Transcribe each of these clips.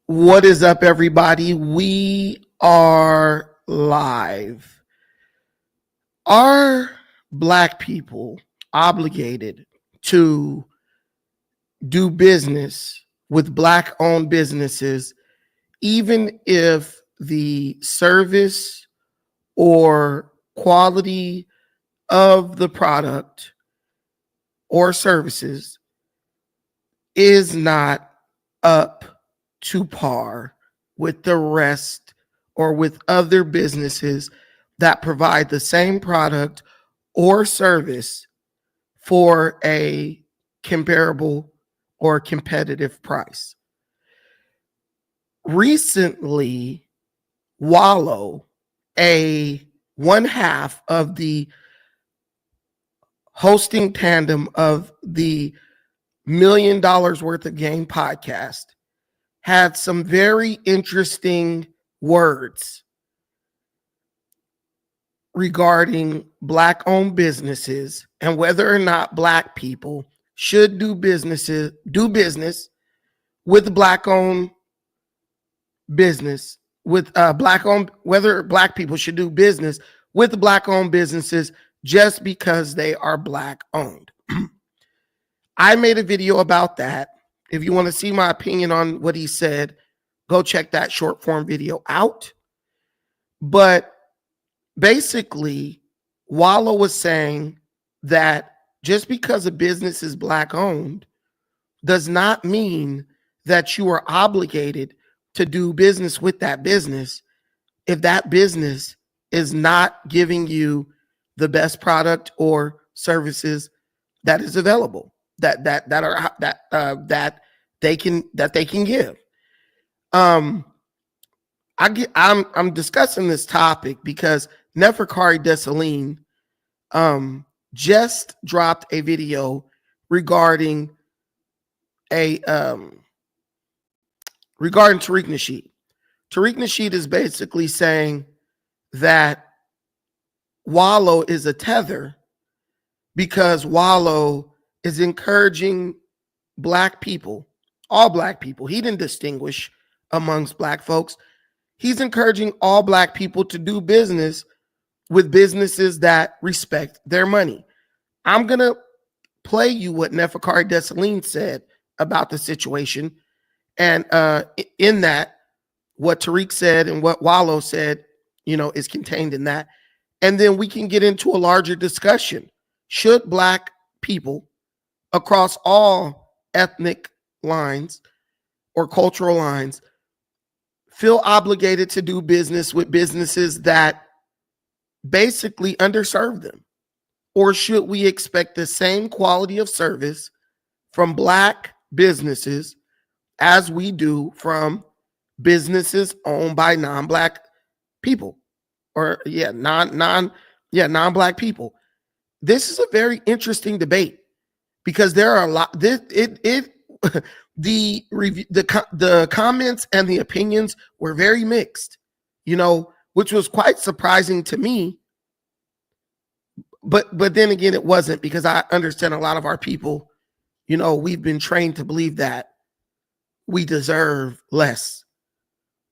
What is up, everybody? We are live. Are Black people obligated to do business with Black-owned businesses, even if the service or quality of the product or services is not up to par with the rest or with other businesses that provide the same product or service for a comparable or competitive price? Recently, Wallo, a one half of the hosting tandem of the $1 million worth of game podcast, had some very interesting words regarding Black-owned businesses and whether or not Black people should do business with Black-owned business, with Black-owned, whether Black people should do business with Black-owned businesses just because they are Black-owned. I made a video about that. If you want to see my opinion on what he said, go check that short form video out. But basically, Wallo was saying that just because a business is Black owned does not mean that you are obligated to do business with that business if that business is not giving you the best product or services that is available, that they can give. I'm discussing this topic because Neferkari Dessalines just dropped a video regarding Tariq Nasheed. Tariq Nasheed is basically saying that Wallo is a tether because Wallo is encouraging Black people, all Black people. He didn't distinguish amongst Black folks. He's encouraging all Black people to do business with businesses that respect their money. I'm going to play you what Neferkari Dessalines said about the situation. And in that, what Tariq said and what Wallo said, is contained in that. And then we can get into a larger discussion. Should Black people across all ethnic lines or cultural lines feel obligated to do business with businesses that basically underserve them? Or should we expect the same quality of service from Black businesses as we do from businesses owned by non-Black people, or non-Black people? This is a very interesting debate because there are a lot. The comments and the opinions were very mixed, which was quite surprising to me. But then again, it wasn't, because I understand a lot of our people, we've been trained to believe that we deserve less.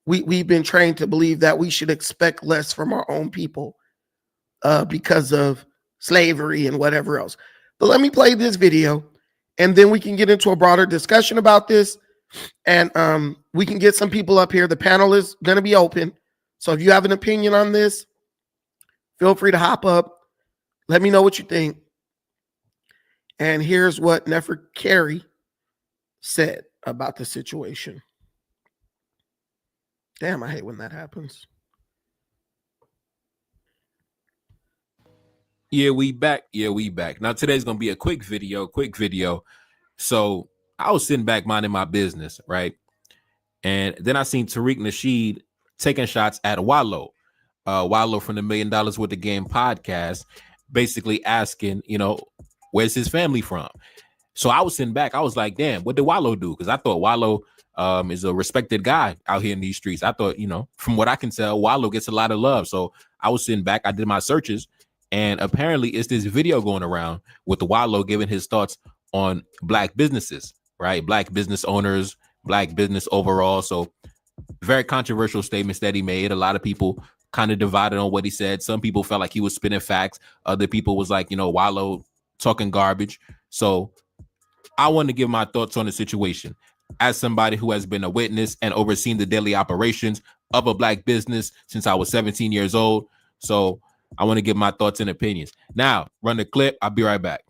We've been trained to believe that we should expect less from our own people because of slavery and whatever else. But let me play this video, and then we can get into a broader discussion about this, and we can get some people up here. The panel is going to be open, so if you have an opinion on this, feel free to hop up. Let me know what you think. And here's what Neferkari said about the situation. Damn, I hate when that happens. Yeah, we back. Now today's gonna be a quick video. So I was sitting back minding my business, right? And then I seen Tariq Nasheed taking shots at Wallo. Wallo from the $1 Million Worth of Game podcast, basically asking, where's his family from? So I was sitting back. I was like, damn, what did Wallo do? Because I thought Wallo is a respected guy out here in these streets. I thought, from what I can tell, Wallo gets a lot of love. So I was sitting back. I did my searches. And apparently it's this video going around with the Wallo giving his thoughts on Black businesses, right? Black business owners, Black business overall. So very controversial statements that he made. A lot of people kind of divided on what he said. Some people felt like he was spinning facts. Other people was like, Wallo talking garbage. So I want to give my thoughts on the situation as somebody who has been a witness and overseen the daily operations of a black business since I was 17 years old. So I want to give my thoughts and opinions. Now, run the clip. I'll be right back.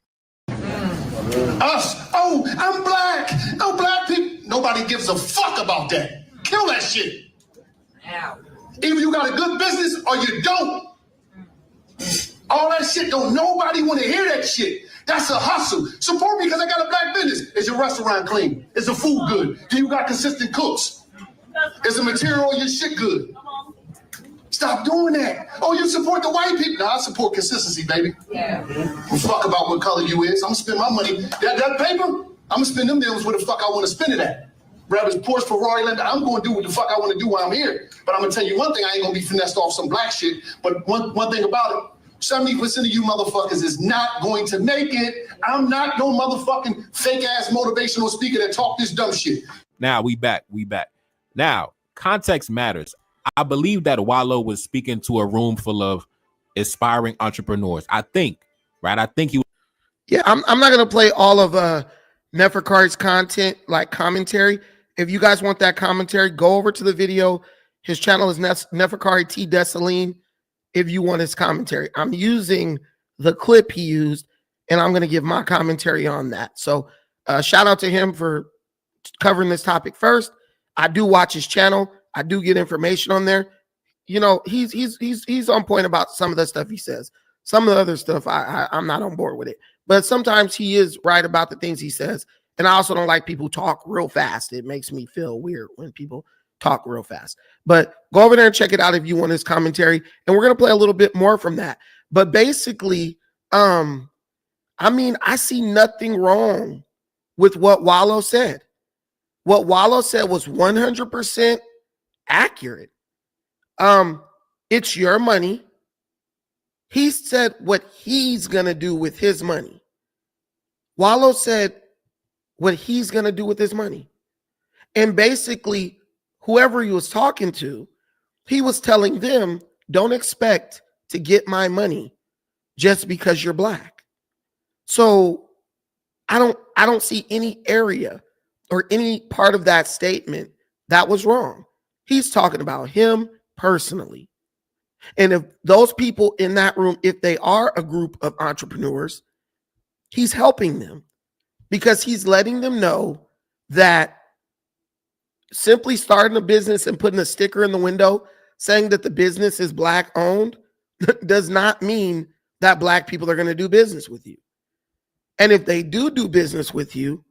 Us? Oh, I'm black. Oh, black people. Nobody gives a fuck about that. Kill that shit. Either you got a good business or you don't. All that shit, don't nobody want to hear that shit. That's a hustle. Support me because I got a black business. Is your restaurant clean? Is the food good? Do you got consistent cooks? Is the material on your shit good? Stop doing that. Oh, you support the white people? No, I support consistency, baby. Yeah. Don't fuck about what color you is. I'm gonna spend my money. That paper, I'm gonna spend them deals where the fuck I want to spend it at. Whether it's Porsche, Ferrari, I'm gonna do what the fuck I want to do while I'm here. But I'm gonna tell you one thing, I ain't gonna be finessed off some black shit. But one thing about it, 70% of you motherfuckers is not going to make it. I'm not no motherfucking fake ass motivational speaker that talk this dumb shit. Now we back. Now, context matters. I believe that Wallo was speaking to a room full of aspiring entrepreneurs. I think he was. Yeah, I'm not gonna play all of Neferkari's content, like commentary. If you guys want that commentary, go over to the video. His channel is Neferkari T. Desaline. If you want his commentary, I'm using the clip he used, and I'm gonna give my commentary on that. So shout out to him for covering this topic first. I do watch his channel. I do get information on there. He's on point about some of the stuff he says. Some of the other stuff I'm not on board with it. But sometimes he is right about the things he says. And I also don't like people talk real fast. It makes me feel weird when people talk real fast. But go over there and check it out if you want his commentary. And we're going to play a little bit more from that. But basically, I see nothing wrong with what Wallo said. What Wallo said was 100% accurate. It's your money. He said what he's going to do with his money. Wallo said what he's going to do with his money. And basically, whoever he was talking to, he was telling them, don't expect to get my money just because you're black. So I don't see any area or any part of that statement that was wrong. He's talking about him personally. And if those people in that room, if they are a group of entrepreneurs, he's helping them because he's letting them know that simply starting a business and putting a sticker in the window saying that the business is black owned does not mean that black people are going to do business with you. And if they do business with you,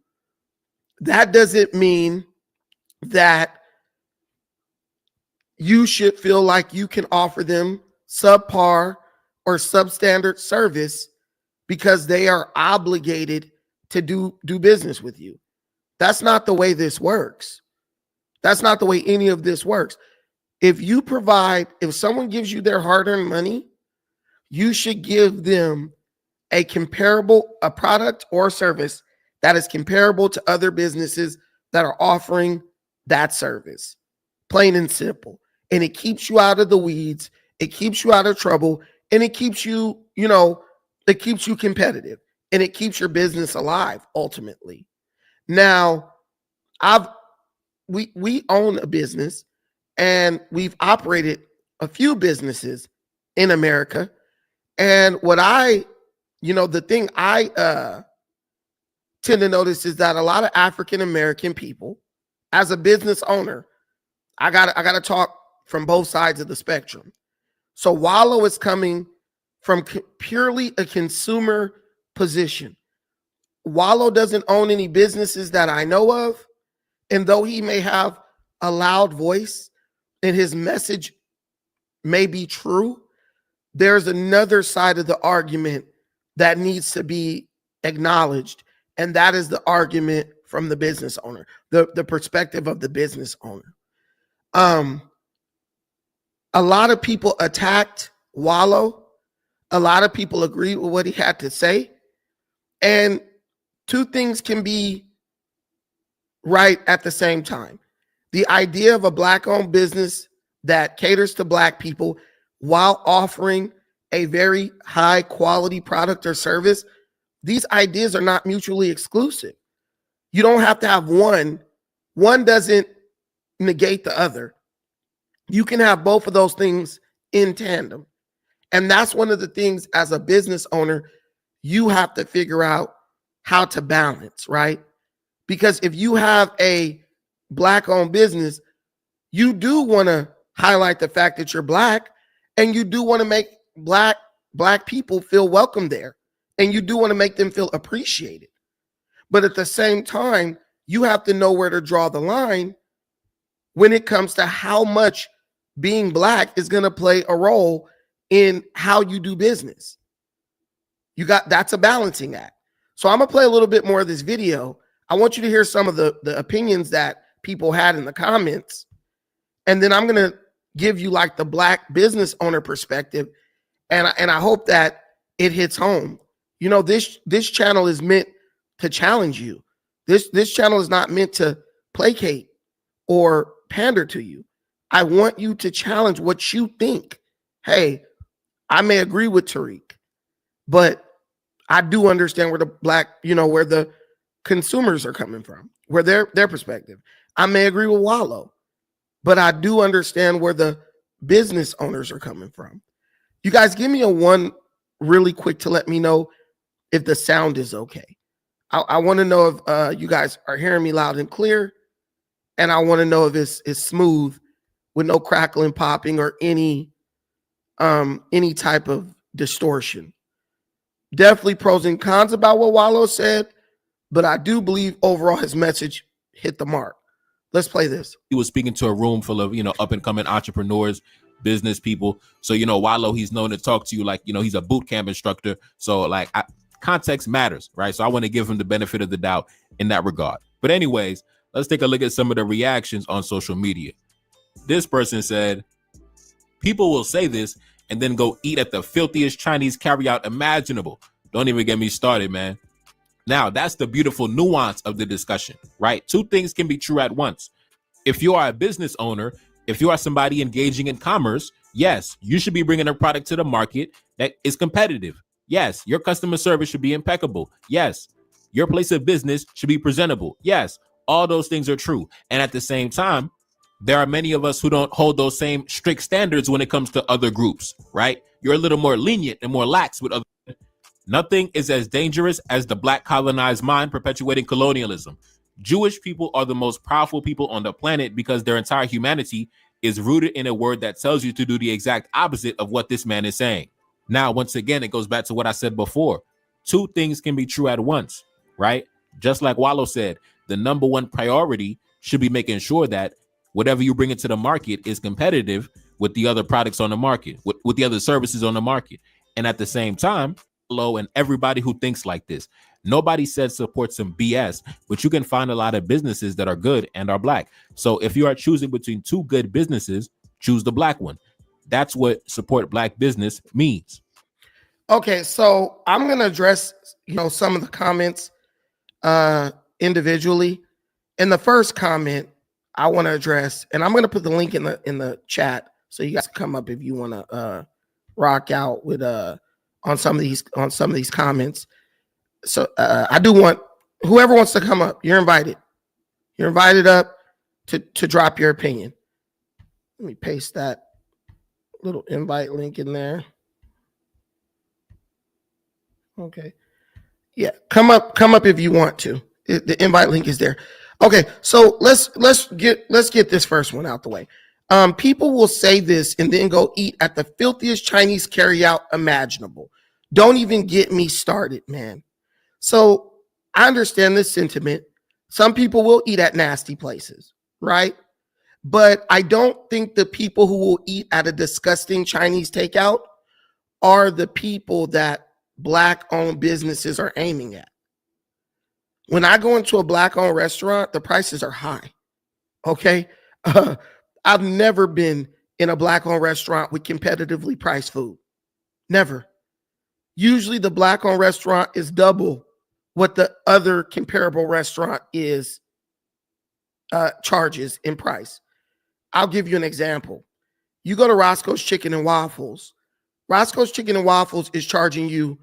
that doesn't mean that you should feel like you can offer them subpar or substandard service because they are obligated to do business with you. That's not the way this works. That's not the way any of this works. If someone gives you their hard-earned money, you should give them a product or service that is comparable to other businesses that are offering that service. Plain and simple. And it keeps you out of the weeds. It keeps you out of trouble. And it keeps you, it keeps you competitive. And it keeps your business alive, ultimately. Now, we own a business, and we've operated a few businesses in America. And the thing I tend to notice is that a lot of African American people, as a business owner, I gotta talk from both sides of the spectrum. So Wallo is coming from purely a consumer position. Wallo doesn't own any businesses that I know of. And though he may have a loud voice and his message may be true, there's another side of the argument that needs to be acknowledged. And that is the argument from the business owner, the perspective of the business owner. A lot of people attacked Wallo. A lot of people agreed with what he had to say. And two things can be right at the same time. The idea of a black-owned business that caters to black people while offering a very high quality product or service, these ideas are not mutually exclusive. You don't have to have one. One doesn't negate the other. You can have both of those things in tandem. And that's one of the things as a business owner, you have to figure out how to balance, right? Because if you have a black-owned business, you do want to highlight the fact that you're black, and you do want to make black people feel welcome there, and you do want to make them feel appreciated. But at the same time, you have to know where to draw the line when it comes to how much being black is going to play a role in how you do business. That's a balancing act. So I'm gonna play a little bit more of this video. I want you to hear some of the opinions that people had in the comments, and then I'm gonna give you like the black business owner perspective, and I hope that it hits home. You know, this channel is meant to challenge you. This channel is not meant to placate or pander to you. I want you to challenge what you think. Hey, I may agree with Tariq, but I do understand where the black, where the consumers are coming from, where their perspective. I may agree with Wallo, but I do understand where the business owners are coming from. You guys give me a one really quick to let me know if the sound is okay. I want to know if you guys are hearing me loud and clear, and I want to know if it's smooth with no crackling, popping, or any type of distortion. Definitely pros and cons about what Wallo said, but I do believe overall his message hit the mark. Let's play this. He was speaking to a room full of, up and coming entrepreneurs, business people. So, Wallo, he's known to talk to you like, he's a boot camp instructor. So like context matters, right? So I want to give him the benefit of the doubt in that regard. But anyways, let's take a look at some of the reactions on social media. This person said, people will say this and then go eat at the filthiest Chinese carryout imaginable. Don't even get me started, man. Now, that's the beautiful nuance of the discussion, right? Two things can be true at once. If you are a business owner, if you are somebody engaging in commerce, yes, you should be bringing a product to the market that is competitive. Yes, your customer service should be impeccable. Yes, your place of business should be presentable. Yes, all those things are true. And at the same time, there are many of us who don't hold those same strict standards when it comes to other groups, right? You're a little more lenient and more lax with other. Nothing is as dangerous as the black colonized mind perpetuating colonialism. Jewish people are the most powerful people on the planet because their entire humanity is rooted in a word that tells you to do the exact opposite of what this man is saying. Now, once again, it goes back to what I said before. Two things can be true at once, right? Just like Wallo said, the number one priority should be making sure that whatever you bring into the market is competitive with the other products on the market, with the other services on the market. And at the same time, Wallo and everybody who thinks like this, nobody said support some BS, but you can find a lot of businesses that are good and are black. So if you are choosing between two good businesses, choose the black one. That's what support black business means. Okay, so I'm going to address, some of the comments individually. In the first comment, I want to address, and I'm going to put the link in the chat so you guys can come up if you want to rock out with on some of these comments. So I do want whoever wants to come up, you're invited. You're invited up to drop your opinion. Let me paste that little invite link in there. Okay. Yeah, come up if you want to. The invite link is there. Okay, so let's get this first one out the way. People will say this and then go eat at the filthiest Chinese carryout imaginable. Don't even get me started, man. So I understand this sentiment. Some people will eat at nasty places, right? But I don't think the people who will eat at a disgusting Chinese takeout are the people that black-owned businesses are aiming at. When I go into a black-owned restaurant, the prices are high, okay? I've never been in a black-owned restaurant with competitively priced food. Never. Usually the black-owned restaurant is double what the other comparable restaurant is charges in price. I'll give you an example. You go to Roscoe's Chicken and Waffles. Roscoe's Chicken and Waffles is charging you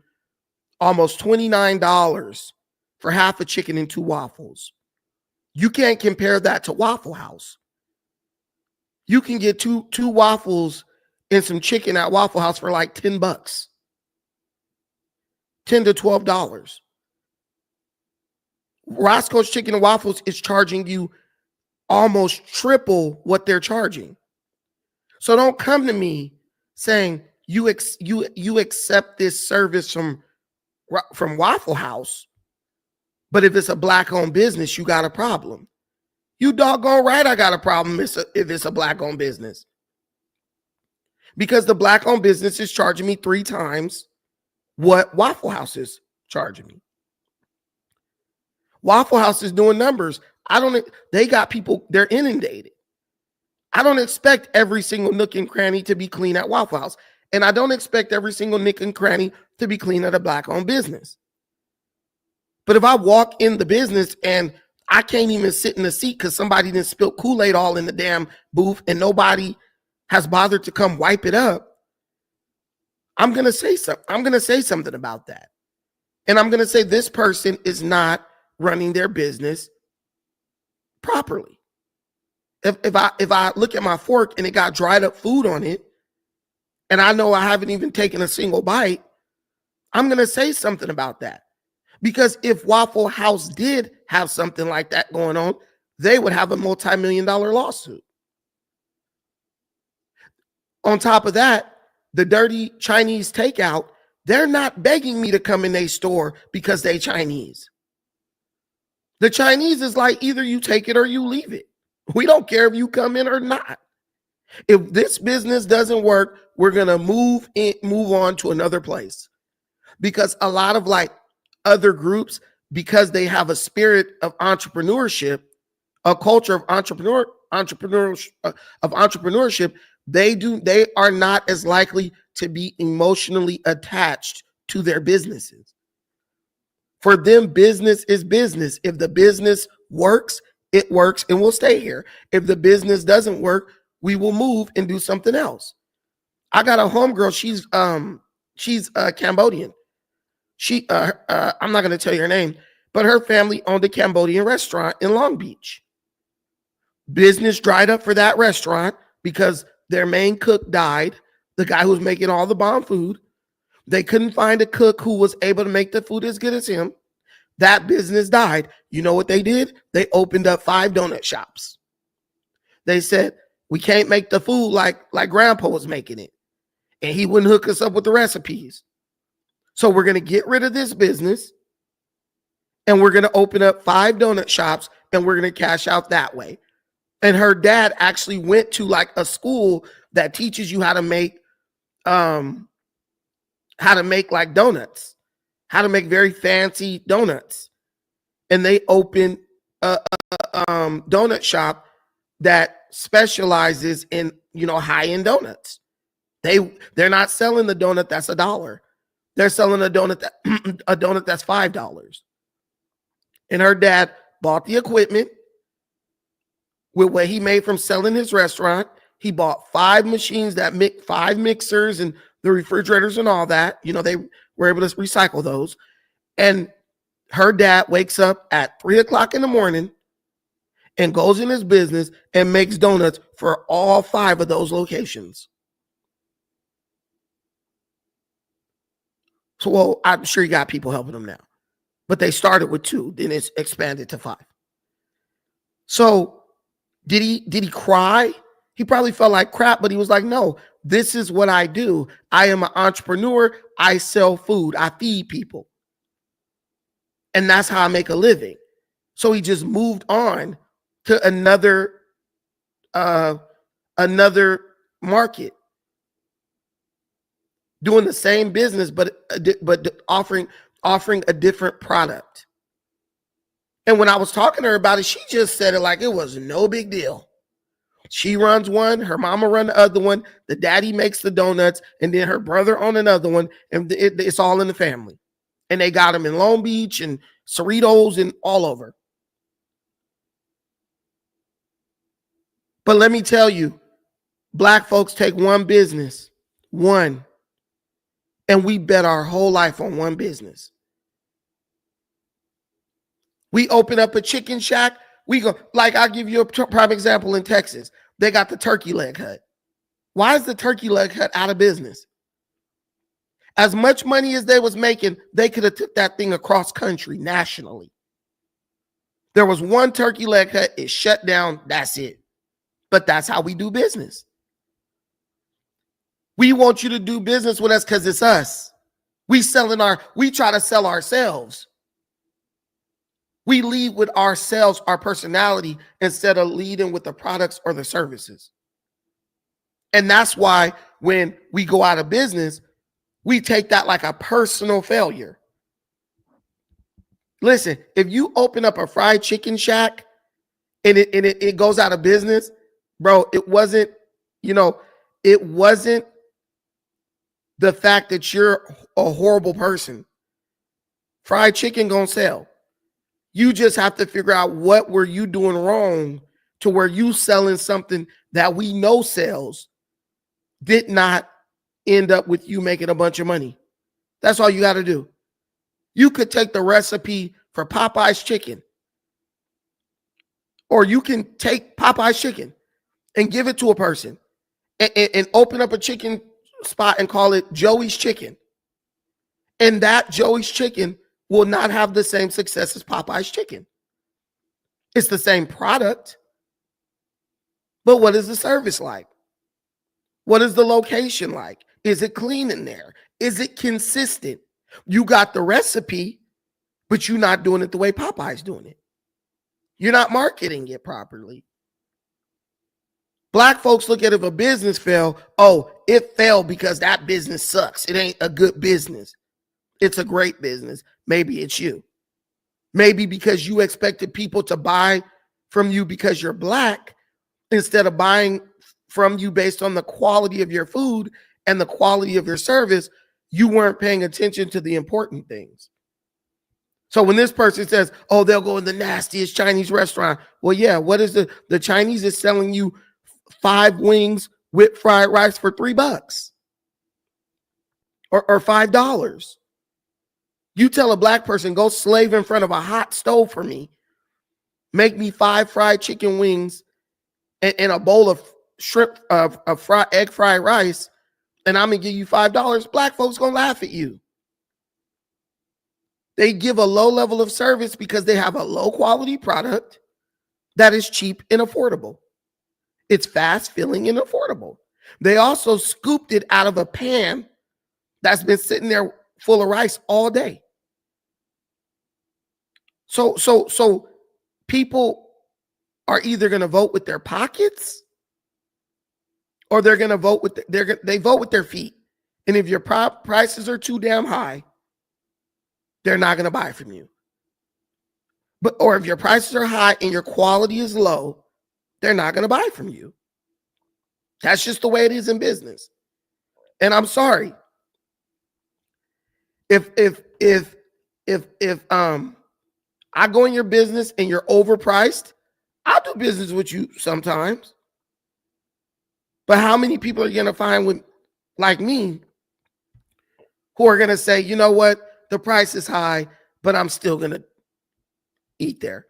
almost $29 for half a chicken and 2 waffles. You can't compare that to Waffle House. You can get two waffles and some chicken at Waffle House for like $10, $10 to $12. Roscoe's Chicken and Waffles is charging you almost triple what they're charging. So don't come to me saying you accept this service from Waffle House, but if it's a Black-owned business, you got a problem. You doggone right I got a problem if it's a Black-owned business. Because the Black-owned business is charging me 3 times what Waffle House is charging me. Waffle House is doing numbers. They got people, they're inundated. I don't expect every single nook and cranny to be clean at Waffle House. And I don't expect every single nook and cranny to be clean at a Black-owned business. But if I walk in the business and I can't even sit in the seat because somebody didn't spill Kool-Aid all in the damn booth and nobody has bothered to come wipe it up, I'm going to say something. I'm going to say something about that. And I'm going to say this person is not running their business properly. If I look at my fork and it got dried up food on it, and I know I haven't even taken a single bite, I'm going to say something about that. Because if Waffle House did have something like that going on, they would have a multi-million-dollar lawsuit. On top of that, the dirty Chinese takeout, they're not begging me to come in their store because they Chinese. The Chinese is like, either you take it or you leave it. We don't care if you come in or not. If this business doesn't work, we're going to move on to another place. Because a lot of like other groups, because they have a spirit of entrepreneurship, a culture of entrepreneurship, they are not as likely to be emotionally attached to their businesses. For them, business is business. If the business works, it works and we'll stay here. If the business doesn't work, we will move and do something else. I got a homegirl. She's Cambodian. I'm not going to tell you her name, but her family owned a Cambodian restaurant in Long Beach. Business dried up for that restaurant because their main cook died, the guy who was making all the bomb food. They couldn't find a cook who was able to make the food as good as him. That business died. You know what they did? They opened up 5 donut shops. They said, we can't make the food like grandpa was making it. And he wouldn't hook us up with the recipes. So we're going to get rid of this business and we're going to open up 5 donut shops and we're going to cash out that way. And her dad actually went to like a school that teaches you how to make like donuts, how to make very fancy donuts. And they opened a donut shop that specializes in, high-end donuts. They're not selling the donut that's $1. They're selling a donut that's $5. And her dad bought the equipment with what he made from selling his restaurant. He bought 5 machines that make 5 mixers and the refrigerators and all that. They were able to recycle those. And her dad wakes up at 3:00 in the morning and goes in his business and makes donuts for all 5 of those locations. So, well, I'm sure he got people helping him now. But they started with 2, then it's expanded to 5. So did he cry? He probably felt like crap, but he was like, no, this is what I do. I am an entrepreneur. I sell food. I feed people. And that's how I make a living. So he just moved on to another market, doing the same business, but offering a different product. And when I was talking to her about it, she just said it like it was no big deal. She runs one, her mama run the other one, the daddy makes the donuts, and then her brother on another one, and it's all in the family. And they got them in Long Beach and Cerritos and all over. But let me tell you, black folks take one business, one, and we bet our whole life on one business. We open up a chicken shack. We go, like, I'll give you a prime example in Texas. They got the turkey leg hut. Why is the turkey leg hut out of business? As much money as they was making, they could have took that thing across country, nationally. There was one turkey leg hut. It shut down. That's it. But that's how we do business. We want you to do business with us because it's us. We try to sell ourselves. We lead with ourselves, our personality, instead of leading with the products or the services. And that's why when we go out of business, we take that like a personal failure. Listen, if you open up a fried chicken shack and it goes out of business, bro, it wasn't the fact that you're a horrible person. Fried chicken gonna sell. You just have to figure out what were you doing wrong to where you selling something that we know sells did not end up with you making a bunch of money. That's all you got to do. You could take the recipe for Popeye's chicken, or you can take Popeye's chicken and give it to a person and open up a chicken spot and call it Joey's Chicken. And that Joey's Chicken will not have the same success as Popeye's chicken. It's the same product, but what is the service like? What is the location like? Is it clean in there? Is it consistent? You got the recipe, but you're not doing it the way Popeye's doing it. You're not marketing it properly. Black folks look at if a business fell, oh, it fell because that business sucks. It ain't a good business. It's a great business. Maybe it's you. Maybe because you expected people to buy from you because you're black instead of buying from you based on the quality of your food and the quality of your service, you weren't paying attention to the important things. So when this person says, oh, they'll go in the nastiest Chinese restaurant. Well, yeah, what is the Chinese is selling you 5 wings with fried rice for $3 or $5. You tell a black person, go slave in front of a hot stove for me. Make me 5 fried chicken wings and a bowl of shrimp, egg fried rice, and I'm going to give you $5. Black folks going to laugh at you. They give a low level of service because they have a low quality product that is cheap and affordable. It's fast, filling, and affordable. They also scooped it out of a pan that's been sitting there full of rice all day. So people are either going to vote with their pockets or they're going to vote with they vote with their feet. And if your prices are too damn high, they're not going to buy from you. Or if your prices are high and your quality is low, they're not going to buy from you. That's just the way it is in business. And I'm sorry. If I go in your business and you're overpriced, I'll do business with you sometimes. But how many people are you going to find like me who are going to say, you know what, the price is high, but I'm still going to eat there.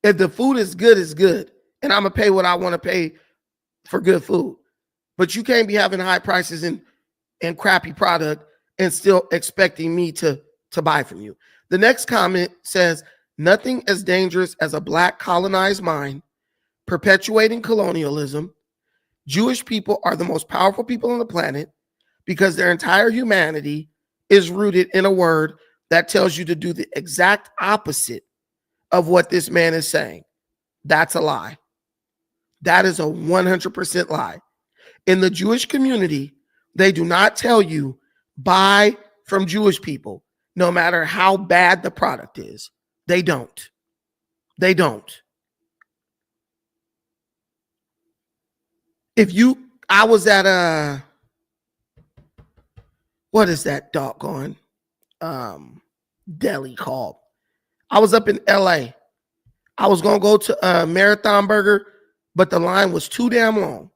If the food is good, it's good. And I'm going to pay what I want to pay for good food. But you can't be having high prices and crappy product and still expecting me to buy from you. The next comment says, nothing as dangerous as a black colonized mind, perpetuating colonialism. Jewish people are the most powerful people on the planet because their entire humanity is rooted in a word that tells you to do the exact opposite of what this man is saying. That's a lie. That is a 100% lie. In the Jewish community, they do not tell you buy from Jewish people, no matter how bad the product is. They don't. They don't. I was at what is that doggone deli called? I was up in LA. I was going to go to Marathon Burger, but the line was too damn long.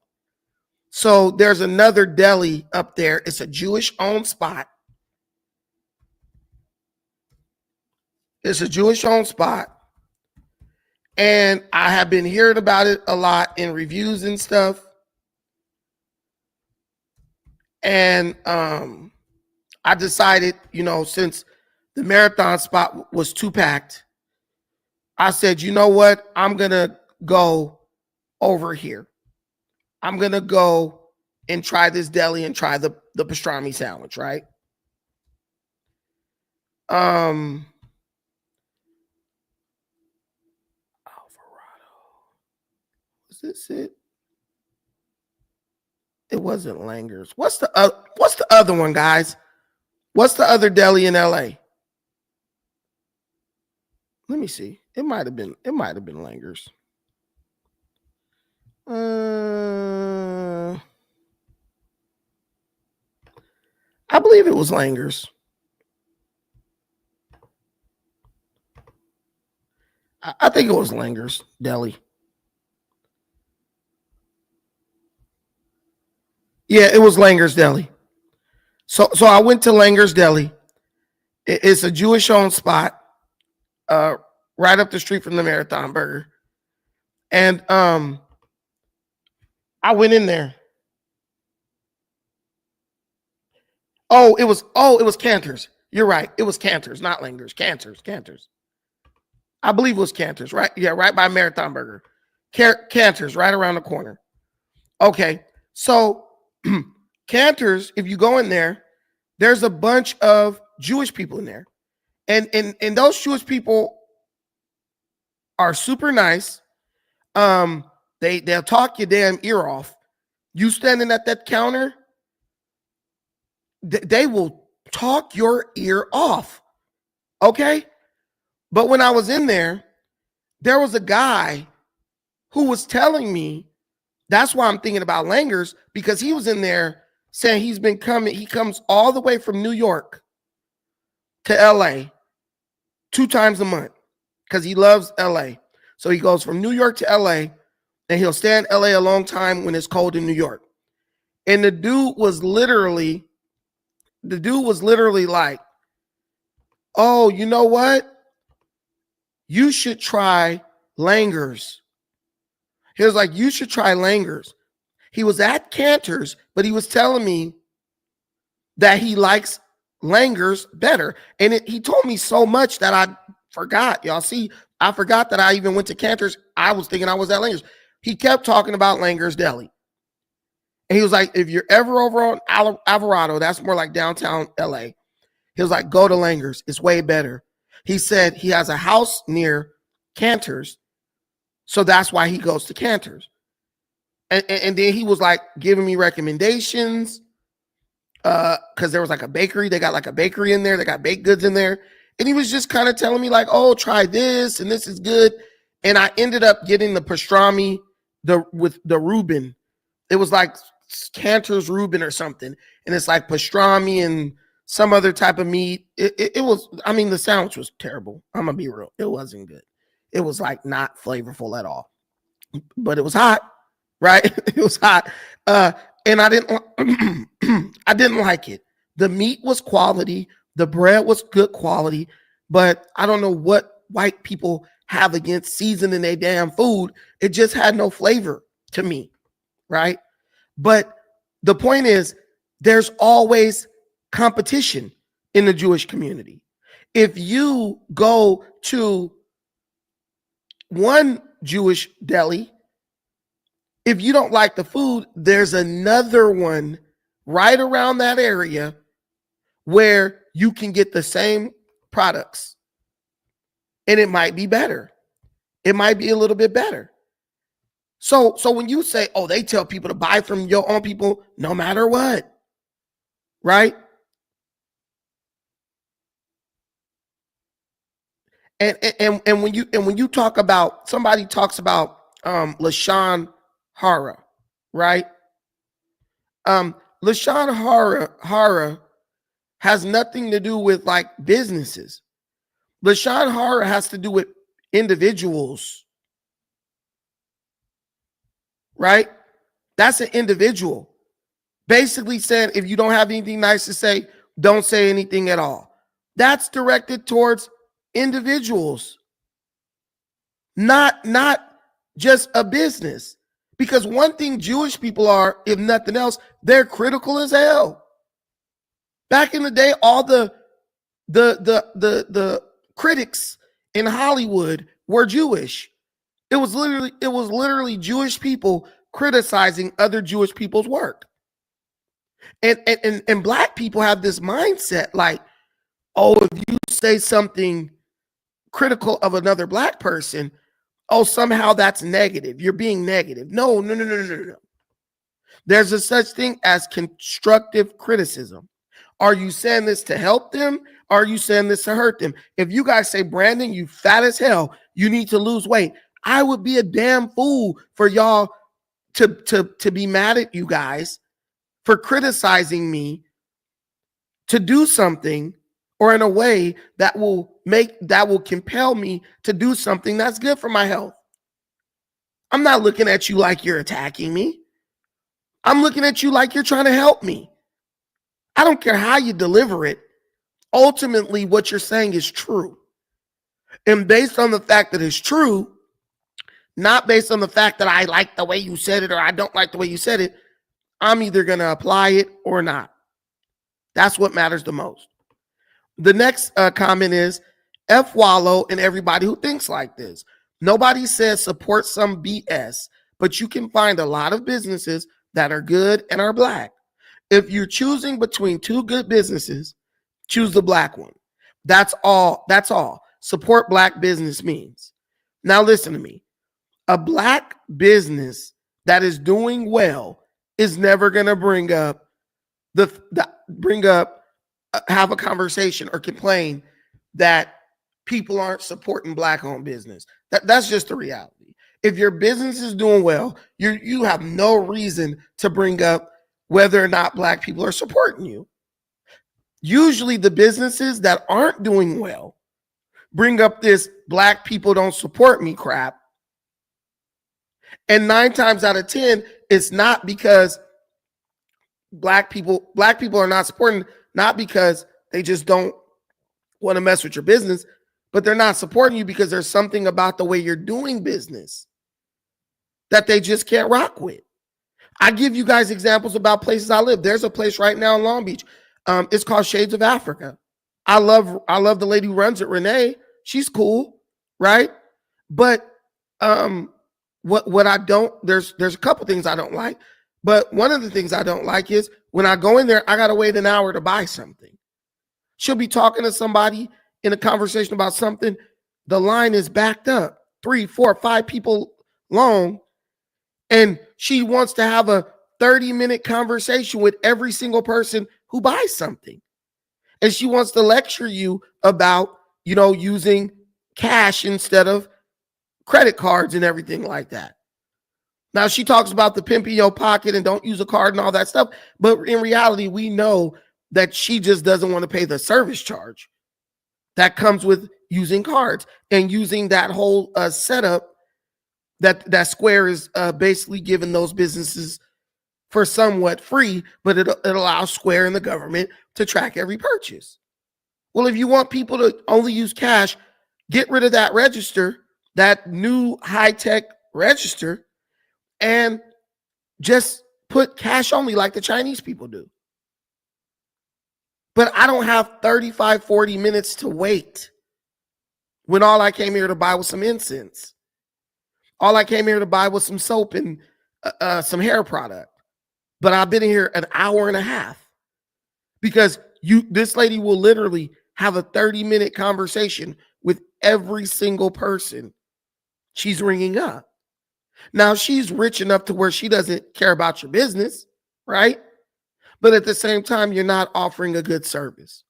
So there's another deli up there. It's a Jewish-owned spot. It's a Jewish-owned spot. And I have been hearing about it a lot in reviews and stuff. And I decided, since the marathon spot was too packed, I said, you know what? I'm going to go over here. I'm going to go and try this deli and try the pastrami sandwich, right? Alvarado. Was this it? It wasn't Langer's. What's the other one, guys? What's the other deli in LA? Let me see. It might have been Langer's. I believe it was Langer's. I think it was Langer's Deli. Yeah, it was Langer's Deli. So I went to Langer's Deli. It's a Jewish-owned spot, right up the street from the Marathon Burger. And I went in there. Oh, it was Cantor's. You're right. It was Cantor's, not Langer's. Cantor's. I believe it was Cantor's, right? Yeah, right by Marathon Burger. Cantor's, right around the corner. Okay, so Cantor's, if you go in there, there's a bunch of Jewish people in there. And those Jewish people are super nice. They'll talk your damn ear off. You standing at that counter, they will talk your ear off. Okay? But when I was in there, there was a guy who was telling me, that's why I'm thinking about Langer's, because he was in there saying he comes all the way from New York to LA 2 times a month because he loves LA. So he goes from New York to LA and he'll stay in LA a long time when it's cold in New York. And the dude was literally like, oh, you know what? You should try Langer's. He was like, you should try Langer's. He was at Cantor's, but he was telling me that he likes Langer's better. And he told me so much that I forgot. Y'all see, I forgot that I even went to Cantor's. I was thinking I was at Langer's. He kept talking about Langer's Deli. And he was like, if you're ever over on Alvarado, that's more like downtown LA. He was like, go to Langer's. It's way better. He said he has a house near Cantor's. So that's why he goes to Cantor's. And then he was like giving me recommendations because there was like a bakery. They got like a bakery in there. They got baked goods in there. And he was just kind of telling me like, oh, try this and this is good. And I ended up getting the pastrami with the Reuben. It was like Cantor's Reuben or something. And it's like pastrami and some other type of meat. It was, I mean, the sandwich was terrible. I'm going to be real. It wasn't good. It was like not flavorful at all. But it was hot, right? It was hot. And I didn't like it. The meat was quality. The bread was good quality. But I don't know what white people have against seasoning their damn food. It just had no flavor to me, right? But the point is, there's always competition in the Jewish community. If you go to one Jewish deli, if you don't like the food, there's another one right around that area where you can get the same products. And it might be better. It might be a little bit better. So when you say, oh, they tell people to buy from your own people, no matter what, right? And when you talk about, somebody talks about LaShawn Hara, right? LaShawn Hara has nothing to do with like businesses. LaShawn Hara has to do with individuals. right? That's an individual. Basically saying, if you don't have anything nice to say, don't say anything at all. That's directed towards individuals, not just a business. Because one thing Jewish people are, if nothing else, they're critical as hell. Back in the day, all the critics in Hollywood were Jewish. It was literally Jewish people criticizing other Jewish people's work. And black people have this mindset like, oh, if you say something critical of another black person, oh, somehow that's negative. You're being negative. No. There's a such thing as constructive criticism. Are you saying this to help them? Or are you saying this to hurt them? If you guys say, Brandon, you fat as hell, you need to lose weight, I would be a damn fool for y'all to be mad at you guys for criticizing me to do something or in a way that will compel me to do something that's good for my health. I'm not looking at you like you're attacking me. I'm looking at you like you're trying to help me. I don't care how you deliver it. Ultimately, what you're saying is true. And based on the fact that it's true, not based on the fact that I like the way you said it or I don't like the way you said it, I'm either going to apply it or not. That's what matters the most. The next comment is, F Wallo and everybody who thinks like this. Nobody says support some BS, but you can find a lot of businesses that are good and are black. If you're choosing between two good businesses, choose the black one. That's all. That's all. Support black business means. Now listen to me. A black business that is doing well is never going to bring up have a conversation or complain that people aren't supporting black-owned business. That's just the reality. If your business is doing well, you have no reason to bring up whether or not black people are supporting you. Usually the businesses that aren't doing well bring up this black people don't support me crap. And 9 times out of 10, it's not because black people are not supporting, not because they just don't want to mess with your business, but they're not supporting you because there's something about the way you're doing business that they just can't rock with. I give you guys examples about places I live. There's a place right now in Long Beach. It's called Shades of Africa. I love the lady who runs it, Renee. She's cool, right? But what I don't, there's a couple things I don't like, but one of the things I don't like is when I go in there, I gotta wait an hour to buy something. She'll be talking to somebody in a conversation about something. The line is backed up, 3, 4, 5 people long, and she wants to have a 30-minute conversation with every single person who buys something. And she wants to lecture you about, using cash instead of credit cards and everything like that. Now, she talks about the pimp in your pocket and don't use a card and all that stuff. But in reality, we know that she just doesn't want to pay the service charge that comes with using cards and using that whole setup that Square is basically giving those businesses for somewhat free, but it allows Square and the government to track every purchase. Well, if you want people to only use cash, get rid of that register, that new high-tech register, and just put cash only like the Chinese people do. But I don't have 35, 40 minutes to wait when all I came here to buy was some incense. All I came here to buy was some soap and some hair product. But I've been here an hour and a half because this lady will literally have a 30-minute conversation with every single person she's ringing up. Now, she's rich enough to where she doesn't care about your business, right? But at the same time, you're not offering a good service.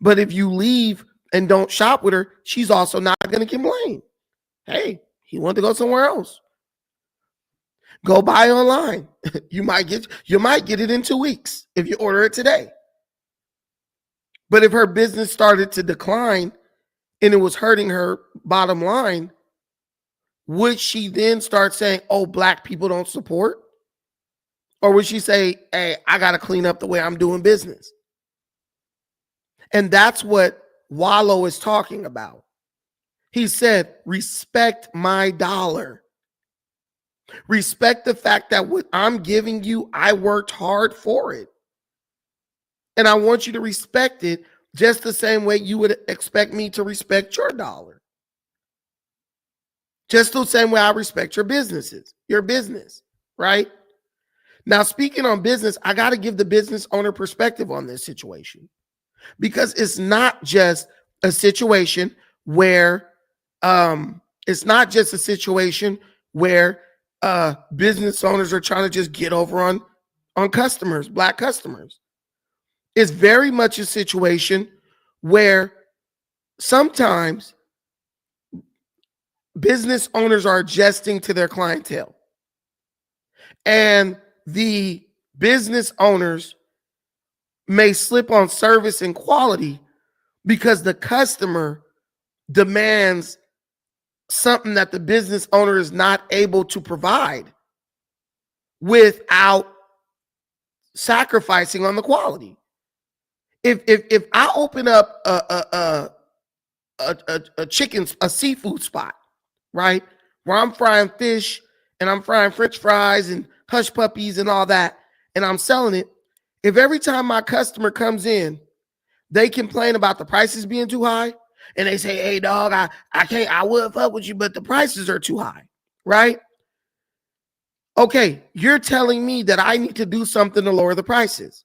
But if you leave and don't shop with her, she's also not going to complain. Hey, he wanted to go somewhere else. Go buy online. You might get it in 2 weeks if you order it today. But if her business started to decline and it was hurting her bottom line, would she then start saying, oh, black people don't support? Or would she say, hey, I got to clean up the way I'm doing business? And that's what Wallo is talking about. He said, respect my dollar. Respect the fact that what I'm giving you, I worked hard for it. And I want you to respect it just the same way you would expect me to respect your dollar. Just the same way I respect your business, right? Now, speaking on business, I got to give the business owner perspective on this situation, because it's not just a situation where business owners are trying to just get over on customers, black customers. It's very much a situation where sometimes business owners are adjusting to their clientele, and the business owners may slip on service and quality because the customer demands something that the business owner is not able to provide without sacrificing on the quality. If I open up a seafood spot, right, where I'm frying fish and I'm frying French fries and hush puppies and all that, and I'm selling it, if every time my customer comes in, they complain about the prices being too high, and they say, hey dog, I would fuck with you, but the prices are too high, right? Okay, you're telling me that I need to do something to lower the prices.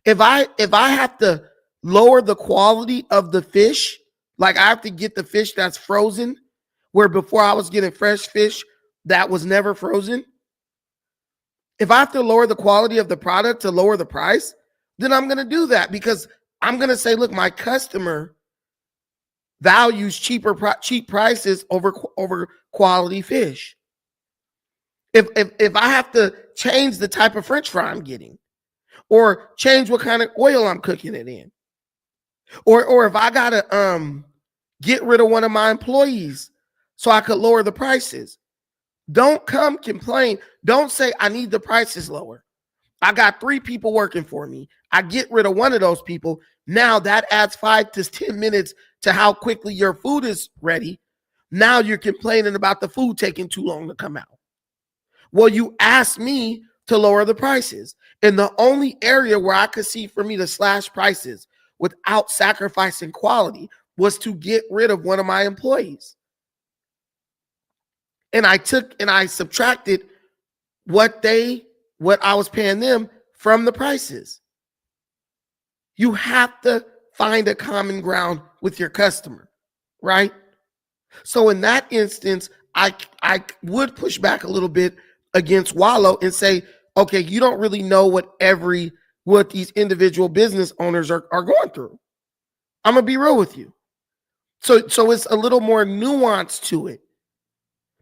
If I have to lower the quality of the fish, like I have to get the fish that's frozen, where before I was getting fresh fish that was never frozen. If I have to lower the quality of the product to lower the price, then I'm going to do that, because I'm going to say, look, my customer values cheap prices over quality fish. If I have to change the type of French fry I'm getting, or change what kind of oil I'm cooking it in, or if I gotta get rid of one of my employees so I could lower the prices, don't come complain. Don't say I need the prices lower. I got 3 people working for me. I get rid of one of those people. Now that adds 5 to 10 minutes to how quickly your food is ready. Now you're complaining about the food taking too long to come out. Well, you asked me to lower the prices. And the only area where I could see for me to slash prices without sacrificing quality was to get rid of one of my employees. And I subtracted what I was paying them from the prices. You have to find a common ground with your customer, right? So in that instance, I would push back a little bit against Wallo and say, okay, you don't really know what these individual business owners are going through. I'm gonna be real with you. So it's a little more nuance to it,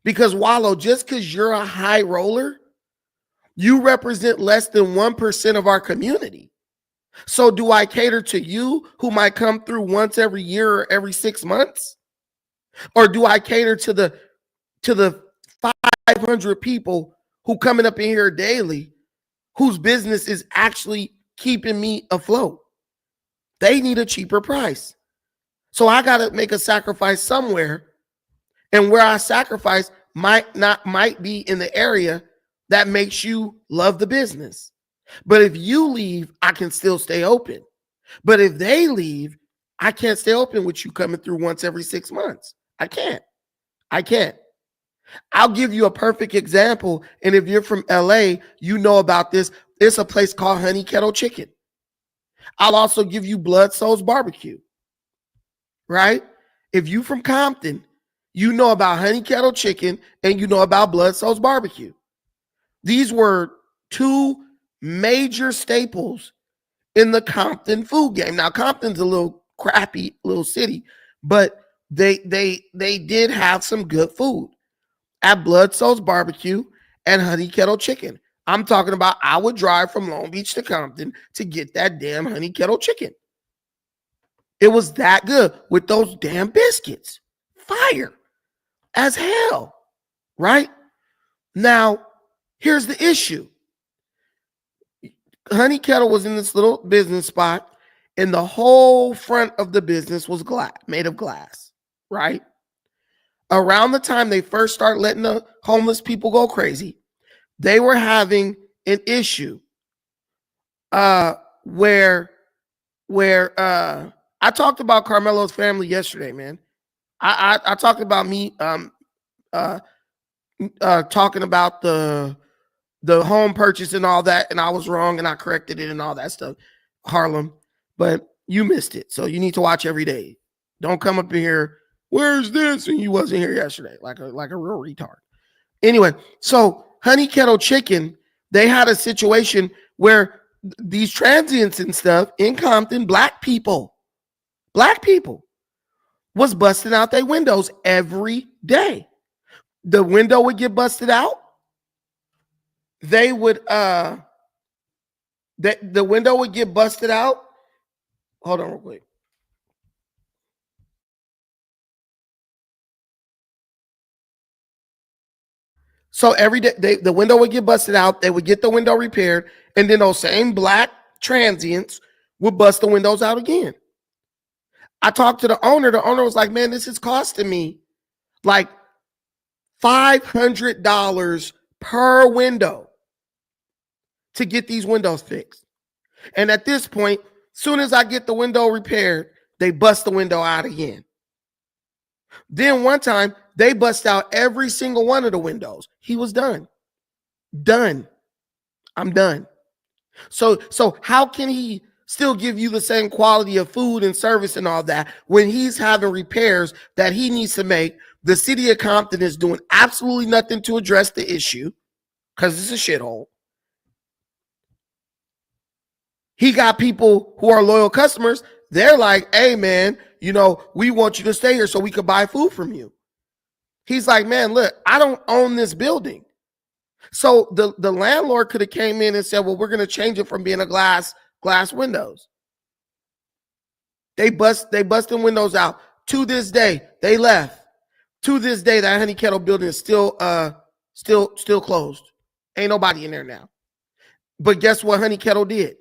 because Wallo, just because you're a high roller, you represent less than 1% of our community. So do I cater to you, who might come through once every year or every 6 months? Or do I cater to the 500 people who coming up in here daily, whose business is actually keeping me afloat? They need a cheaper price. So I got to make a sacrifice somewhere. And where I sacrifice might be in the area that makes you love the business. But if you leave, I can still stay open. But if they leave, I can't stay open with you coming through once every 6 months. I can't. I'll give you a perfect example. And if you're from LA, you know about this. It's a place called Honey Kettle Chicken. I'll also give you Blood Souls Barbecue, right? If you from Compton, you know about Honey Kettle Chicken and you know about Blood Souls Barbecue. These were 2 major staples in the Compton food game. Now, Compton's a little crappy little city, but they did have some good food at Blood Souls Barbecue and Honey Kettle Chicken. I'm talking about I would drive from Long Beach to Compton to get that damn Honey Kettle Chicken. It was that good with those damn biscuits. Fire as hell. right? Now, here's the issue. Honey Kettle was in this little business spot, and the whole front of the business was glass, made of glass, right? Around the time they first started letting the homeless people go crazy, they were having an issue where I talked about Carmelo's family yesterday, man. I talked about me talking about the home purchase and all that, and I was wrong and I corrected it and all that stuff, Harlem. But you missed it, so you need to watch every day. Don't come up in here, where's this? And you wasn't here yesterday, like a real retard. Anyway, so Honey Kettle Chicken, they had a situation where these transients and stuff in Compton, black people was busting out their windows every day. The window would get busted out. They would the window would get busted out. Hold on real quick. So every day the window would get busted out. They would get the window repaired, and then those same black transients would bust the windows out again. I talked to the owner. The owner was like, man, this is costing me like $500 per window to get these windows fixed. And at this point, soon as I get the window repaired, they bust the window out again. Then one time, they bust out every single one of the windows. He was done. Done. I'm done. So how can he still give you the same quality of food and service and all that when he's having repairs that he needs to make? The city of Compton is doing absolutely nothing to address the issue because it's a shithole. He got people who are loyal customers. They're like, hey, man, we want you to stay here so we could buy food from you. He's like, man, look, I don't own this building. So the landlord could have came in and said, well, we're going to change it from being a glass windows. They busting windows out. To this day, they left. To this day, that Honey Kettle building is still closed. Ain't nobody in there now. But guess what Honey Kettle did?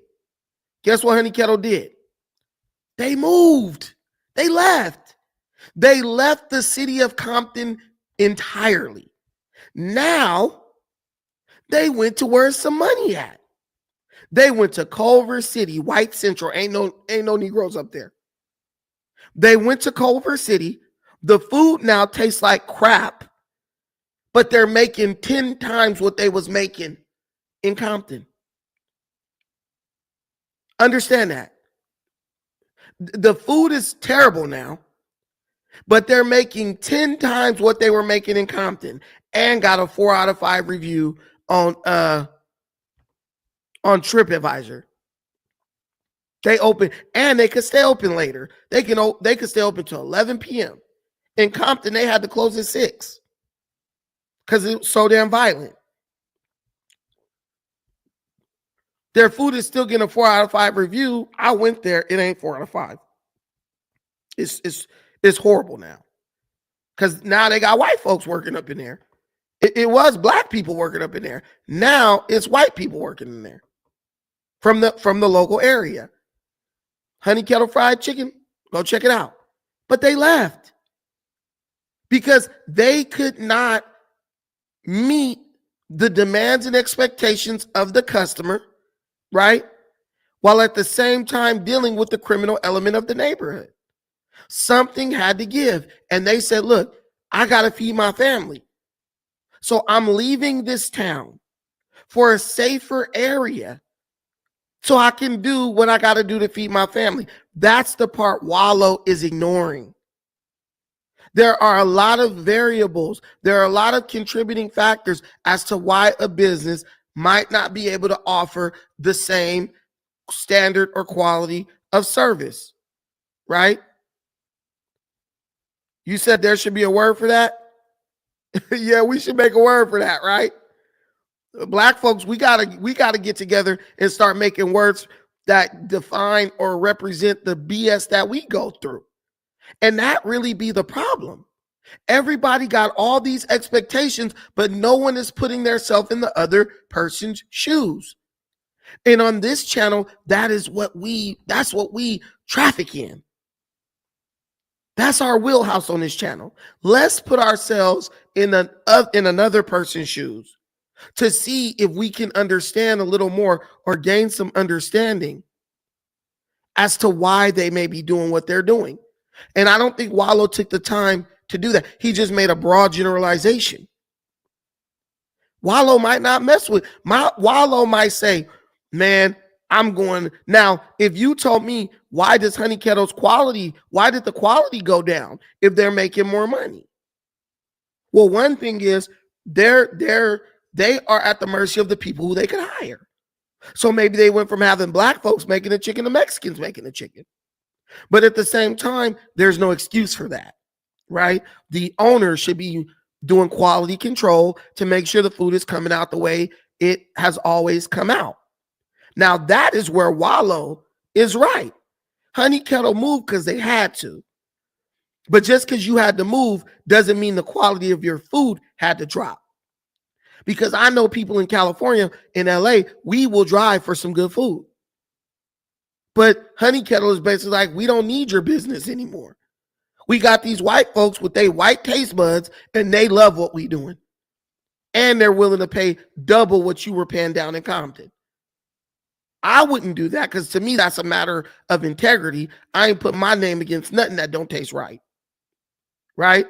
They moved. They left. They left the city of Compton entirely. Now, they went to where's some money at. They went to Culver City, White Central. Ain't no Negroes up there. They went to Culver City. The food now tastes like crap, but they're making 10 times what they was making in Compton. Understand that. The food is terrible now, but they're making 10 times what they were making in Compton and got a 4 out of 5 review on TripAdvisor. They open, and they could stay open later. They could stay open till 11 p.m. In Compton, they had to close at 6 because it was so damn violent. Their food is still getting a 4 out of 5 review. I went there. It ain't 4 out of 5. It's horrible now. Because now they got white folks working up in there. It was black people working up in there. Now it's white people working in there. From the local area. Honey Kettle Fried Chicken, go check it out. But they left. Because they could not meet the demands and expectations of the customer, right? While at the same time dealing with the criminal element of the neighborhood. Something had to give. And they said, look, I got to feed my family. So I'm leaving this town for a safer area so I can do what I got to do to feed my family. That's the part Wallo is ignoring. There are a lot of variables. There are a lot of contributing factors as to why a business might not be able to offer the same standard or quality of service, right? You said there should be a word for that? Yeah, we should make a word for that, right? Black folks, we gotta get together and start making words that define or represent the BS that we go through. And that really be the problem. Everybody got all these expectations, but no one is putting themselves in the other person's shoes. And on this channel, that's what we traffic in. That's our wheelhouse on this channel. Let's put ourselves in another person's shoes to see if we can understand a little more or gain some understanding as to why they may be doing what they're doing. And I don't think Wallo took the time to do that. He just made a broad generalization. Wallo might not mess with Wallo might say, man, I'm going now. If you told me why does Honey Kettle's quality, why did the quality go down if they're making more money? Well, one thing is they are at the mercy of the people who they could hire. So maybe they went from having black folks making the chicken to Mexicans making the chicken. But at the same time, there's no excuse for that, right? The owner should be doing quality control to make sure the food is coming out the way it has always come out. Now, that is where Wallo is right. Honey Kettle moved because they had to. But just because you had to move doesn't mean the quality of your food had to drop. Because I know people in California, in LA, we will drive for some good food. But Honey Kettle is basically like, we don't need your business anymore. We got these white folks with their white taste buds, and they love what we doing. And they're willing to pay double what you were paying down in Compton. I wouldn't do that because to me, that's a matter of integrity. I ain't put my name against nothing that don't taste right. Right?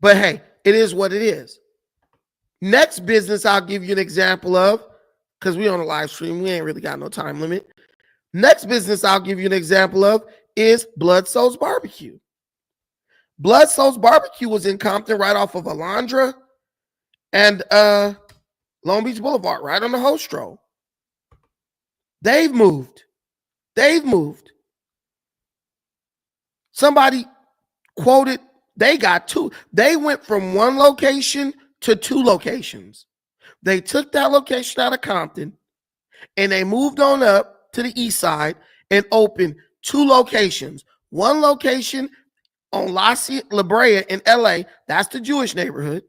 But hey, it is what it is. Next business I'll give you an example of, because we on a live stream, we ain't really got no time limit. Next business I'll give you an example of is Blood Soul's Barbecue. Blood Soul's Barbecue was in Compton right off of Alondra and Long Beach Boulevard, right on the Hostro. They've moved. Somebody quoted, they got two. They went from one location to two locations. They took that location out of Compton and they moved on up to the east side and opened two locations. One location on La Brea in LA, that's the Jewish neighborhood.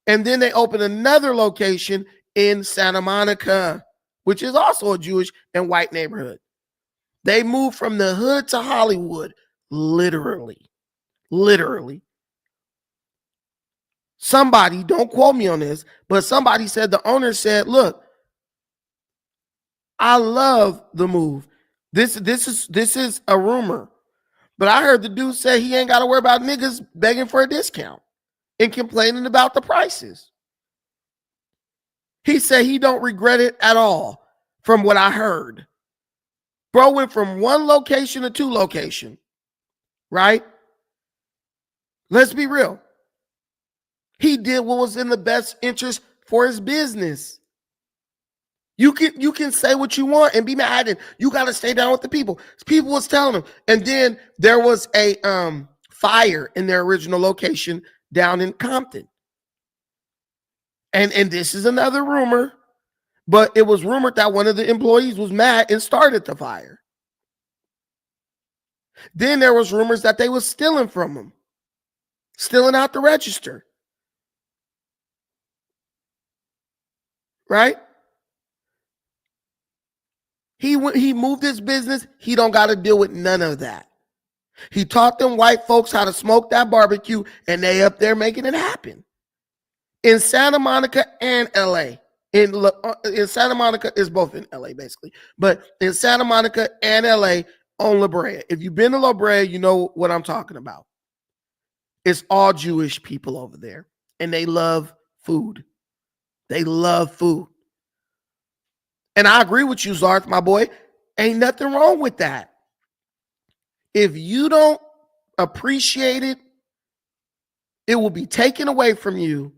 And then they opened another location in Santa Monica, which is also a Jewish and white neighborhood. They moved from the hood to Hollywood, literally. Somebody, don't quote me on this, but somebody said, the owner said, look, I love the move. This is a rumor, but I heard the dude say he ain't got to worry about niggas begging for a discount and complaining about the prices. He said he don't regret it at all from what I heard. Bro went from one location to two location, right? Let's be real. He did what was in the best interest for his business. You can say what you want and be mad, and you got to stay down with the people. People was telling him. And then there was a fire in their original location down in Compton. And this is another rumor, but it was rumored that one of the employees was mad and started the fire. Then there was rumors that they was stealing from him, stealing out the register. Right? He moved his business. He don't got to deal with none of that. He taught them white folks how to smoke that barbecue, and they up there making it happen. In Santa Monica and LA. In Santa Monica, it's both in LA basically, but in Santa Monica and LA on La Brea. If you've been to La Brea, you know what I'm talking about. It's all Jewish people over there, and they love food. They love food. And I agree with you, Zarth, my boy. Ain't nothing wrong with that. If you don't appreciate it, it will be taken away from you,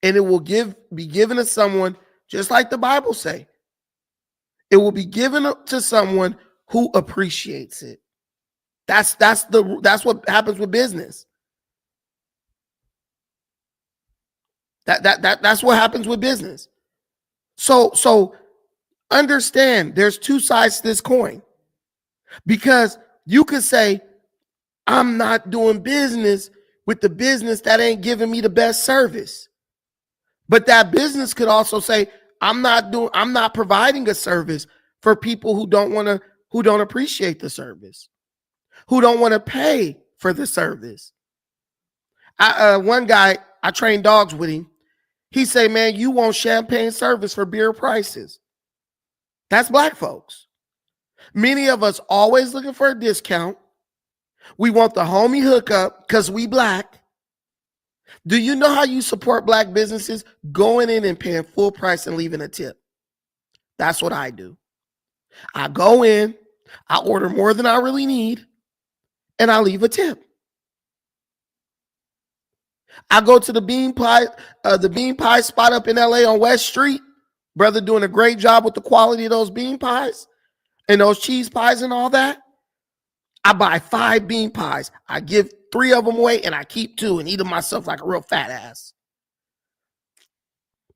and it will be given to someone, just like the Bible say. It will be given to someone who appreciates it. That's what happens with business. That's what happens with business. So understand there's two sides to this coin. Because you could say, I'm not doing business with the business that ain't giving me the best service. But that business could also say, I'm not providing a service for people who don't appreciate the service, who don't want to pay for the service. One guy, I trained dogs with him. He say, man, you want champagne service for beer prices. That's black folks. Many of us always looking for a discount. We want the homie hookup because we black. Do you know how you support black businesses? Going in and paying full price and leaving a tip. That's what I do. I go in, I order more than I really need, and I leave a tip. I go to the bean pie spot up in LA on West Street. Brother doing a great job with the quality of those bean pies and those cheese pies and all that. I buy 5 bean pies. I give 3 of them away and I keep 2 and eat them myself like a real fat ass.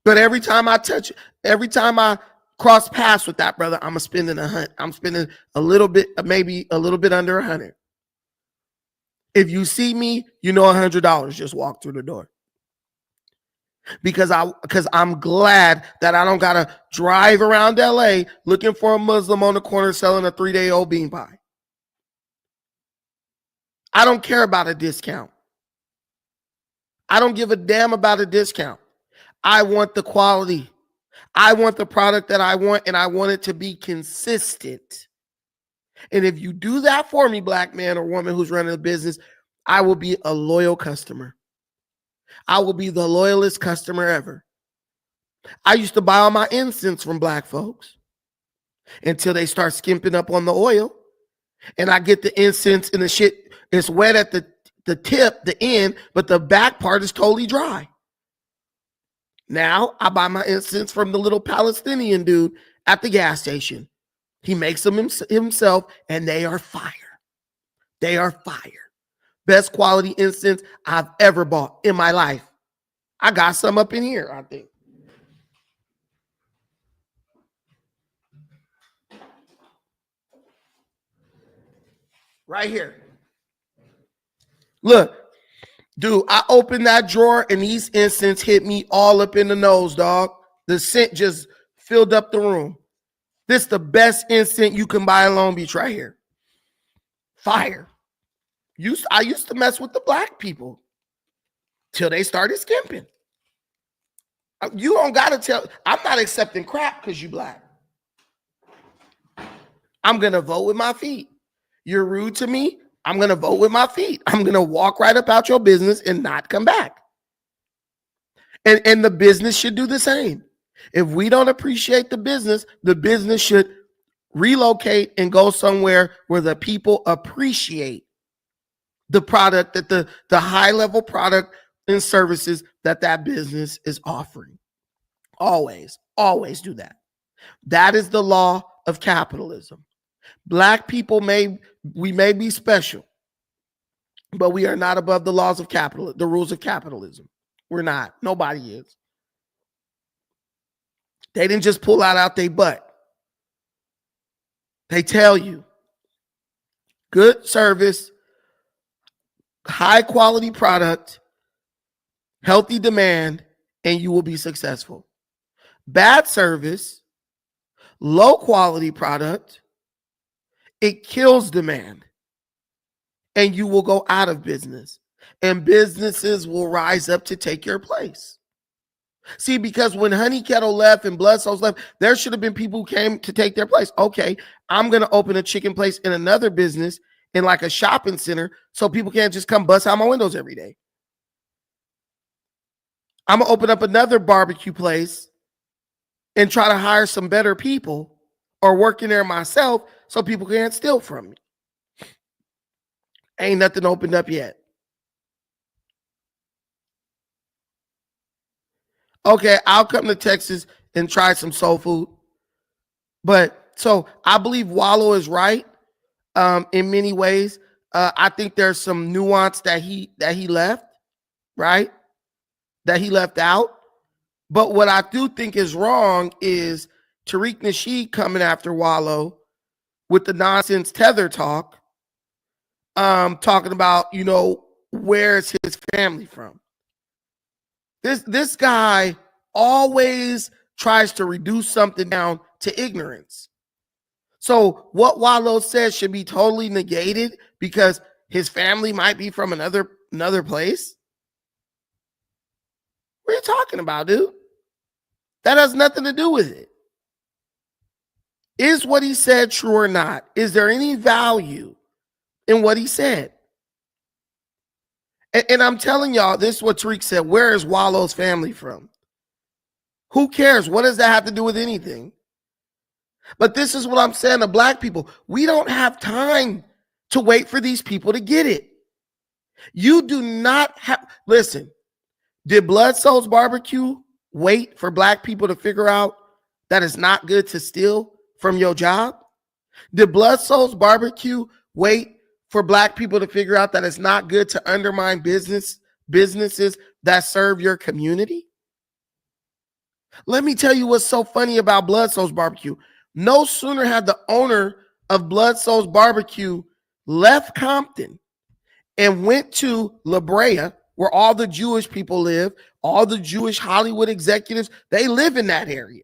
But every time I cross paths with that brother, I'm spending a little bit, maybe a little bit under 100. If you see me, you know $100 just walked through the door. Because I'm glad that I don't gotta drive around LA looking for a Muslim on the corner selling a 3-day-old bean pie. I don't care about a discount. I don't give a damn about a discount. I want the quality. I want the product that I want, and I want it to be consistent. And if you do that for me, black man or woman who's running a business, I will be a loyal customer. I will be the loyalest customer ever. I used to buy all my incense from black folks until they start skimping up on the oil. And I get the incense and the shit, it's wet at the tip, the end, but the back part is totally dry. Now I buy my incense from the little Palestinian dude at the gas station. He makes them himself, and they are fire. They are fire. Best quality incense I've ever bought in my life. I got some up in here, I think. Right here. Look, dude, I opened that drawer and these incense hit me all up in the nose, dog. The scent just filled up the room. This is the best incense you can buy in Long Beach right here. Fire. I used to mess with the black people till they started skimping. You don't gotta tell. I'm not accepting crap because you black. I'm gonna vote with my feet. You're rude to me, I'm gonna vote with my feet. I'm gonna walk right up out your business and not come back. And the business should do the same. If we don't appreciate the business should relocate and go somewhere where the people appreciate the product, that the high level product and services that business is offering. Always do that. That is the law of capitalism. Black people may be special, but we are not above the laws of capitalism, the rules of capitalism. We're not. Nobody is. They didn't just pull out their butt. They tell you good service, high quality product, healthy demand, and you will be successful. Bad service, low quality product, it kills demand, and you will go out of business, and businesses will rise up to take your place. See, because when Honey Kettle left and Blood Souls left, there should have been people who came to take their place. Okay, I'm going to open a chicken place in another business in like a shopping center so people can't just come bust out my windows every day. I'm going to open up another barbecue place and try to hire some better people or work in there myself so people can't steal from me. Ain't nothing opened up yet. Okay, I'll come to Texas and try some soul food. But so I believe Wallo is right in many ways. I think there's some nuance that he left, right? That he left out. But what I do think is wrong is Tariq Nasheed coming after Wallo with the nonsense tether talk, talking about, where's his family from. This guy always tries to reduce something down to ignorance. So what Wallo says should be totally negated because his family might be from another place. What are you talking about, dude? That has nothing to do with it. Is what he said true or not? Is there any value in what he said? And I'm telling y'all, this is what Tariq said. Where is Wallo's family from? Who cares? What does that have to do with anything? But this is what I'm saying to black people. We don't have time to wait for these people to get it. You do not have, listen, did Blood Souls Barbecue wait for black people to figure out that it's not good to steal from your job? Did Blood Souls Barbecue wait for black people to figure out that it's not good to undermine businesses that serve your community? Let me tell you what's so funny about Blood Souls Barbecue. No sooner had the owner of Blood Souls Barbecue left Compton and went to La Brea, where all the Jewish people live, all the Jewish Hollywood executives, they live in that area,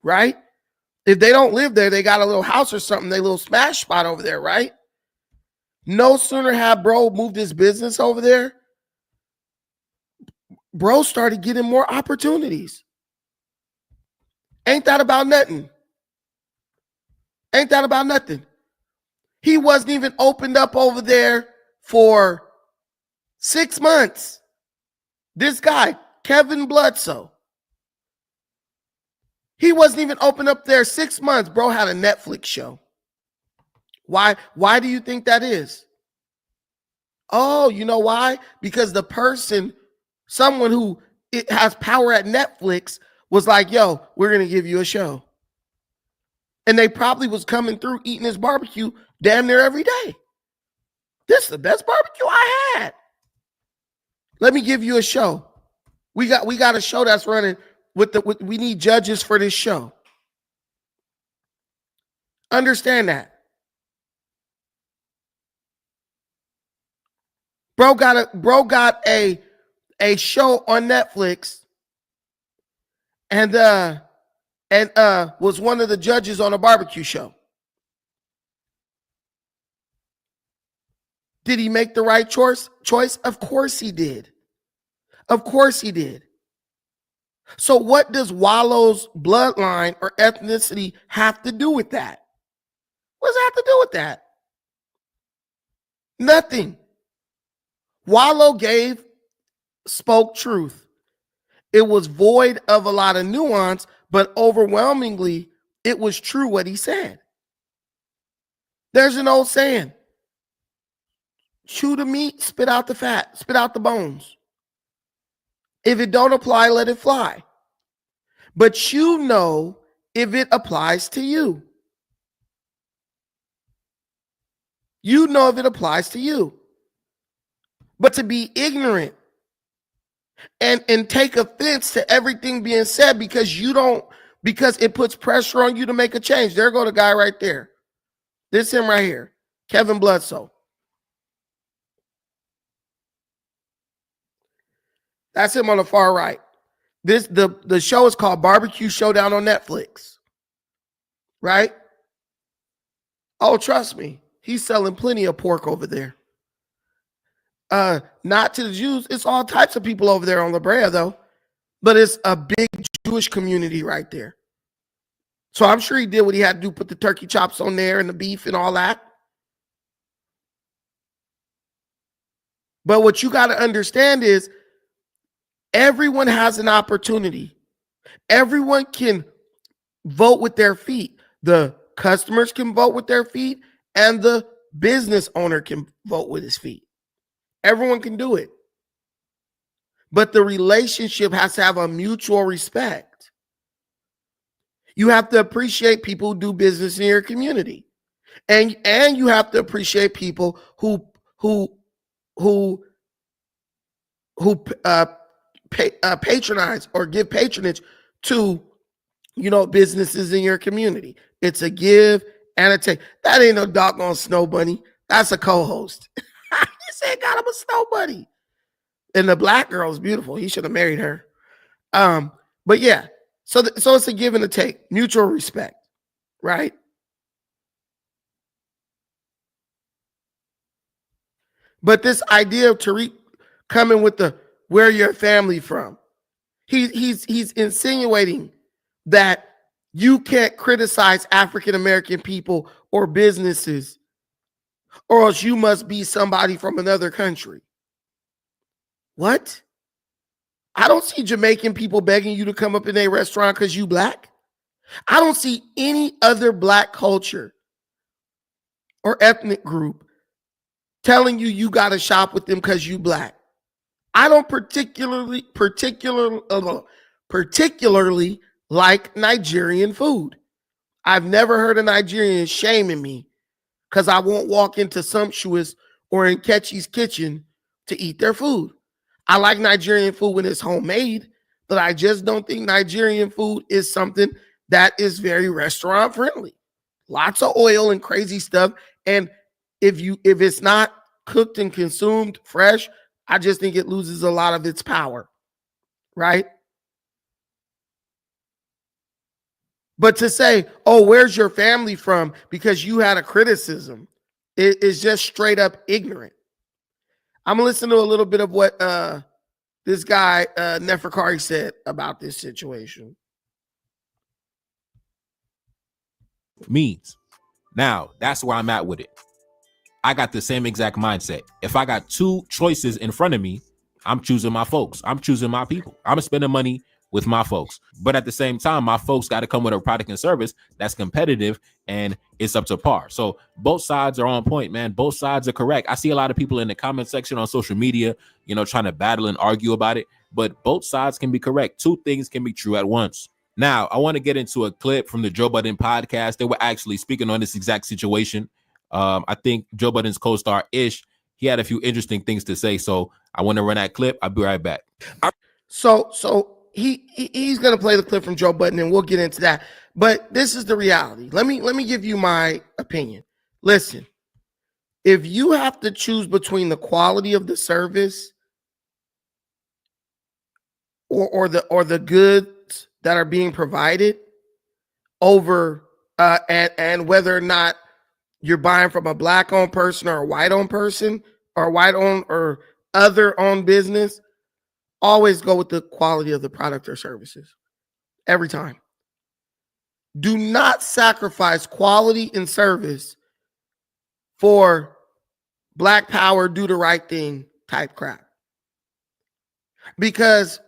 right? If they don't live there, they got a little house or something, they little smash spot over there, right? No sooner had bro moved his business over there, bro started getting more opportunities. Ain't that about nothing? Ain't that about nothing? He wasn't even opened up over there for 6 months. This guy, Kevin Bloodsoe, he wasn't even opened up there 6 months. Bro had a Netflix show. Why do you think that is? Oh, you know why? Because the person, someone who has power at Netflix was like, yo, we're going to give you a show. And they probably was coming through eating his barbecue damn near every day. This is the best barbecue I had. Let me give you a show. We got a show that's running we need judges for this show. Understand that. Bro got a show on Netflix and was one of the judges on a barbecue show. Did he make the right choice? Of course he did. Of course he did. So what does Wallo's bloodline or ethnicity have to do with that? What does it have to do with that? Nothing. Wallo spoke truth. It was void of a lot of nuance, but overwhelmingly, it was true what he said. There's an old saying, chew the meat, spit out the fat, spit out the bones. If it don't apply, let it fly. But you know if it applies to you. You know if it applies to you. But to be ignorant and take offense to everything being said because it puts pressure on you to make a change. There go the guy right there. This him right here, Kevin Bloodsoe. That's him on the far right. The show is called Barbecue Showdown on Netflix. Right? Oh, trust me. He's selling plenty of pork over there. Not to the Jews. It's all types of people over there on La Brea, though. But it's a big Jewish community right there. So I'm sure he did what he had to do, put the turkey chops on there and the beef and all that. But what you got to understand is everyone has an opportunity. Everyone can vote with their feet. The customers can vote with their feet, and the business owner can vote with his feet. Everyone can do it. But the relationship has to have a mutual respect. You have to appreciate people who do business in your community. And you have to appreciate people who patronize or give patronage to, businesses in your community. It's a give and a take. That ain't no doggone snow bunny. That's a co-host. He said, God, I'm a snow bunny. And the black girl is beautiful. He should have married her. But yeah, so it's a give and a take, mutual respect, right? But this idea of Tariq coming with the where your family from, he's insinuating that you can't criticize African American people or businesses, or else you must be somebody from another country. What? I don't see Jamaican people begging you to come up in a restaurant because you black. I don't see any other black culture or ethnic group telling you got to shop with them because you black. I don't particularly like Nigerian food. I've never heard a Nigerian shaming me because I won't walk into Sumptuous or in Ketchy's Kitchen to eat their food. I like Nigerian food when it's homemade, but I just don't think Nigerian food is something that is very restaurant friendly. Lots of oil and crazy stuff. And if it's not cooked and consumed fresh, I just think it loses a lot of its power, right? But to say, oh, where's your family from? Because you had a criticism, it is just straight up ignorant. I'm gonna listen to a little bit of what this guy Neferkari said about this situation. Means. Now, that's where I'm at with it. I got the same exact mindset. If I got two choices in front of me, I'm choosing my folks. I'm choosing my people. I'm spending money with my folks. But at the same time, my folks got to come with a product and service that's competitive and it's up to par. So both sides are on point, man. Both sides are correct. I see a lot of people in the comment section on social media, trying to battle and argue about it. But both sides can be correct. Two things can be true at once. Now, I want to get into a clip from the Joe Budden podcast. They were actually speaking on this exact situation. I think Joe Budden's co-star Ish, he had a few interesting things to say. So I want to run that clip. I'll be right back. So he's gonna play the clip from Joe Budden, and we'll get into that. But this is the reality. Let me give you my opinion. Listen, if you have to choose between the quality of the service or the goods that are being provided over and whether or not you're buying from a black-owned person or a white-owned person or white-owned or other-owned business, always go with the quality of the product or services. Every time. Do not sacrifice quality and service for black power, do the right thing type crap. Because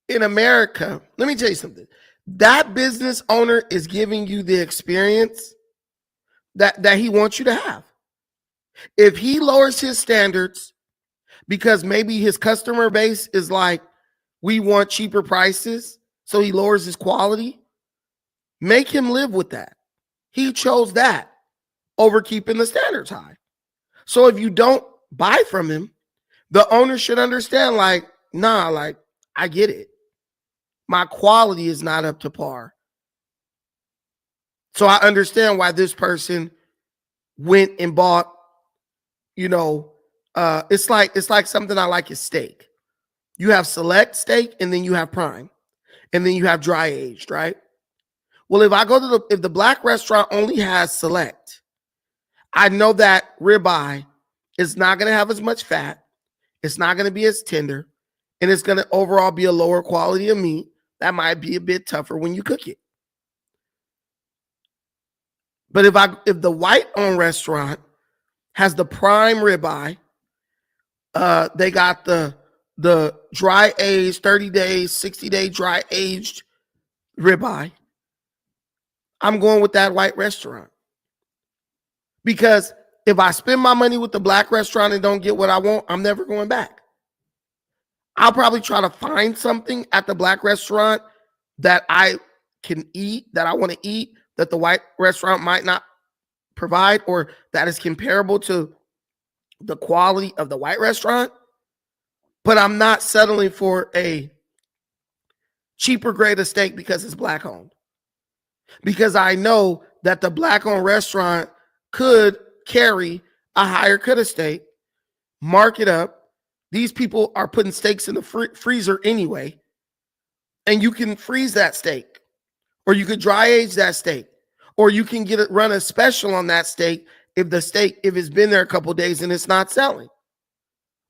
in America, let me tell you something. That business owner is giving you the experience that he wants you to have. If he lowers his standards because maybe his customer base is like, we want cheaper prices, so he lowers his quality, make him live with that. He chose that over keeping the standards high. So if you don't buy from him, the owner should understand, like, nah, like, I get it. My quality is not up to par. So I understand why this person went and bought, it's like something I like is steak. You have select steak and then you have prime and then you have dry aged, right? Well, if the black restaurant only has select, I know that ribeye is not going to have as much fat. It's not going to be as tender, and it's going to overall be a lower quality of meat. That might be a bit tougher when you cook it. But if the white-owned restaurant has the prime ribeye, they got the dry aged 30 days, 60-day dry aged ribeye, I'm going with that white restaurant. Because if I spend my money with the black restaurant and don't get what I want, I'm never going back. I'll probably try to find something at the black restaurant that I can eat, that I want to eat, that the white restaurant might not provide, or that is comparable to the quality of the white restaurant. But I'm not settling for a cheaper grade of steak because it's black owned. Because I know that the black owned restaurant could carry a higher cut of steak, mark it up, These people are putting steaks in the freezer anyway, and you can freeze that steak, or you could dry age that steak, or you can run a special on that steak if it's been there a couple days and it's not selling.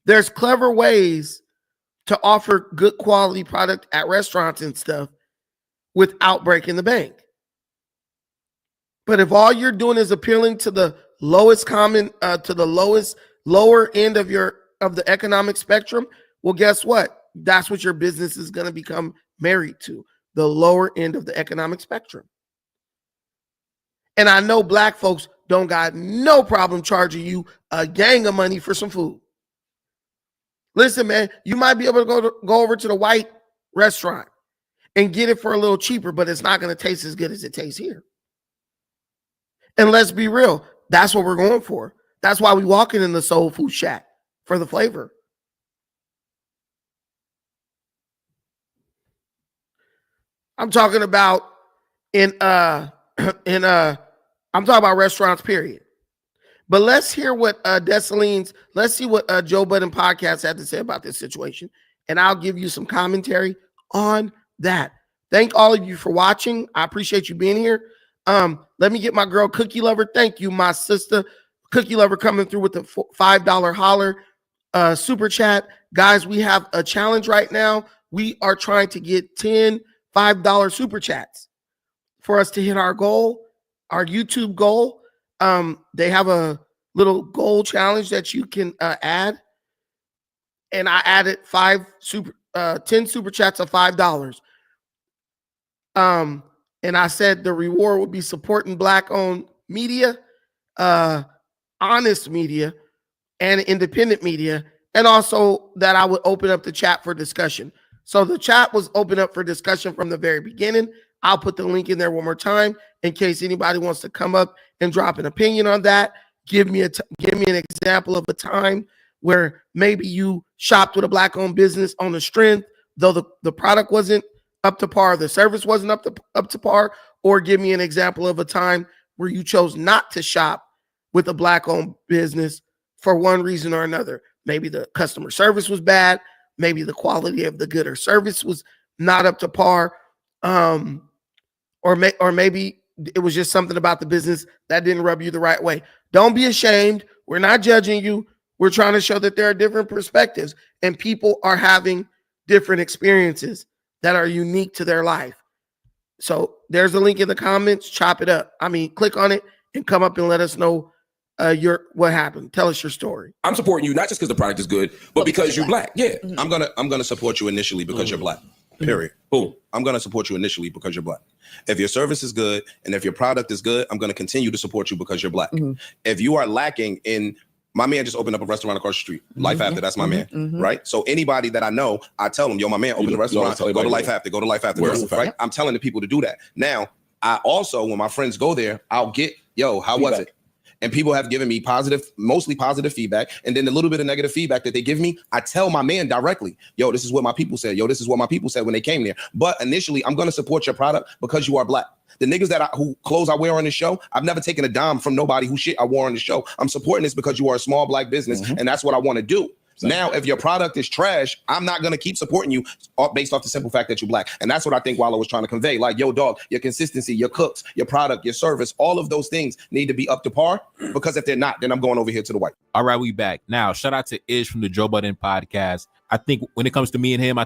There's clever ways to offer good quality product at restaurants and stuff without breaking the bank. But if all you're doing is appealing to the lowest common, to the lower end of the economic spectrum, well, guess what? That's what your business is going to become married to, the lower end of the economic spectrum. And I know black folks don't got no problem charging you a gang of money for some food. Listen, man, you might be able to go over to the white restaurant and get it for a little cheaper, but it's not going to taste as good as it tastes here. And let's be real, that's what we're going for. That's why we walking in the soul food shack, for the flavor. I'm talking about I'm talking about restaurants, period. But let's hear what let's see what Joe Budden podcast had to say about this situation, and I'll give you some commentary on that. Thank all of you for watching. I appreciate you being here. Let me get my girl Cookie Lover. Thank you, my sister Cookie Lover, coming through with the $5 holler super chat. Guys, we have a challenge right now. We are trying to get 10 $5 super chats for us to hit our goal, our YouTube goal. They have a little goal challenge that you can add. And I added 10 super chats of $5. And I said the reward would be supporting Black-owned media, honest media, and independent media, and also that I would open up the chat for discussion. So the chat was open up for discussion from the very beginning. I'll put the link in there one more time in case anybody wants to come up and drop an opinion on that. Give me an example of a time where maybe you shopped with a Black-owned business on the strength, though the product wasn't up to par, the service wasn't up to par, or give me an example of a time where you chose not to shop with a Black-owned business for one reason or another. Maybe the customer service was bad, maybe the quality of the good or service was not up to par, or maybe it was just something about the business that didn't rub you the right way. Don't be ashamed. We're not judging you. We're trying to show that there are different perspectives and people are having different experiences that are unique to their life. So there's a link in the comments. Chop it up. Click on it and come up and let us know what happened. Tell us your story. I'm supporting you not just because the product is good, but because you're Black. Yeah. Mm-hmm. I'm gonna support you initially because you're Black. Period. Boom. I'm gonna support you initially because you're Black. If your service is good and if your product is good, I'm gonna continue to support you because you're Black. Mm-hmm. If you are lacking in, my man just opened up a restaurant across the street. Mm-hmm. Life After, that's my man, right? So anybody that I know, I tell them, yo, my man opened the restaurant. Go to Life After. Go to Life After. Right? I'm telling the people to do that. Now, I also, when my friends go there, I'll get, yo, how was it? And people have given me mostly positive feedback. And then the little bit of negative feedback that they give me, I tell my man directly, yo, this is what my people said. Yo, this is what my people said when they came there. But initially, I'm going to support your product because you are Black. The niggas who clothes I wear on the show, I've never taken a dime from nobody who shit I wore on the show. I'm supporting this because you are a small Black business. And that's what I want to do. Now, if your product is trash, I'm not going to keep supporting you based off the simple fact that you're Black. And that's what I think Wallo was trying to convey. Like, yo, dog, your consistency, your cooks, your product, your service, all of those things need to be up to par, because if they're not, then I'm going over here to the white. All right, we back. Now, shout out to Ish from the Joe Budden podcast. I think when it comes to me and him,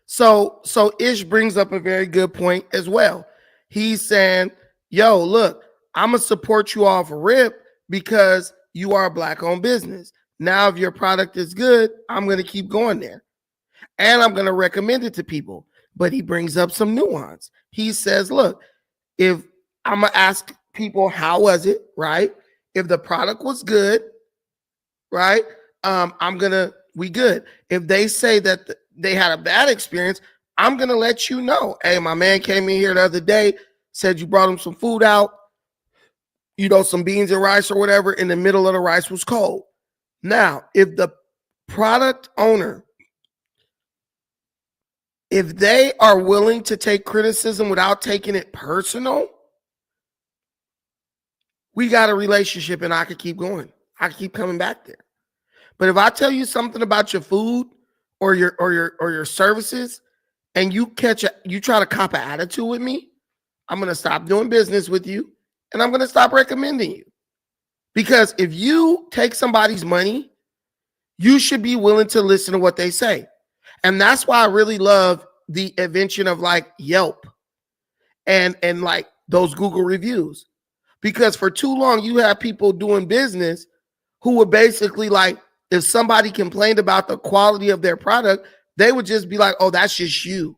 So Ish brings up a very good point as well. He's saying, yo, look, I'm going to support you off a rip because you are a Black-owned business. Now, if your product is good, I'm going to keep going there. And I'm going to recommend it to people. But he brings up some nuance. He says, look, if I'm going to ask people, how was it, right? If the product was good, right, we good. If they say that they had a bad experience, I'm going to let you know. Hey, my man came in here the other day, said you brought him some food out, some beans and rice or whatever, in the middle of the rice was cold. Now, if the product owner, if they are willing to take criticism without taking it personal, we got a relationship and I could keep going. I could keep coming back there. But if I tell you something about your food or your services, and you try to cop an attitude with me, I'm gonna stop doing business with you, and I'm gonna stop recommending you. Because if you take somebody's money, you should be willing to listen to what they say. And that's why I really love the invention of like Yelp and like those Google reviews. Because for too long, you have people doing business who would basically like, if somebody complained about the quality of their product, they would just be like, oh, that's just you.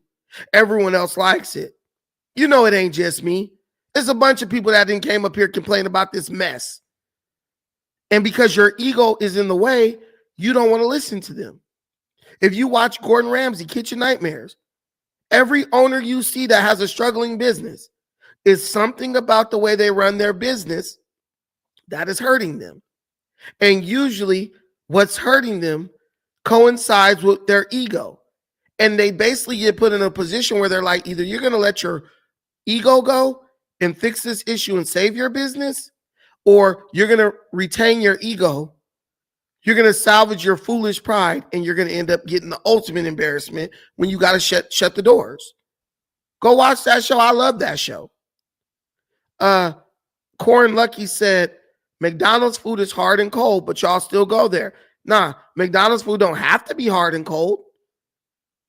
Everyone else likes it. You know, it ain't just me. It's a bunch of people that didn't came up here complaining about this mess. And because your ego is in the way, you don't want to listen to them. If you watch Gordon Ramsay, Kitchen Nightmares, every owner you see that has a struggling business is something about the way they run their business that is hurting them. And usually what's hurting them coincides with their ego. And they basically get put in a position where they're like, either you're going to let your ego go and fix this issue and save your business, or you're going to retain your ego. You're going to salvage your foolish pride, and you're going to end up getting the ultimate embarrassment when you got to shut the doors. Go watch that show. I love that show. Corin Lucky said, McDonald's food is hard and cold, but y'all still go there. Nah, McDonald's food don't have to be hard and cold.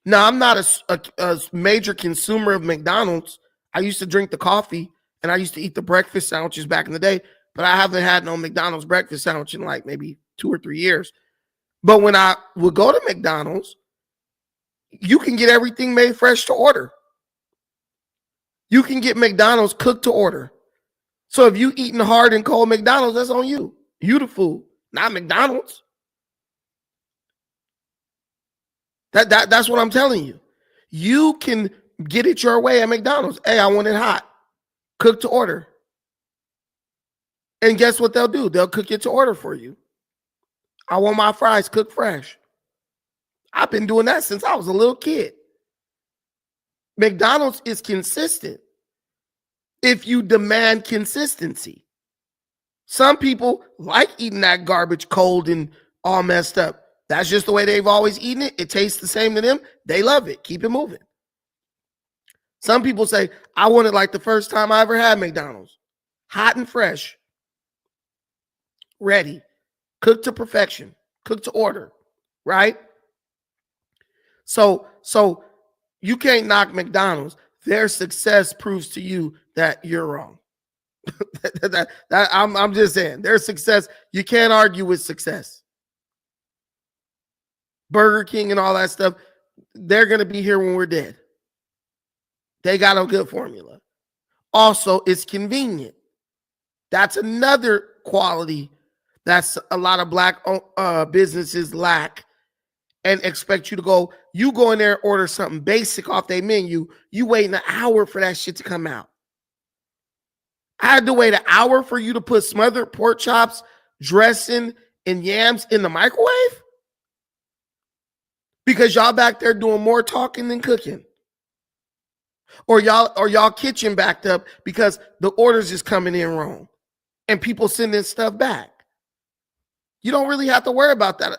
Now, I'm not a major consumer of McDonald's. I used to drink the coffee, and I used to eat the breakfast sandwiches back in the day, but I haven't had no McDonald's breakfast sandwich in like maybe 2 or 3 years. But when I would go to McDonald's, you can get everything made fresh to order. You can get McDonald's cooked to order. So if you eating hard and cold McDonald's, that's on you. You the fool, not McDonald's. That's what I'm telling you. You can get it your way at McDonald's. Hey, I want it hot, cooked to order. And guess what they'll do? They'll cook it to order for you. I want my fries cooked fresh. I've been doing that since I was a little kid. McDonald's is consistent if you demand consistency. Some people like eating that garbage cold and all messed up. That's just the way they've always eaten it. It tastes the same to them. They love it. Keep it moving. Some people say, I want it like the first time I ever had McDonald's. Hot and fresh. Ready. Cooked to perfection. Cooked to order. Right? So you can't knock McDonald's. Their success proves to you that you're wrong. I'm just saying. Their success, you can't argue with success. Burger King and all that stuff, they're going to be here when we're dead. They got a good formula. Also, it's convenient. That's another quality that's a lot of black businesses lack and expect you to go. You go in there, order something basic off their menu. You waiting an hour for that shit to come out. I had to wait an hour for you to put smothered pork chops, dressing, and yams in the microwave? Because y'all back there doing more talking than cooking. Or y'all kitchen backed up because the orders is coming in wrong and people sending stuff back. You don't really have to worry about that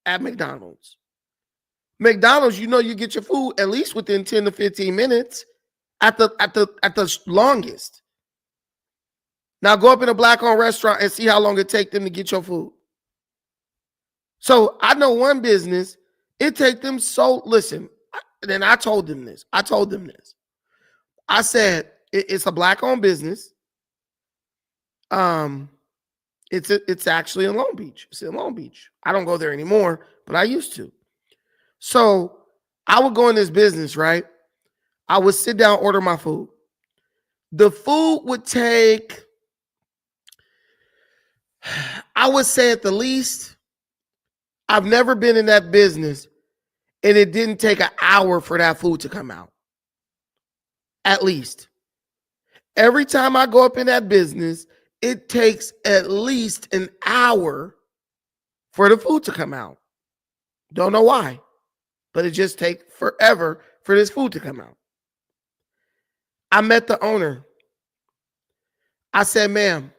at McDonald's. McDonald's, you know, you get your food at least within 10 to 15 minutes at the longest. Now go up in a black-owned restaurant and see how long it takes them to get your food. So I know one business, it take them so, listen, then I told them this. I said, it's a black-owned business. It's actually in Long Beach. It's in Long Beach. I don't go there anymore, but I used to. So I would go in this business, right? I would sit down, order my food. The food would take, I would say at the least, I've never been in that business and it didn't take an hour for that food to come out. At least. Every time I go up in that business, it takes at least an hour for the food to come out. Don't know why, but it just takes forever for this food to come out. I met the owner. I said, ma'am,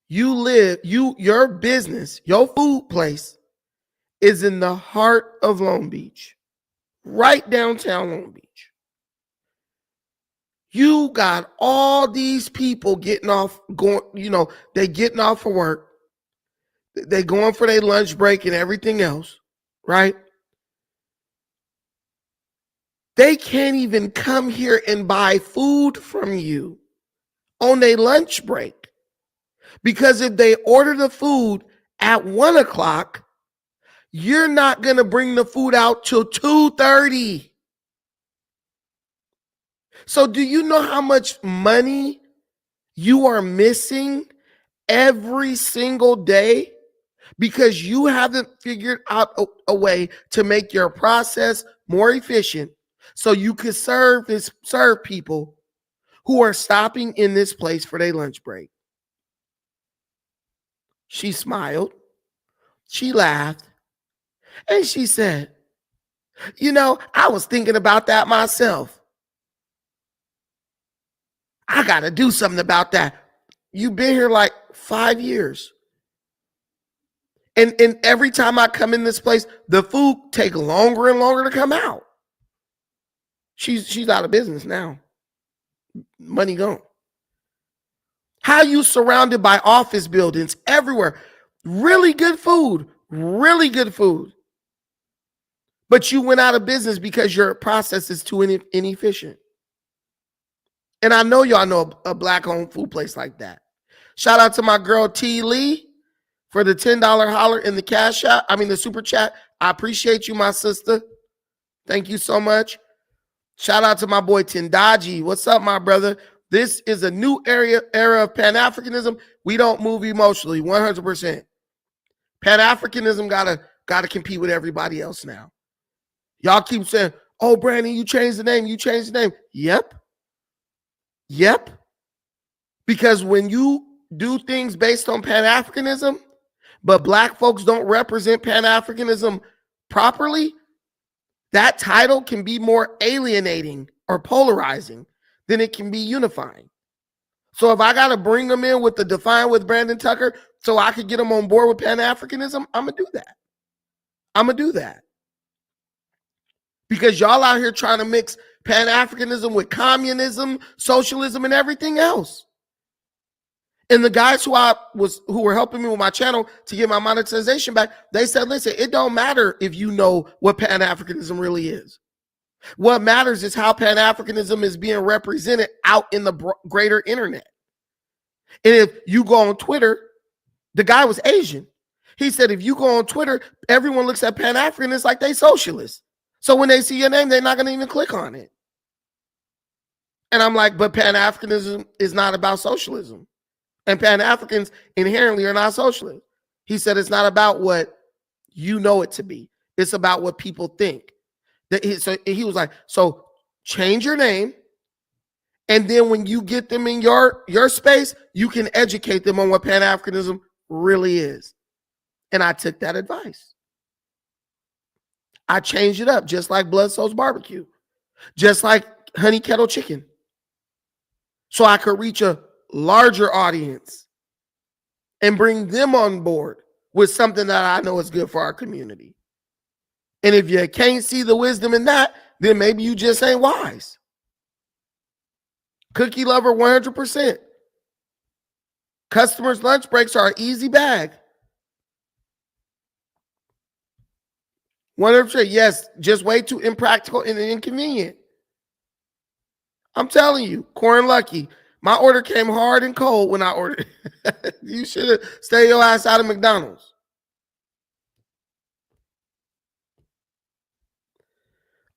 your business, your food place is in the heart of Long Beach, right downtown Long Beach. You got all these people getting off, they getting off for work. They going for their lunch break and everything else, right? They can't even come here and buy food from you on their lunch break. Because if they order the food at 1 o'clock, you're not going to bring the food out till 2:30. So do you know how much money you are missing every single day? Because you haven't figured out a way to make your process more efficient so you could serve people who are stopping in this place for their lunch break. She smiled, she laughed, and she said, I was thinking about that myself. I got to do something about that. You've been here like 5 years. And every time I come in this place, the food take longer and longer to come out. She's out of business now. Money gone. How you surrounded by office buildings everywhere. Really good food. Really good food. But you went out of business because your process is too inefficient. And I know y'all know a black-owned food place like that. Shout out to my girl T. Lee for the $10 holler in the the super chat. I appreciate you, my sister. Thank you so much. Shout out to my boy Tendaji. What's up, my brother? This is a new era of Pan-Africanism. We don't move emotionally, 100%. Pan-Africanism gotta compete with everybody else now. Y'all keep saying, oh, Brandon, you changed the name. You changed the name. Yep. Because when you do things based on Pan-Africanism, but black folks don't represent Pan-Africanism properly, that title can be more alienating or polarizing than it can be unifying. So if I got to bring them in with the Define with Brandon Tucker so I could get them on board with Pan-Africanism, I'm going to do that. Because y'all out here trying to mix Pan-Africanism with communism, socialism, and everything else. And the guys who were helping me with my channel to get my monetization back, they said, listen, it don't matter if you know what Pan-Africanism really is. What matters is how Pan-Africanism is being represented out in the greater internet. And if you go on Twitter, the guy was Asian. He said, if you go on Twitter, everyone looks at Pan-Africanists like they socialists. So when they see your name, they're not going to even click on it. And I'm like, but Pan-Africanism is not about socialism. And Pan-Africans inherently are not socialists. He said it's not about what you know it to be. It's about what people think. So he was like, so change your name. And then when you get them in your space, you can educate them on what Pan-Africanism really is. And I took that advice. I changed it up, just like Blood Souls Barbecue, just like Honey Kettle Chicken. So I could reach a larger audience and bring them on board with something that I know is good for our community. And if you can't see the wisdom in that, then maybe you just ain't wise. Cookie lover 100%. Customers' lunch breaks are an easy bag. 100%. Yes, just way too impractical and inconvenient. I'm telling you, Corn Lucky. My order came hard and cold when I ordered. You should have stayed your ass out of McDonald's.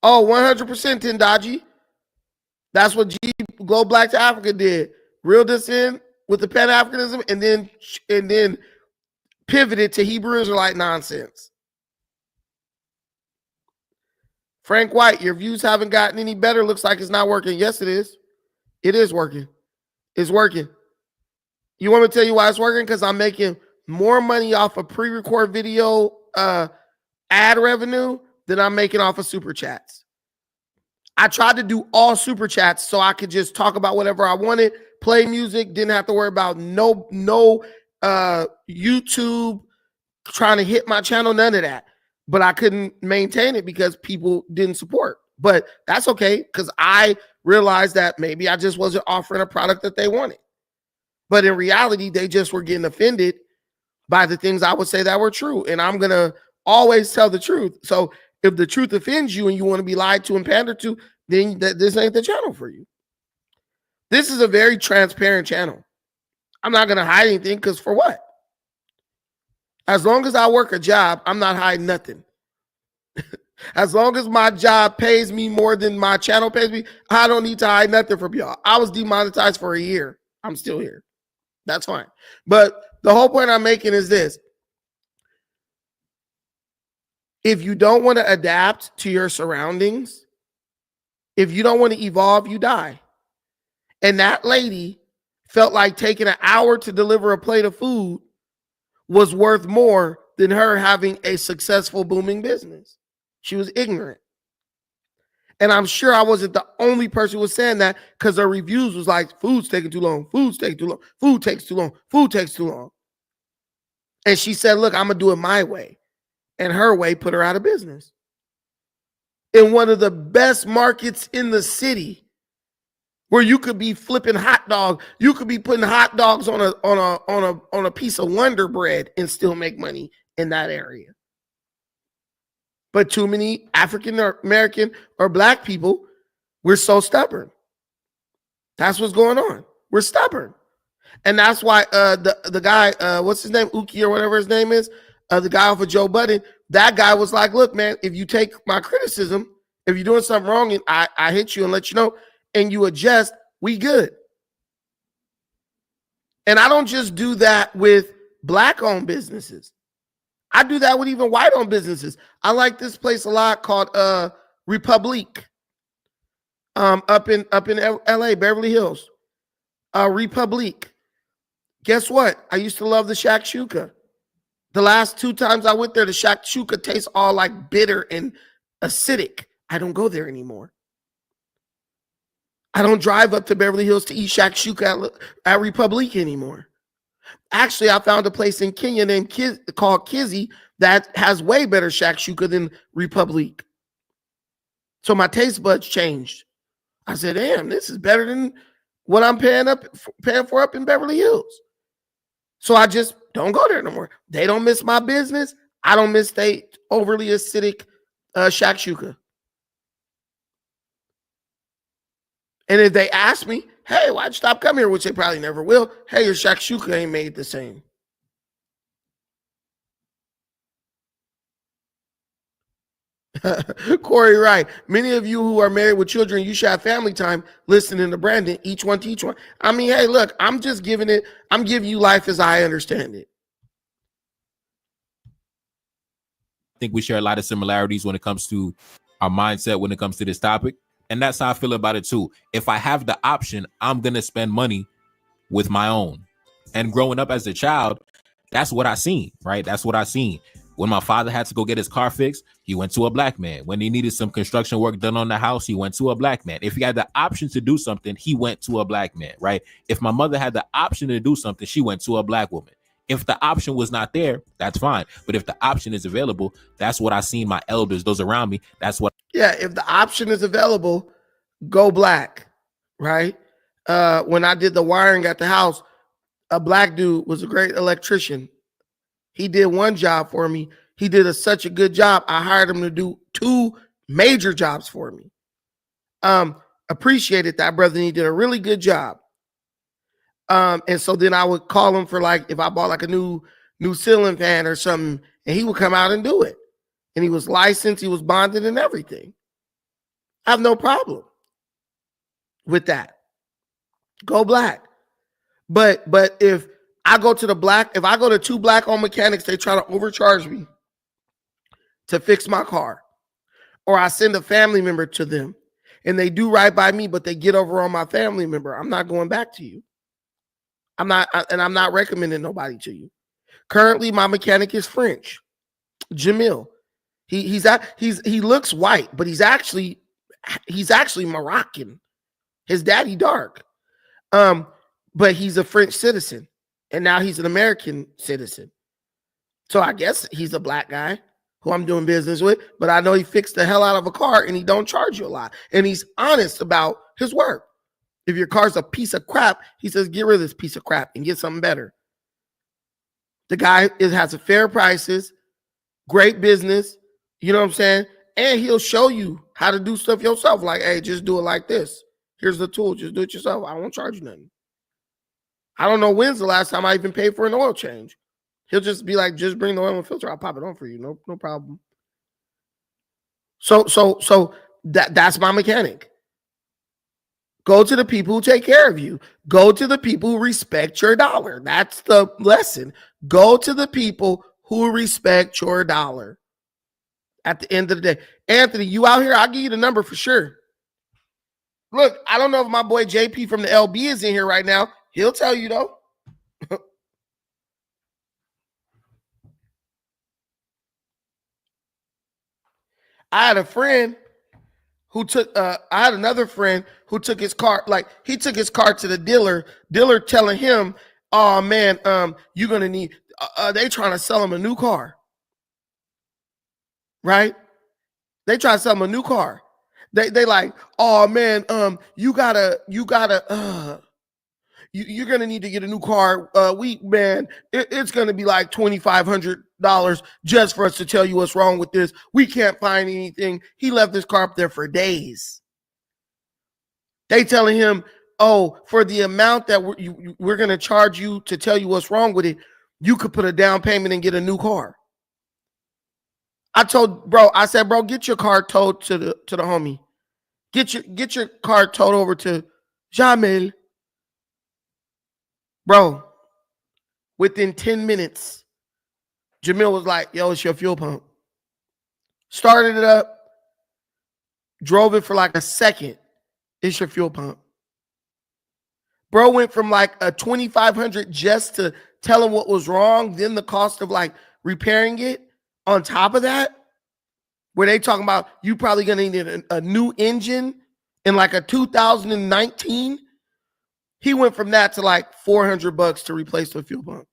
Oh, 100% Tendaji. That's what Go Black to Africa did. Reeled us in with the Pan-Africanism and then pivoted to Hebrew Israelite nonsense. Frank White, your views haven't gotten any better. Looks like it's not working. Yes, it is. It is working. It's working. You want me to tell you why it's working? Because I'm making more money off of pre-record video ad revenue than I'm making off of super chats. I tried to do all super chats so I could just talk about whatever I wanted, play music, didn't have to worry about no YouTube trying to hit my channel, none of that. but I couldn't maintain it because people didn't support. But that's okay, because I realized that maybe I just wasn't offering a product that they wanted. But in reality, they just were getting offended by the things I would say that were true. And I'm going to always tell the truth. So if the truth offends you and you want to be lied to and pandered to, then this ain't the channel for you. This is a very transparent channel. I'm not going to hide anything, because for what? As long as I work a job, I'm not hiding nothing. As long as my job pays me more than my channel pays me, I don't need to hide nothing from y'all. I was demonetized for a year. I'm still here. That's fine. But the whole point I'm making is this. If you don't want to adapt to your surroundings, if you don't want to evolve, you die. And that lady felt like taking an hour to deliver a plate of food was worth more than her having a successful, booming business. She was ignorant. And I'm sure I wasn't the only person who was saying that, because her reviews was like, food's taking too long, food's taking too long, food takes too long, food takes too long. And she said, look, I'm going to do it my way. And her way put her out of business. In one of the best markets in the city, where you could be flipping hot dog, you could be putting hot dogs on a piece of Wonder Bread and still make money in that area. But too many African or American or Black people, we're so stubborn. That's what's going on. We're stubborn. And that's why the guy, what's his name, Uki or whatever his name is, the guy off of Joe Budden, that guy was like, look, man, if you take my criticism, if you're doing something wrong and I hit you and let you know, and you adjust, we good. And I don't just do that with Black-owned businesses. I do that with even white-owned businesses. I like this place a lot called Republique, up in LA, Beverly Hills. Republique. Guess what? I used to love the shakshuka. The last 2 times I went there, the shakshuka tastes all like bitter and acidic. I don't go there anymore. I don't drive up to Beverly Hills to eat shakshuka at Republique anymore. Actually, I found a place in Kenya called Kizzy that has way better shakshuka than Republique. So my taste buds changed. I said, damn, this is better than what I'm paying for up in Beverly Hills. So I just don't go there no more. They don't miss my business. I don't miss they overly acidic shakshuka. And if they ask me, hey, why'd you stop coming here? Which they probably never will. Hey, your shakshuka ain't made the same. Corey Wright, many of you who are married with children, you should have family time listening to Brandon, each one to each one. I mean, hey, look, I'm giving you life as I understand it. I think we share a lot of similarities when it comes to our mindset when it comes to this topic. And that's how I feel about it too. If I have the option, I'm going to spend money with my own. And growing up as a child, that's what I seen, right? That's what I seen. When my father had to go get his car fixed, he went to a Black man. When he needed some construction work done on the house, he went to a Black man. If he had the option to do something, he went to a Black man, right? If my mother had the option to do something, she went to a Black woman. If the option was not there, that's fine. But if the option is available, that's what I seen my elders, those around me. That's what. Yeah, if the option is available, go Black, right? When I did the wiring at the house, a Black dude was a great electrician. He did one job for me. He did such a good job. I hired him to do 2 major jobs for me. Appreciated that, brother. And he did a really good job. And so then I would call him for, like, if I bought like a new ceiling fan or something, and he would come out and do it. And he was licensed, he was bonded and everything. I have no problem with that. Go Black. But if I go to if I go to 2 Black-owned mechanics, they try to overcharge me to fix my car, or I send a family member to them and they do right by me, but they get over on my family member, I'm not going back to you. I'm not recommending nobody to you. Currently, my mechanic is French, Jamil. He looks white, but he's actually Moroccan. His daddy dark. But he's a French citizen, and now he's an American citizen. So I guess he's a Black guy. who I'm doing business with, but I know he fixed the hell out of a car and he don't charge you a lot. And he's honest about his work. If your car's a piece of crap, he says, get rid of this piece of crap and get something better. The guy has a fair prices, great business, you know what I'm saying? And he'll show you how to do stuff yourself. Like, hey, just do it like this. Here's the tool. Just do it yourself. I won't charge you nothing. I don't know when's the last time I even paid for an oil change. He'll just be like, just bring the oil and filter. I'll pop it on for you. No problem. So that's my mechanic. Go to the people who take care of you. Go to the people who respect your dollar. That's the lesson. Go to the people who respect your dollar. At the end of the day, Anthony, you out here? I'll give you the number for sure. Look, I don't know if my boy JP from the LB is in here right now. He'll tell you though. I had a friend who took I had another friend who took his car, like he took his car to the dealer telling him, oh man, you're gonna need they trying to sell him a new car. Right? They try to sell him a new car. They like, oh man, you're gonna need to get a new car. It's gonna be like $2,500 just for us to tell you what's wrong with this. We can't find anything. He left this car up there for days. They telling him, oh, for the amount that we're gonna charge you to tell you what's wrong with it, you could put a down payment and get a new car. I said, bro, get your car towed to the homie. Get your car towed over to Jamil. Bro, within 10 minutes, Jamil was like, yo, it's your fuel pump. Started it up, drove it for like a second. It's your fuel pump. Bro went from like a $2,500 just to tell him what was wrong, then the cost of like repairing it. On top of that, where they talking about you probably gonna need a new engine in like a 2019, he went from that to like $400 to replace the fuel pump.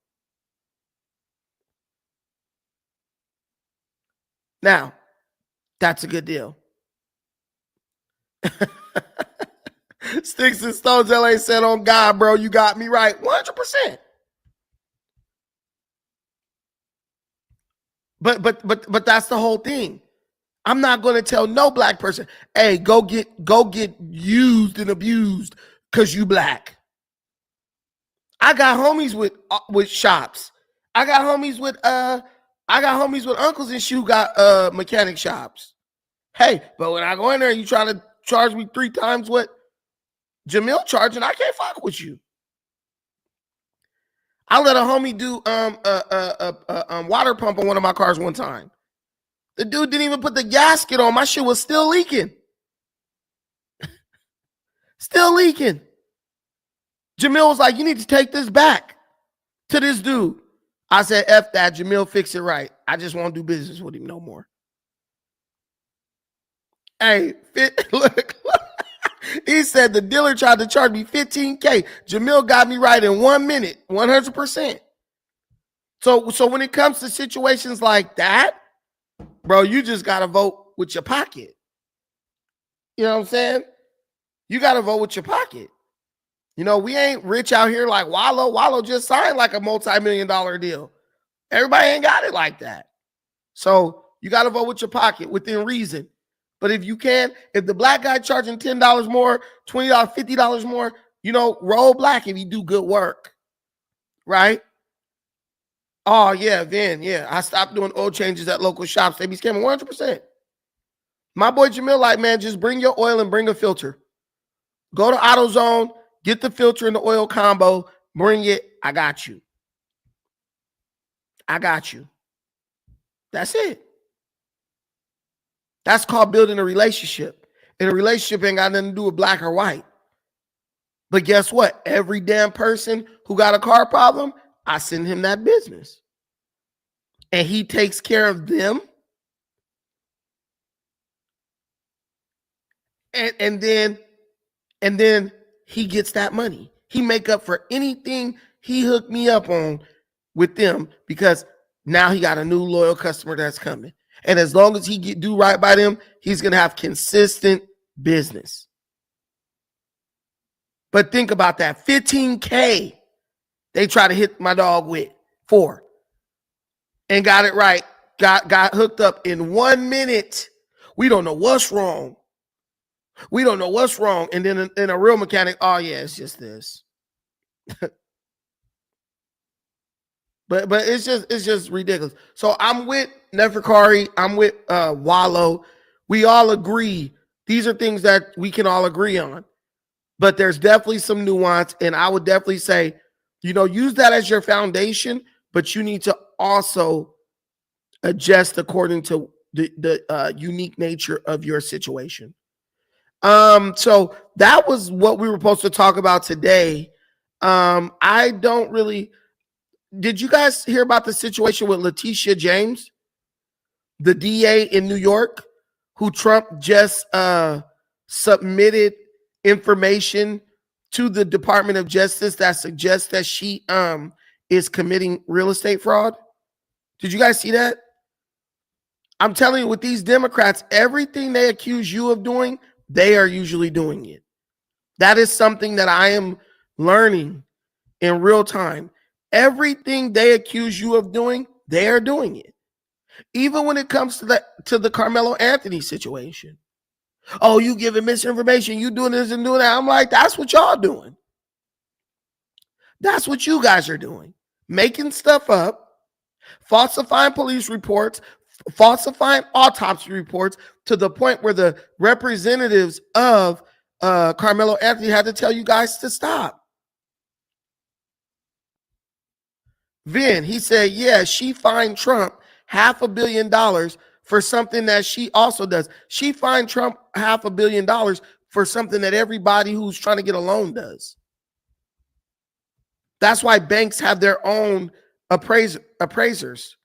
Now, that's a good deal. Sticks and Stones LA said, on God, bro, you got me right. 100%. But that's the whole thing. I'm not going to tell no black person, hey, go get used and abused because you black. I got homies with shops. I got homies with uncles and shoe got mechanic shops. Hey, but when I go in there, you try to charge me 3 times what Jamil charging, I can't fuck with you. I let a homie do water pump on one of my cars one time. The dude didn't even put the gasket on. My shit was still leaking. Still leaking. Jamil was like, you need to take this back to this dude. I said, F that. Jamil, fix it right. I just won't do business with him no more. Hey, look. He said the dealer tried to charge me $15K. Jamil got me right in 1 minute, 100%. So when it comes to situations like that, bro, you just got to vote with your pocket. You know what I'm saying? You got to vote with your pocket. You know, we ain't rich out here like Wallo. Wallo just signed like a multi-million-dollar deal. Everybody ain't got it like that. So you got to vote with your pocket within reason. But if you can, if the black guy charging $10 more, $20, $50 more, you know, roll black if you do good work. Right? Oh, yeah, then, yeah. I stopped doing oil changes at local shops. They be scamming 100%. My boy Jamil like, man, just bring your oil and bring a filter. Go to AutoZone, get the filter and the oil combo, bring it. I got you. I got you. That's it. That's called building a relationship. And a relationship ain't got nothing to do with black or white. But guess what? Every damn person who got a car problem, I send him that business. And he takes care of them. And then he gets that money. He make up for anything he hooked me up on with them because now he got a new loyal customer that's coming. And as long as he do right by them, he's going to have consistent business. But think about that. $15K they try to hit my dog with 4 and got it right. Got hooked up in 1 minute. We don't know what's wrong. We don't know what's wrong. And then in a real mechanic, oh yeah, it's just this. But it's just ridiculous. So I'm with Neferkari. I'm with Wallo. We all agree. These are things that we can all agree on. But there's definitely some nuance. And I would definitely say, use that as your foundation, but you need to also adjust according to the unique nature of your situation. So that was what we were supposed to talk about today. I don't really. Did you guys hear about the situation with Leticia James, the DA in New York, who Trump just submitted information to the Department of Justice that suggests that she is committing real estate fraud? Did you guys see that? I'm telling you, with these Democrats, everything they accuse you of doing, they are usually doing it. That is something that I am learning in real time. Everything they accuse you of doing, they are doing it. Even when it comes to the Carmelo Anthony situation. Oh, you giving misinformation, you doing this and doing that. I'm like, that's what y'all doing. That's what you guys are doing. Making stuff up, falsifying police reports, falsifying autopsy reports to the point where the representatives of Carmelo Anthony had to tell you guys to stop. Vin, he said, yeah, she fined Trump $500 million for something that she also does. She fined Trump $500 million for something that everybody who's trying to get a loan does. That's why banks have their own appraisers,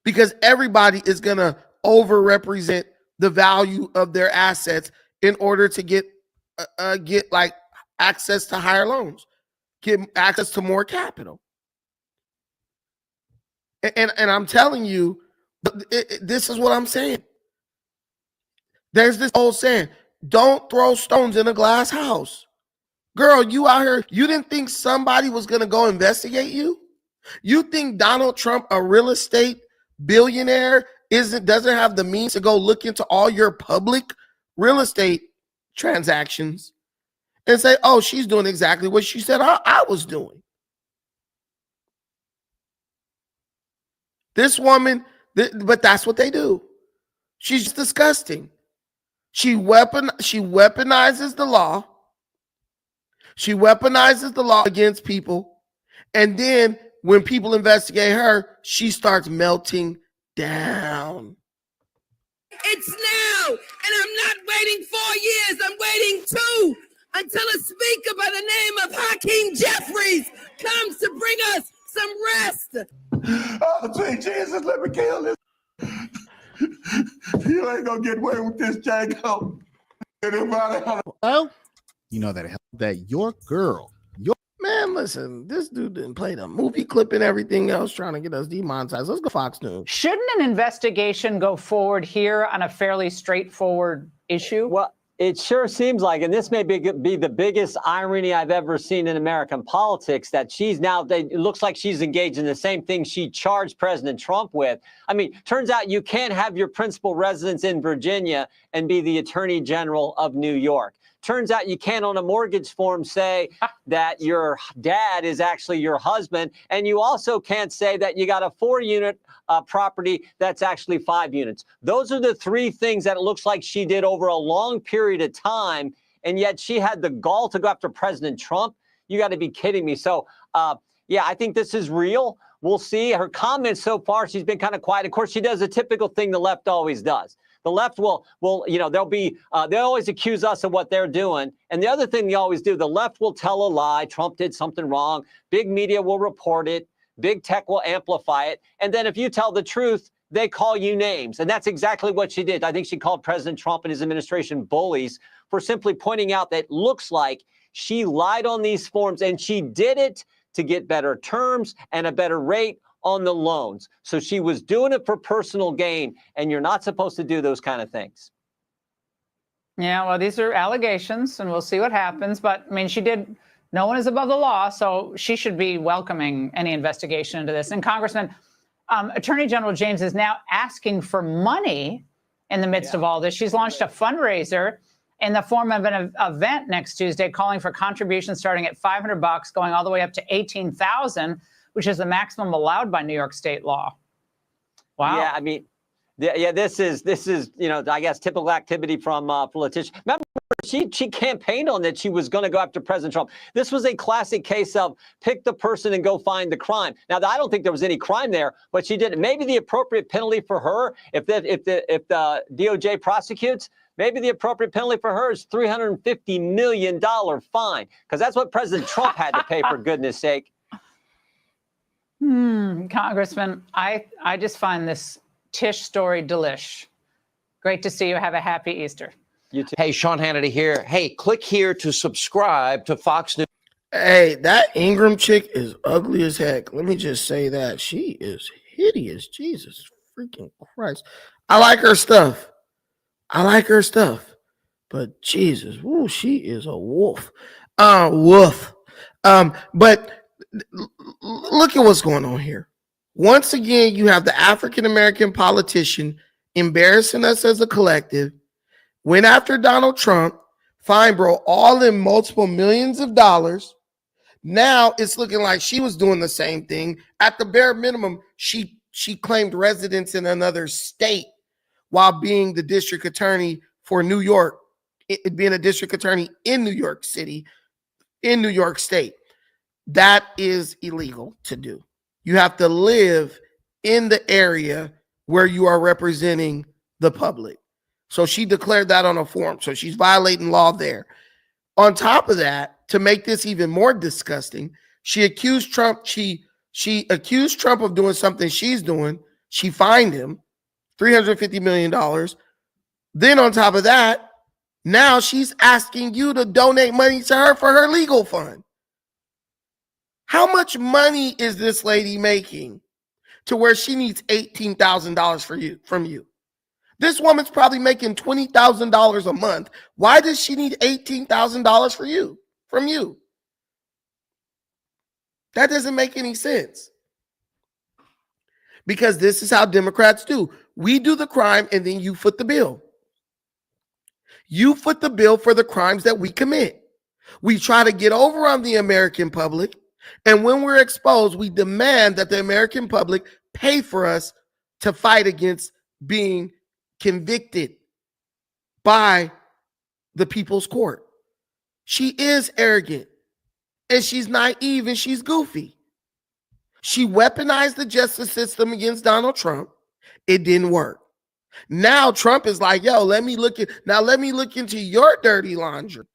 because everybody is going to overrepresent the value of their assets in order to get like access to higher loans, get access to more capital. And I'm telling you, this is what I'm saying. There's this old saying, don't throw stones in a glass house. Girl, you out here, you didn't think somebody was going to go investigate you? You think Donald Trump, a real estate billionaire, doesn't have the means to go look into all your public real estate transactions and say, oh, she's doing exactly what she said I was doing. This woman, but that's what they do. She's disgusting. She weaponizes the law. She weaponizes the law against people. And then when people investigate her, she starts melting down. It's now, and I'm not waiting 4 years. I'm waiting 2 until a speaker by the name of Hakeem Jeffries comes to bring us some rest. Oh, sweet Jesus, let me kill this. You ain't gonna get away with this, Jacob. Well, you know that your girl, Man, listen, this dude didn't play the movie clip and everything else trying to get us demonetized. Let's go Fox News. Shouldn't an investigation go forward here on a fairly straightforward issue? Well, it sure seems like, and this may be the biggest irony I've ever seen in American politics, that it looks like she's engaged in the same thing she charged President Trump with. I mean, turns out you can't have your principal residence in Virginia and be the Attorney General of New York. Turns out you can't on a mortgage form say that your dad is actually your husband. And you also can't say that you got a 4-unit property that's actually 5 units. Those are the 3 things that it looks like she did over a long period of time. And yet she had the gall to go after President Trump. You got to be kidding me. So, yeah, I think this is real. We'll see. Her comments so far, she's been kind of quiet. Of course, she does a typical thing the left always does. The left will they'll always accuse us of what they're doing. And the other thing they always do, the left will tell a lie. Trump did something wrong. Big media will report it. Big tech will amplify it. And then if you tell the truth, they call you names. And that's exactly what she did. I think she called President Trump and his administration bullies for simply pointing out that it looks like she lied on these forms, and she did it to get better terms and a better rate on the loans. So she was doing it for personal gain, and you're not supposed to do those kind of things. Yeah, well, these are allegations, and we'll see what happens. But, I mean, no one is above the law, so she should be welcoming any investigation into this. And, Congressman, Attorney General James is now asking for money in the midst of all this. She's launched a fundraiser in the form of an event next Tuesday calling for contributions starting at $500, going all the way up to $18,000, which is the maximum allowed by New York state law. Wow. Yeah, I mean, this is I guess typical activity from Leticia. Remember, she campaigned on that she was going to go after President Trump. This was a classic case of pick the person and go find the crime. Now, I don't think there was any crime there, but she did. Maybe the appropriate penalty for her, if the DOJ prosecutes, maybe the appropriate penalty for her is $350 million fine, because that's what President Trump had to pay, for goodness sake. Congressman, I just find this Tish story delish. Great to see you. Have a happy Easter. You too. Hey, Sean Hannity here. Hey, click here to subscribe to Fox News. Hey, that Ingram chick is ugly as heck. Let me just say that. She is hideous. Jesus freaking Christ. I like her stuff. But Jesus, woo, she is a wolf. Woof. But look at what's going on here. Once again, you have the African-American politician embarrassing us as a collective, went after Donald Trump, fine, bro, all in multiple millions of dollars. Now it's looking like she was doing the same thing. At the bare minimum, she claimed residence in another state while being the district attorney for New York, being a district attorney in New York City, in New York State. That is illegal to do. You have to live in the area where you are representing the public. So she declared that on a form. So she's violating law there. On top of that, to make this even more disgusting, she accused Trump. She accused Trump of doing something she's doing. She fined him $350 million. Then on top of that, now she's asking you to donate money to her for her legal fund. How much money is this lady making to where she needs $18,000 from you? This woman's probably making $20,000 a month. Why does she need $18,000 from you? That doesn't make any sense. Because this is how Democrats do. We do the crime and then you foot the bill. You foot the bill for the crimes that we commit. We try to get over on the American public. And when we're exposed, we demand that the American public pay for us to fight against being convicted by the people's court. She is arrogant, and she's naive, and she's goofy. She weaponized the justice system against Donald Trump. It didn't work. Now Trump is like, yo, let me look into your dirty laundry.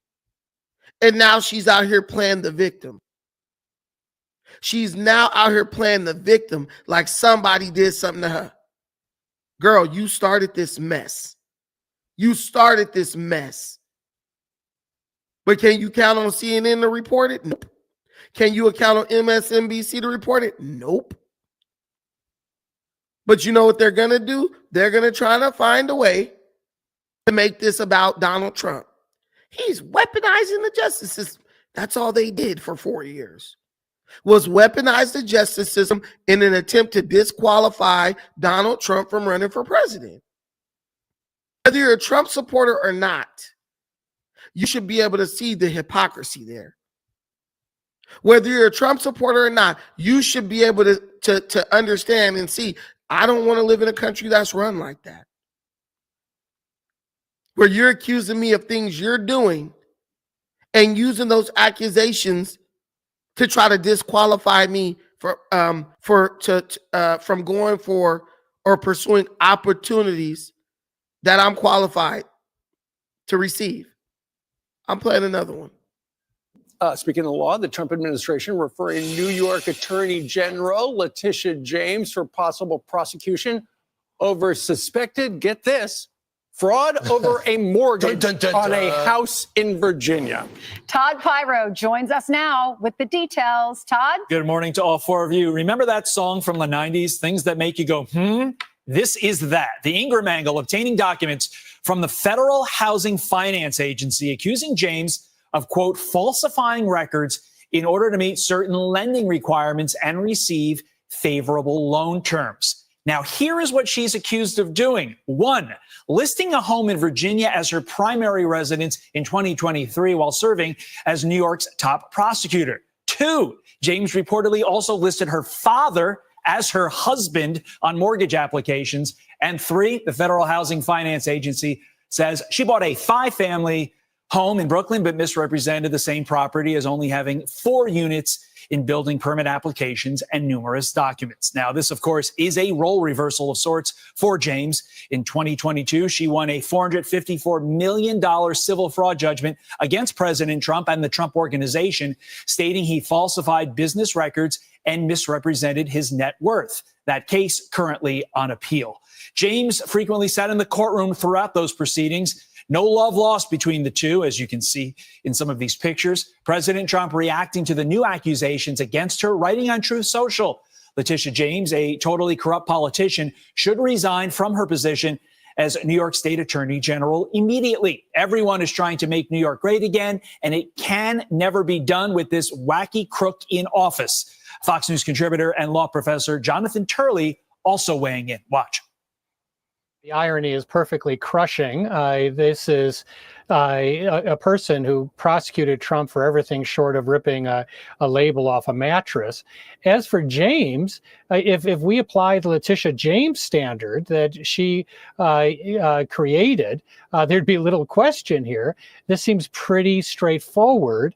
And now she's out here playing the victim. She's now out here playing the victim like somebody did something to her. Girl, you started this mess. But can you count on CNN to report it? Nope. Can you count on MSNBC to report it? Nope. But you know what they're going to do? They're going to try to find a way to make this about Donald Trump. He's weaponizing the justice system. That's all they did for 4 years. Was weaponize the justice system in an attempt to disqualify Donald Trump from running for president. Whether you're a Trump supporter or not, you should be able to see the hypocrisy there. Whether you're a Trump supporter or not, you should be able to understand and see, I don't want to live in a country that's run like that. Where you're accusing me of things you're doing and using those accusations to try to disqualify me from going for or pursuing opportunities that I'm qualified to receive. I'm playing another one. Speaking of the law, the Trump administration referring New York Attorney General Leticia James for possible prosecution over suspected, get this, Fraud over a mortgage on a house in Virginia. Todd Pyro joins us now with the details. Todd? Good morning to all four of you. Remember that song from the 90s, Things That Make You Go, This is that. The Ingram angle obtaining documents from the Federal Housing Finance Agency accusing James of, quote, falsifying records in order to meet certain lending requirements and receive favorable loan terms. Now, here is what she's accused of doing. 1, listing a home in Virginia as her primary residence in 2023 while serving as New York's top prosecutor. 2, James reportedly also listed her father as her husband on mortgage applications. And 3, the Federal Housing Finance Agency says she bought a 5-family home in Brooklyn, but misrepresented the same property as only having 4 units in building permit applications and numerous documents. Now, this, of course, is a role reversal of sorts for James. In 2022, she won a $454 million civil fraud judgment against President Trump and the Trump Organization, stating he falsified business records and misrepresented his net worth. That case currently on appeal. James frequently sat in the courtroom throughout those proceedings. No love lost between the two, as you can see in some of these pictures. President Trump reacting to the new accusations against her, writing on Truth Social. Leticia James, a totally corrupt politician, should resign from her position as New York State Attorney General immediately. Everyone is trying to make New York great again, and it can never be done with this wacky crook in office. Fox News contributor and law professor Jonathan Turley also weighing in. Watch. The irony is perfectly crushing. This is a person who prosecuted Trump for everything short of ripping a label off a mattress. As for James, if we apply the Leticia James standard that she created, there'd be little question here. This seems pretty straightforward.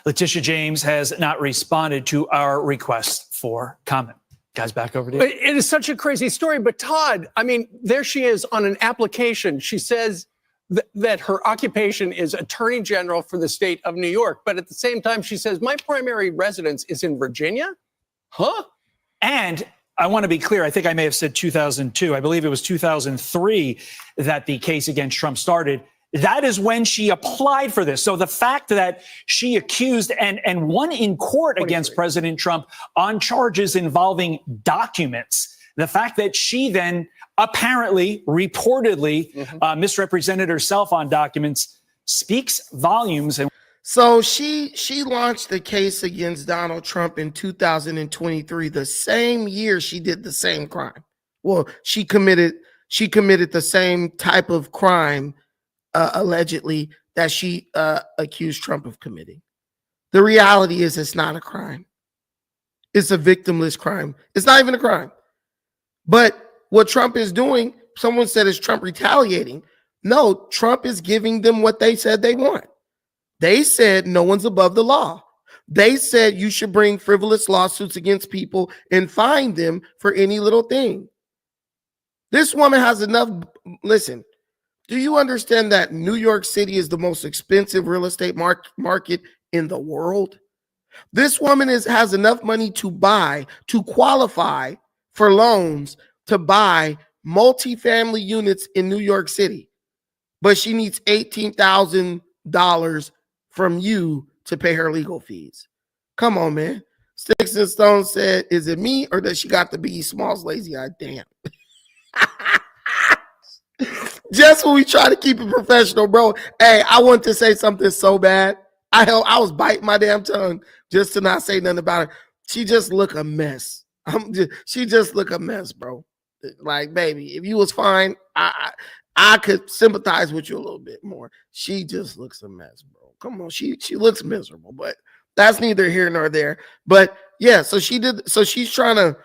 Leticia James has not responded to our request for comment. Guys, back over to you. It is such a crazy story. But Todd, I mean, there she is on an application. She says that her occupation is Attorney General for the state of New York. But at the same time, she says, my primary residence is in Virginia? Huh? And I want to be clear. I think I may have said 2002. I believe it was 2003 that the case against Trump started. That is when she applied for this. So the fact that she accused and won in court against President Trump on charges involving documents, the fact that she then apparently, reportedly misrepresented herself on documents speaks volumes. And so she launched the case against Donald Trump in 2023, the same year she did the same crime. Well, she committed the same type of crime allegedly that she accused Trump of committing. The reality is it's not a crime. It's a victimless crime. It's not even a crime. But what Trump is doing, someone said, is Trump retaliating? No, Trump is giving them what they said they want. They said no one's above the law. They said you should bring frivolous lawsuits against people and fine them for any little thing. This woman has enough. Listen, do you understand that New York City is the most expensive real estate market in the world? This woman has enough money to qualify for loans to buy multifamily units in New York City. But she needs $18,000 from you to pay her legal fees. Come on, man. Sticks and Stones said, is it me or does she got the Biggie Smalls lazy eye? Damn. Just when we try to keep it professional, bro. Hey, I want to say something so bad. I was biting my damn tongue just to not say nothing about her. She just look a mess. She just look a mess, bro. Like, baby, if you was fine, I could sympathize with you a little bit more. She just looks a mess, bro. Come on, she looks miserable, but that's neither here nor there. But yeah, so she's trying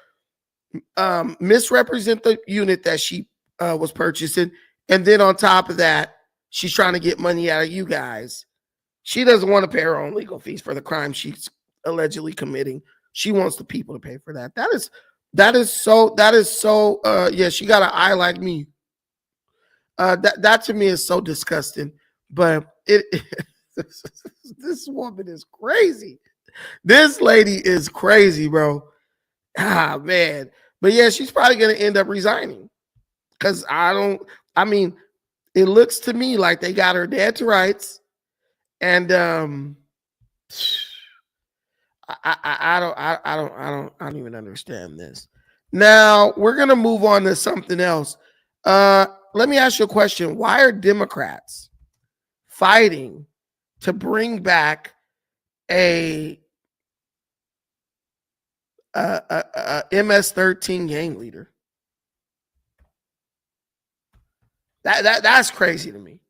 to misrepresent the unit that she was purchasing. And then on top of that, she's trying to get money out of you guys. She doesn't want to pay her own legal fees for the crime she's allegedly committing. She wants the people to pay for that. That is so yeah, she got an eye like me. That to me is so disgusting. But this woman is crazy. This lady is crazy, bro. Ah, man. But yeah, she's probably gonna end up resigning. Because it looks to me like they got her dead to rights. And I don't even understand this. Now we're gonna move on to something else. Let me ask you a question. Why are Democrats fighting to bring back a MS-13 gang leader? That's crazy to me.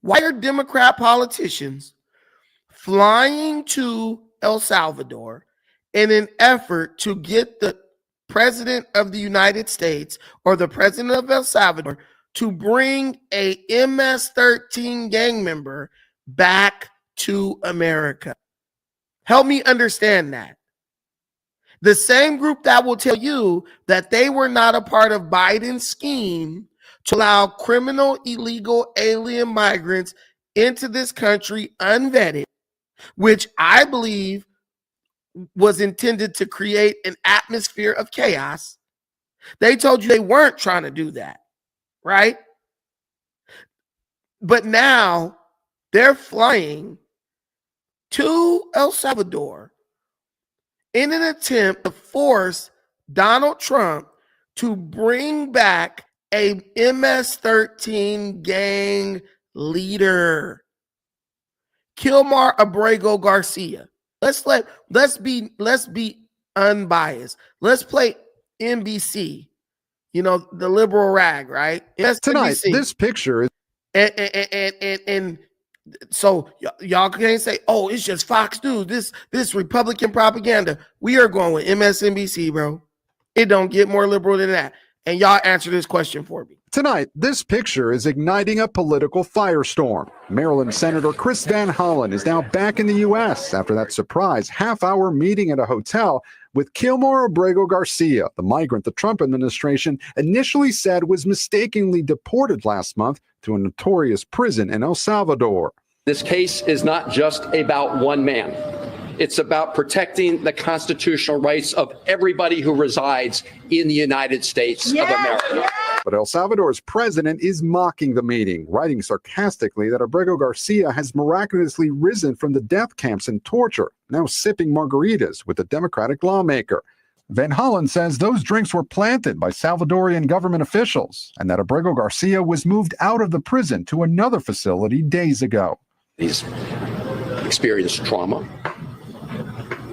Why are Democrat politicians flying to El Salvador in an effort to get the president of the United States or the president of El Salvador to bring a MS-13 gang member back to America? Help me understand that. The same group that will tell you that they were not a part of Biden's scheme to allow criminal, illegal alien migrants into this country unvetted, which I believe was intended to create an atmosphere of chaos. They told you they weren't trying to do that, right? But now they're flying to El Salvador in an attempt to force Donald Trump to bring back a MS-13 gang leader, Kilmar Abrego Garcia. Let's be unbiased. Let's play NBC, the liberal rag, right? Yes, Tonight, NBC. this picture is and so y'all can't say, oh, it's just Fox News, this Republican propaganda. We are going with MSNBC, bro. It don't get more liberal than that. And y'all answer this question for me. Tonight, this picture is igniting a political firestorm. Maryland Senator Chris Van Hollen is now back in the U.S. after that surprise half-hour meeting at a hotel with Kilmar Abrego Garcia, the migrant the Trump administration initially said was mistakenly deported last month to a notorious prison in El Salvador. This case is not just about one man. It's about protecting the constitutional rights of everybody who resides in the United States of America. But El Salvador's president is mocking the meeting, writing sarcastically that Abrego Garcia has miraculously risen from the death camps and torture, now sipping margaritas with a Democratic lawmaker. Van Hollen says those drinks were planted by Salvadorian government officials and that Abrego Garcia was moved out of the prison to another facility days ago. He's experienced trauma.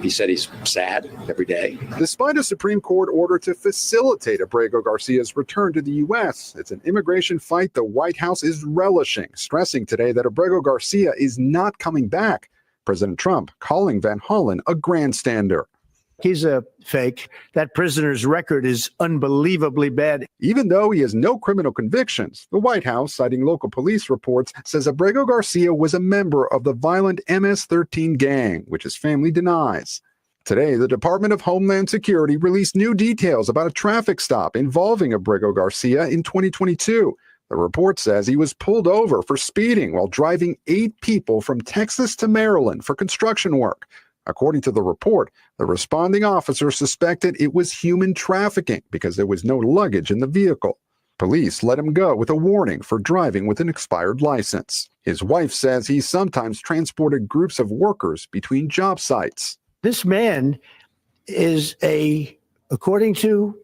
He said he's sad every day. Despite a Supreme Court order to facilitate Abrego Garcia's return to the U.S., it's an immigration fight the White House is relishing, stressing today that Abrego Garcia is not coming back. President Trump calling Van Hollen a grandstander. He's a fake. That prisoner's record is unbelievably bad. Even though he has no criminal convictions, the White House, citing local police reports, says Abrego Garcia was a member of the violent MS-13 gang, which his family denies. Today, the Department of Homeland Security released new details about a traffic stop involving Abrego Garcia in 2022. The report says he was pulled over for speeding while driving 8 people from Texas to Maryland for construction work. According to the report, the responding officer suspected it was human trafficking because there was no luggage in the vehicle. Police let him go with a warning for driving with an expired license. His wife says he sometimes transported groups of workers between job sites. This man is according to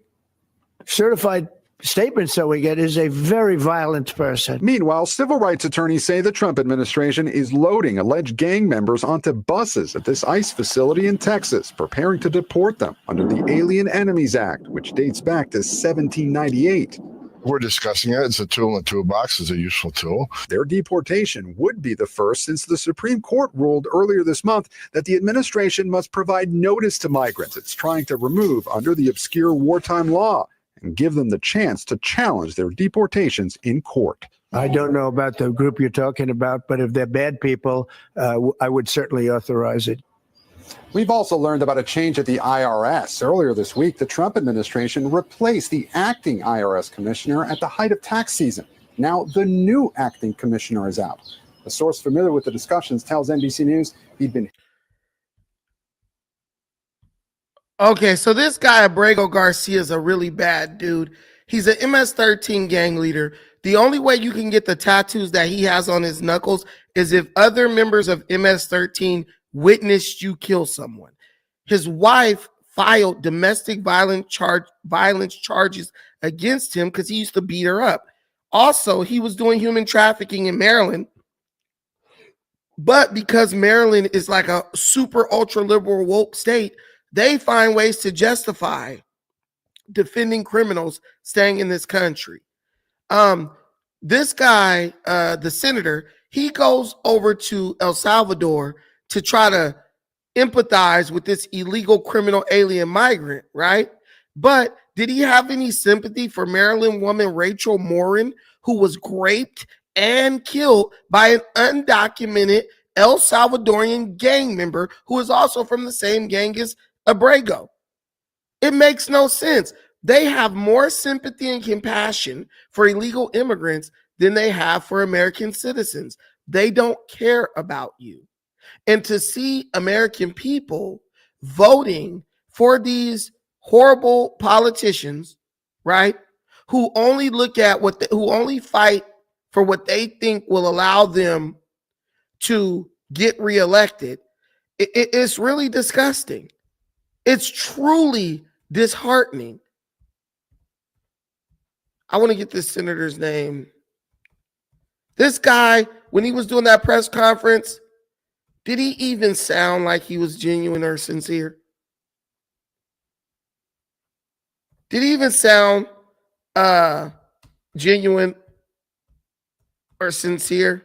certified statements that we get, is a very violent person. Meanwhile, civil rights attorneys say the Trump administration is loading alleged gang members onto buses at this ICE facility in Texas, preparing to deport them under the Alien Enemies Act, which dates back to 1798. We're discussing it. It's a tool in the toolbox. It's a useful tool. Their deportation would be the first since the Supreme Court ruled earlier this month that the administration must provide notice to migrants it's trying to remove under the obscure wartime law and give them the chance to challenge their deportations in court. I don't know about the group you're talking about, but if they're bad people, I would certainly authorize it. We've also learned about a change at the IRS. Earlier this week, the Trump administration replaced the acting IRS commissioner at the height of tax season. Now the new acting commissioner is out. A source familiar with the discussions tells NBC News he'd been... Okay, so this guy, Abrego Garcia, is a really bad dude. He's an MS-13 gang leader. The only way you can get the tattoos that he has on his knuckles is if other members of MS-13 witnessed you kill someone. His wife filed domestic violence charges against him because he used to beat her up. Also, he was doing human trafficking in Maryland. But because Maryland is like a super ultra liberal woke state, they find ways to justify defending criminals staying in this country. This guy, the senator, he goes over to El Salvador to try to empathize with this illegal criminal alien migrant, right? But did he have any sympathy for Maryland woman Rachel Morin, who was raped and killed by an undocumented El Salvadorian gang member who is also from the same gang as Abrego? It makes no sense. They have more sympathy and compassion for illegal immigrants than they have for American citizens. They don't care about you. And to see American people voting for these horrible politicians, right, who only look at who only fight for what they think will allow them to get reelected, it's really disgusting. It's truly disheartening. I want to get this senator's name. This guy, when he was doing that press conference, did he even sound like he was genuine or sincere? Did he even sound genuine or sincere?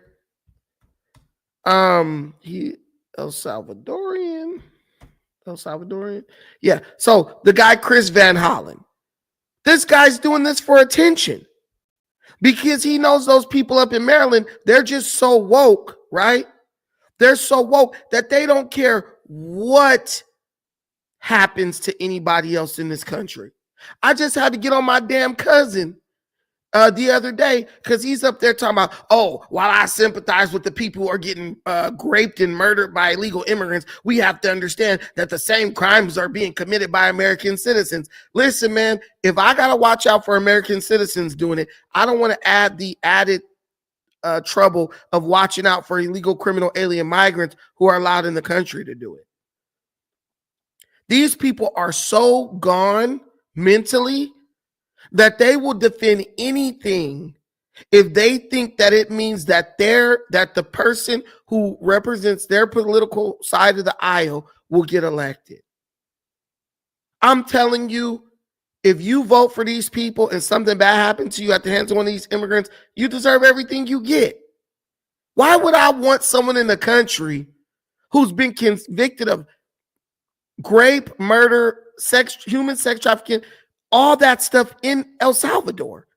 He El Salvadorian. Yeah. So the guy Chris Van Hollen. This guy's doing this for attention because he knows those people up in Maryland, they're just so woke, right? They're so woke that they don't care what happens to anybody else in this country. I just had to get on my damn cousin the other day because he's up there talking about, oh, while I sympathize with the people who are getting raped and murdered by illegal immigrants, we have to understand that the same crimes are being committed by American citizens. Listen, man, if I got to watch out for American citizens doing it, I don't want to add the added trouble of watching out for illegal criminal alien migrants who are allowed in the country to do it. These people are so gone mentally that they will defend anything if they think that it means that the person who represents their political side of the aisle will get elected. I'm telling you, if you vote for these people and something bad happens to you at the hands of one of these immigrants, you deserve everything you get. Why would I want someone in the country who's been convicted of rape, murder, human sex trafficking, all that stuff in El Salvador?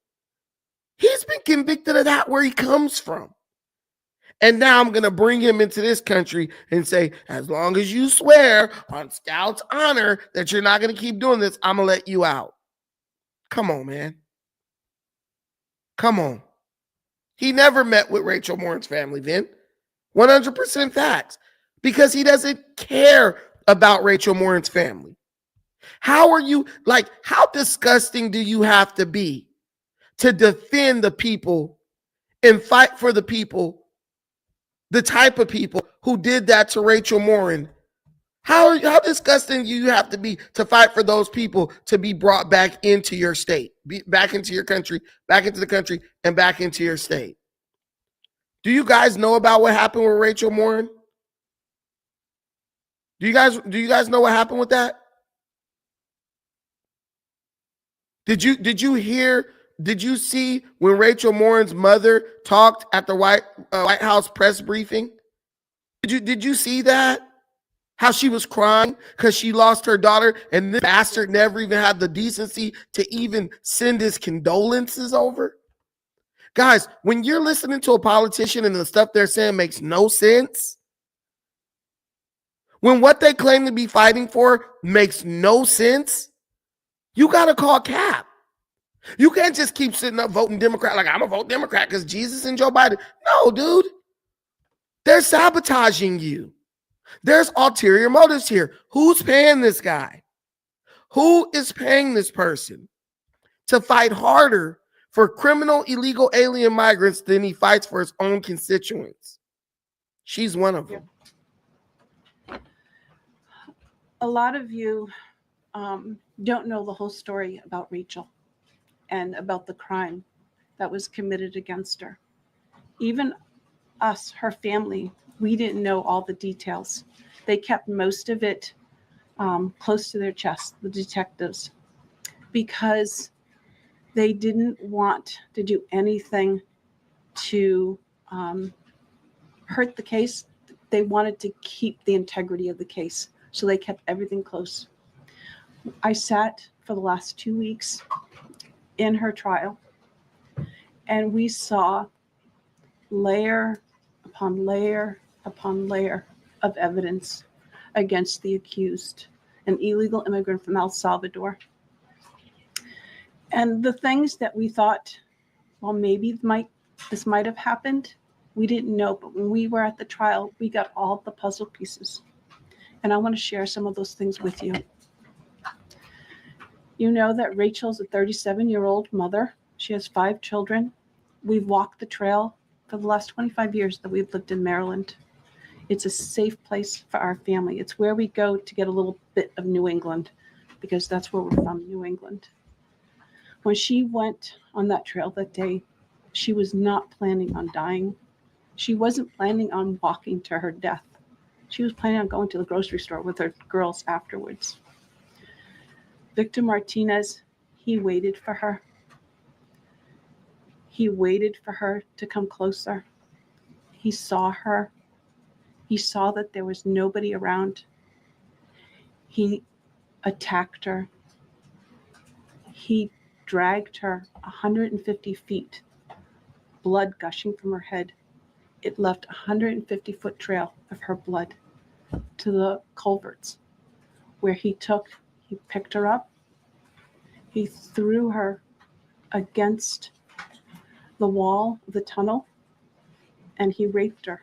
He's been convicted of that where he comes from. And now I'm going to bring him into this country and say, as long as you swear on Scout's honor that you're not going to keep doing this, I'm going to let you out. Come on, man. Come on. He never met with Rachel Morin's family then. 100% facts. Because he doesn't care about Rachel Morin's family. How are you, like, how disgusting do you have to be to defend the people and fight for the people, the type of people who did that to Rachel Morin? How disgusting do you have to be to fight for those people to be brought back into your state, back into your country, back into the country, and back into your state? Do you guys know about what happened with Rachel Morin? Do you guys know what happened with that? Did you hear? Did you see when Rachel Morin's mother talked at the White House press briefing? Did you see that? How she was crying because she lost her daughter, and this bastard never even had the decency to even send his condolences over? Guys, when you're listening to a politician and the stuff they're saying makes no sense, when what they claim to be fighting for makes no sense, you got to call cap. You can't just keep sitting up voting Democrat like I'm going to vote Democrat because Jesus and Joe Biden. No, dude. They're sabotaging you. There's ulterior motives here. Who's paying this guy? Who is paying this person? to fight harder for criminal illegal alien migrants than he fights for his own constituents. She's one of them. A lot of you don't know the whole story about Rachel and about the crime that was committed against her. Even us, her family, we didn't know all the details. They kept most of it close to their chest, the detectives, because they didn't want to do anything to hurt the case. They wanted to keep the integrity of the case, so they kept everything close. I sat for the last 2 weeks in her trial, and we saw layer upon layer upon layer of evidence against the accused, an illegal immigrant from El Salvador. And the things that we thought, well, maybe this might have happened, we didn't know. But when we were at the trial, we got all the puzzle pieces. And I want to share some of those things with you. You know that Rachel's a 37-year-old mother. She has 5 children. We've walked the trail for the last 25 years that we've lived in Maryland. It's a safe place for our family. It's where we go to get a little bit of New England, because that's where we're from, New England. When she went on that trail that day, she was not planning on dying. She wasn't planning on walking to her death. She was planning on going to the grocery store with her girls afterwards. Victor Martinez, he waited for her. He waited for her to come closer. He saw her. He saw that there was nobody around. He attacked her. He dragged her 150 feet, blood gushing from her head. It left a 150-foot trail of her blood to the culverts, where he picked her up, he threw her against the wall of the tunnel, and he raped her.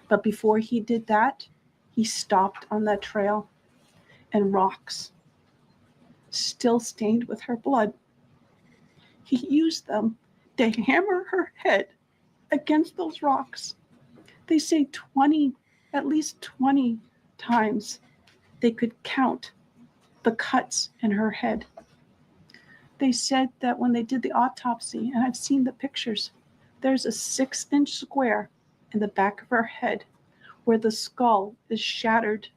But before he did that, he stopped on that trail, and rocks, still stained with her blood, he used them to hammer her head against those rocks. They say at least 20 times they could count the cuts in her head. They said that when they did the autopsy, and I've seen the pictures, there's a 6-inch square in the back of her head where the skull is shattered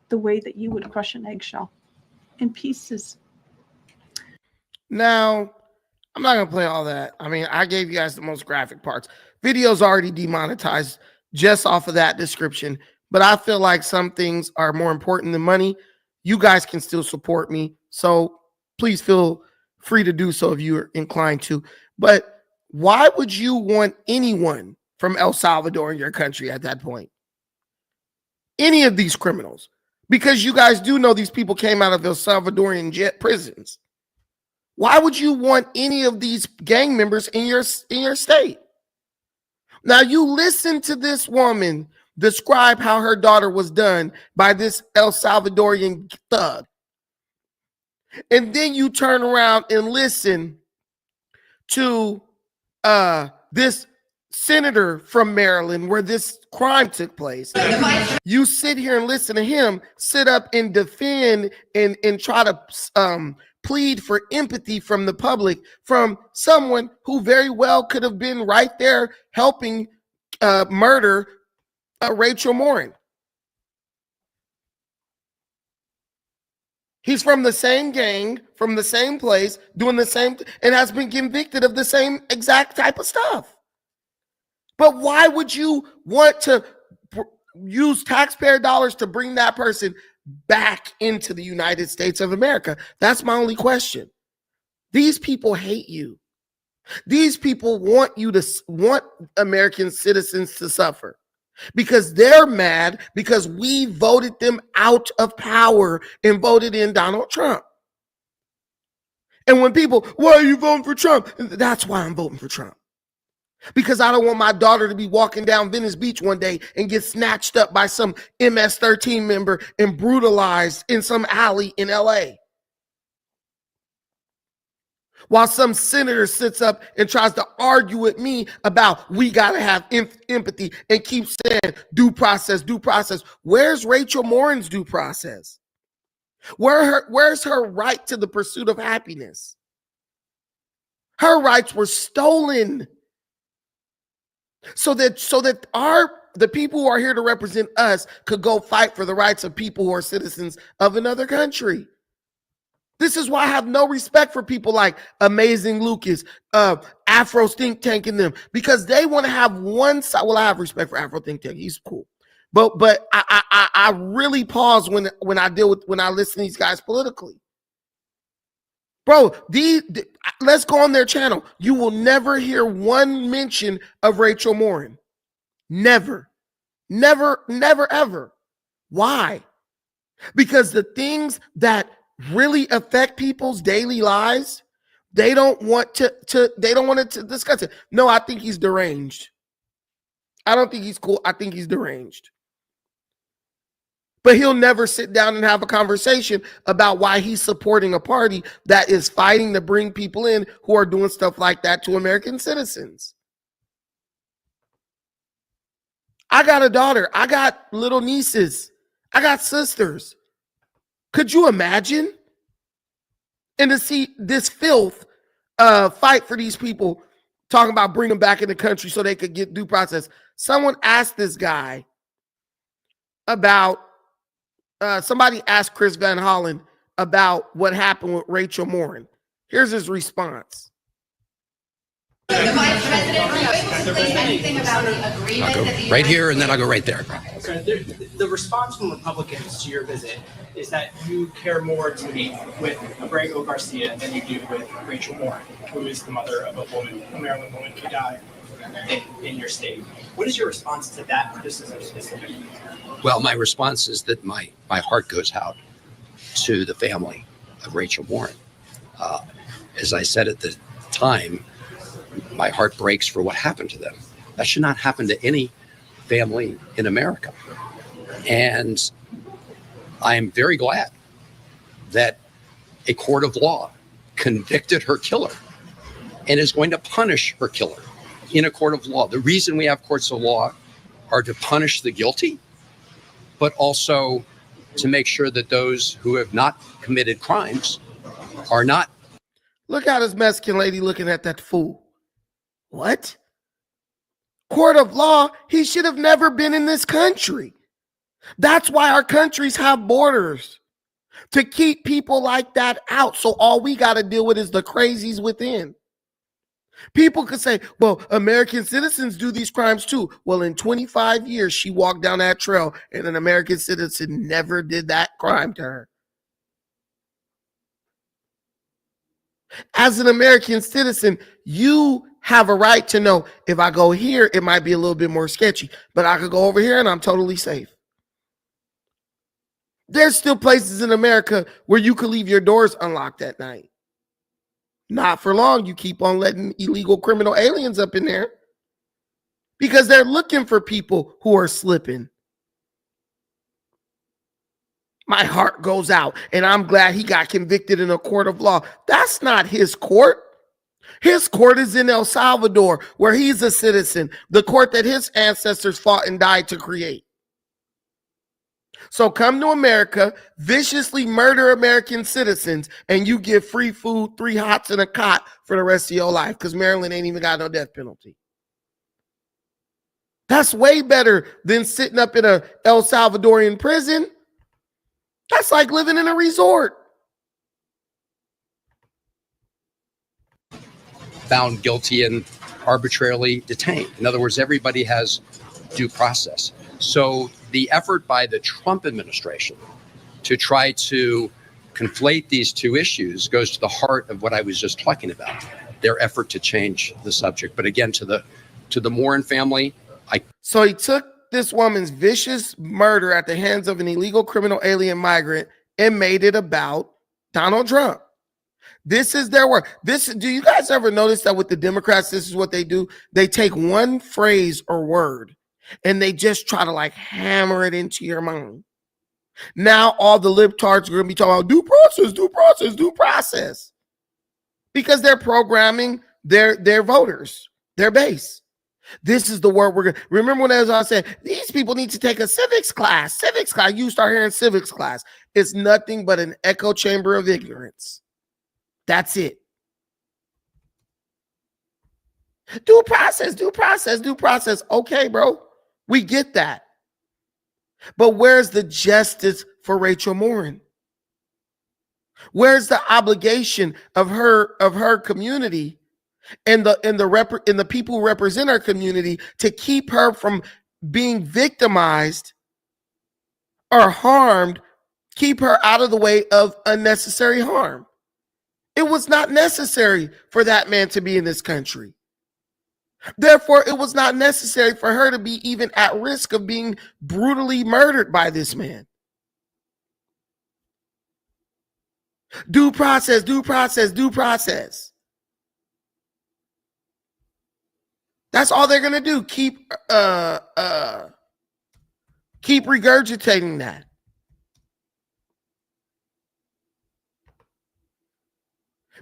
the way that you would crush an eggshell in pieces. Now, I'm not going to play all that. I mean, I gave you guys the most graphic parts. Video's already demonetized just off of that description, but I feel like some things are more important than money. You guys can still support me, so please feel free to do so if you're inclined to. But why would you want anyone from El Salvador in your country at that point? Any of these criminals? Because you guys do know these people came out of El Salvadorian prisons. Why would you want any of these gang members in your state? Now, you listen to this woman describe how her daughter was done by this El Salvadorian thug. And then you turn around and listen to this senator from Maryland where this crime took place. You sit here and listen to him sit up and defend and try to plead for empathy from the public, from someone who very well could have been right there helping murder Rachel Morin. He's from the same gang, from the same place, doing the same, and has been convicted of the same exact type of stuff. But why would you want to use taxpayer dollars to bring that person back into the United States of America? That's my only question. These people hate you. These people want American citizens to suffer because they're mad because we voted them out of power and voted in Donald Trump. And when people, why are you voting for Trump? That's why I'm voting for Trump. Because I don't want my daughter to be walking down Venice Beach one day and get snatched up by some MS-13 member and brutalized in some alley in LA. While some senator sits up and tries to argue with me about we got to have empathy and keep saying due process, due process. Where's Rachel Morin's due process? Where's her right to the pursuit of happiness? Her rights were stolen so that the people who are here to represent us could go fight for the rights of people who are citizens of another country. This is why I have no respect for people like Amazing Lucas, Afro Think Tank and them, because they want to have one side. Well, I have respect for Afro Think Tank. He's cool. But I really pause when I listen to these guys politically. Bro, let's go on their channel. You will never hear one mention of Rachel Morin. Never, ever. Why? Because the things that really affect people's daily lives, they don't want to discuss it. No, I think he's deranged. I don't think he's cool. I think he's deranged. But he'll never sit down and have a conversation about why he's supporting a party that is fighting to bring people in who are doing stuff like that to American citizens. I got a daughter. I got little nieces. I got sisters. Could you imagine? And to see this filth fight for these people, talking about bringing them back in the country so they could get due process. Someone asked this guy about, somebody asked Chris Van Hollen about what happened with Rachel Morin. Here's his response. The Vice President, are you able to say anything about the agreement? I'll go right here and then I'll go right there. Okay. The response from Republicans to your visit is that you care more to meet with Abrego Garcia than you do with Rachel Morin, who is the mother of a Maryland woman who died in your state. What is your response to that criticism specifically? Well, my response is that my heart goes out to the family of Rachel Morin. As I said at the time, my heart breaks for what happened to them. That should not happen to any family in America. And I'm very glad that a court of law convicted her killer and is going to punish her killer in a court of law. The reason we have courts of law are to punish the guilty, but also to make sure that those who have not committed crimes are not. Look how this Mexican lady looking at that fool. What? Court of law? He should have never been in this country. That's why our countries have borders, to keep people like that out. So all we got to deal with is the crazies within. People could say, well, American citizens do these crimes too. Well, in 25 years, she walked down that trail and an American citizen never did that crime to her. As an American citizen, you have a right to know, if I go here, it might be a little bit more sketchy, but I could go over here and I'm totally safe. There's still places in America where you could leave your doors unlocked at night. Not for long. You keep on letting illegal criminal aliens up in there because they're looking for people who are slipping. My heart goes out, and I'm glad he got convicted in a court of law. That's not his court. His court is in El Salvador, where he's a citizen, the court that his ancestors fought and died to create. So come to America, viciously murder American citizens, and you get free food, 3 hots and a cot for the rest of your life, because Maryland ain't even got no death penalty. That's way better than sitting up in a El Salvadorian prison. That's like living in a resort. Found guilty and arbitrarily detained. In other words, everybody has due process. So the effort by the Trump administration to try to conflate these two issues goes to the heart of what I was just talking about, their effort to change the subject. But again, to the Morin family, So he took this woman's vicious murder at the hands of an illegal criminal alien migrant and made it about Donald Trump. This is their work. Do you guys ever notice that with the Democrats, this is what they do? They take one phrase or word and they just try to like hammer it into your mind. Now all the libtards are going to be talking about due process, due process, due process. because they're programming their voters, their base. This is the word we're going to remember when I said these people need to take a civics class. Civics class. You start hearing civics class. It's nothing but an echo chamber of ignorance. That's it. Due process, due process, due process. Okay, bro. We get that. But where's the justice for Rachel Morin? Where's the obligation of her community and the people who represent our community to keep her from being victimized or harmed, keep her out of the way of unnecessary harm? It was not necessary for that man to be in this country. Therefore, it was not necessary for her to be even at risk of being brutally murdered by this man. Due process, due process, due process. That's all they're gonna do. Keep regurgitating that.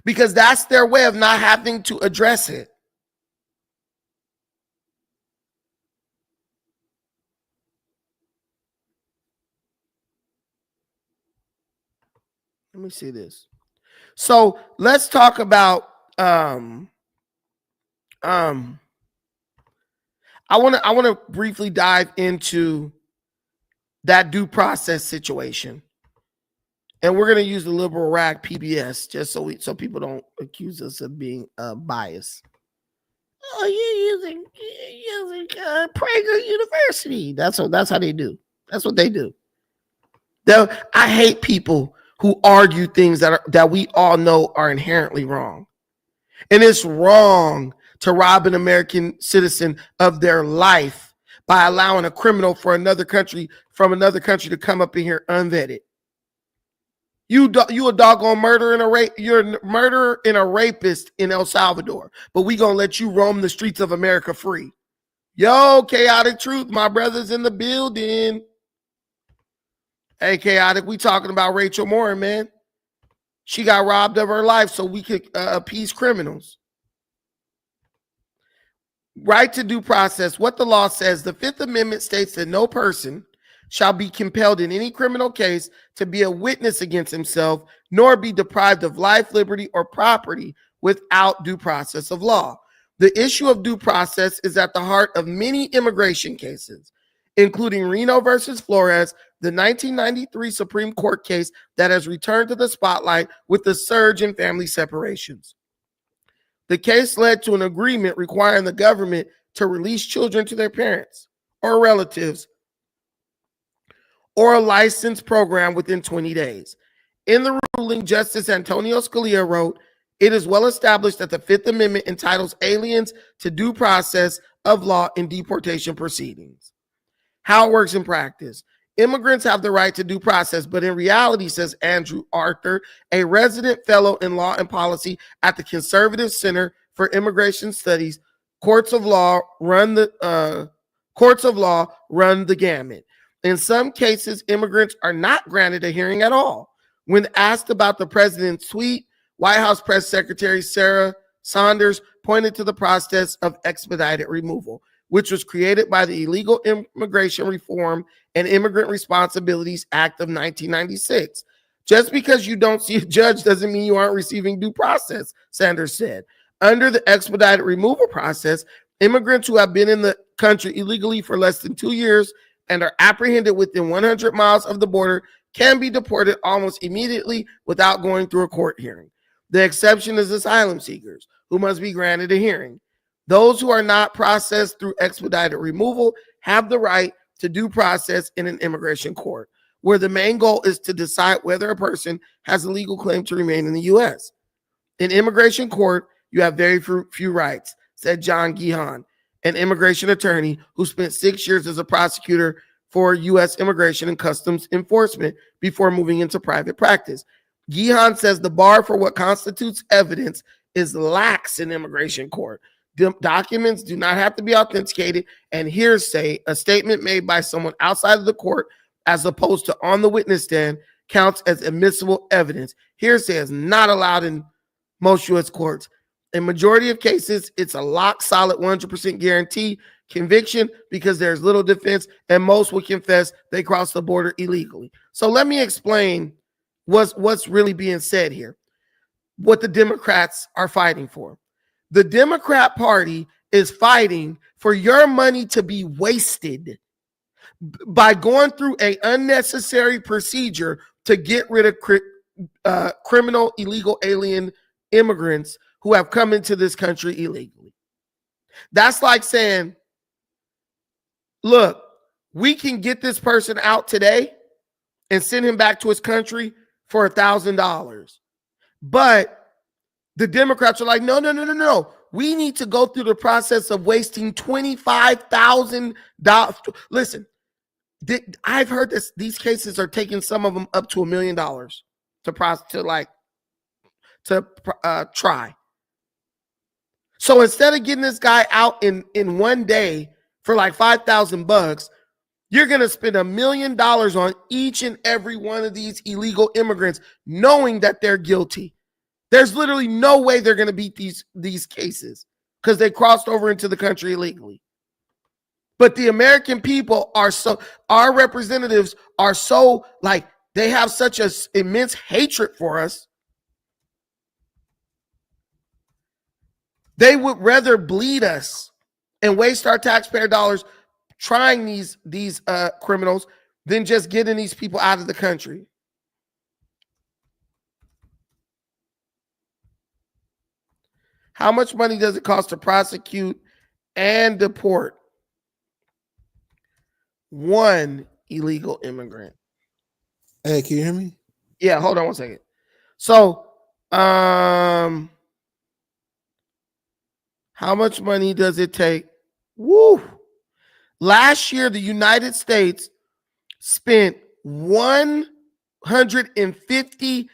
Because that's their way of not having to address it. Let me see this. So let's talk about I want to briefly dive into that due process situation. And we're going to use the liberal rag PBS just so people don't accuse us of being biased. Oh, you're using Prager University. That's how they do. That's what they do. I hate people who argue things that we all know are inherently wrong. And it's wrong to rob an American citizen of their life by allowing a criminal from another country to come up in here unvetted. You a doggone murderer and a rape. You're a murderer and a rapist in El Salvador, but we gonna let you roam the streets of America free. Yo, Chaotic Truth, my brother's in the building. Hey, Chaotic, we talking about Rachel Morin, man. She got robbed of her life so we could appease criminals. Right to due process. What the law says, the Fifth Amendment states that no person shall be compelled in any criminal case to be a witness against himself, nor be deprived of life, liberty, or property without due process of law. The issue of due process is at the heart of many immigration cases, including Reno versus Flores, the 1993 Supreme Court case that has returned to the spotlight with the surge in family separations. The case led to an agreement requiring the government to release children to their parents or relatives or a licensed program within 20 days. In the ruling, Justice Antonio Scalia wrote, "It is well established that the Fifth Amendment entitles aliens to due process of law in deportation proceedings." How it works in practice. Immigrants have the right to due process, but in reality, says Andrew Arthur, a resident fellow in law and policy at the Conservative Center for Immigration Studies, courts of law run the gamut. In some cases, immigrants are not granted a hearing at all. When asked about the president's tweet, White House Press Secretary Sarah Sanders pointed to the process of expedited removal, which was created by the Illegal Immigration Reform and Immigrant Responsibilities Act of 1996. Just because you don't see a judge doesn't mean you aren't receiving due process, Sanders said. Under the expedited removal process, immigrants who have been in the country illegally for less than 2 years and are apprehended within 100 miles of the border can be deported almost immediately without going through a court hearing. The exception is asylum seekers, who must be granted a hearing. Those who are not processed through expedited removal have the right to due process in an immigration court, where the main goal is to decide whether a person has a legal claim to remain in the U.S. In immigration court, you have very few rights, said John Gihan, an immigration attorney who spent 6 years as a prosecutor for U.S. Immigration and Customs Enforcement before moving into private practice. Gihan says the bar for what constitutes evidence is lax in immigration court. Documents do not have to be authenticated, and hearsay, a statement made by someone outside of the court as opposed to on the witness stand, counts as admissible evidence. Hearsay is not allowed in most U.S. courts. In majority of cases, it's a lock solid 100% guarantee conviction because there's little defense, and most will confess they crossed the border illegally. So let me explain what's really being said here, what the Democrats are fighting for. The Democrat Party is fighting for your money to be wasted by going through an unnecessary procedure to get rid of criminal illegal alien immigrants who have come into this country illegally. That's like saying, look, we can get this person out today and send him back to his country for $1,000. But the Democrats are like, no. We need to go through the process of wasting $25,000. Listen, I've heard this. These cases are taking some of them up to $1 million to try. So instead of getting this guy out in one day for like $5,000, you're going to spend $1 million on each and every one of these illegal immigrants, knowing that they're guilty. There's literally no way they're going to beat these cases because they crossed over into the country illegally. But the American people our representatives are so, like, they have such an immense hatred for us. They would rather bleed us and waste our taxpayer dollars trying these criminals than just getting these people out of the country. How much money does it cost to prosecute and deport one illegal immigrant? Hey, can you hear me? Yeah, hold on one second. So, how much money does it take? Woo! Last year, the United States spent $150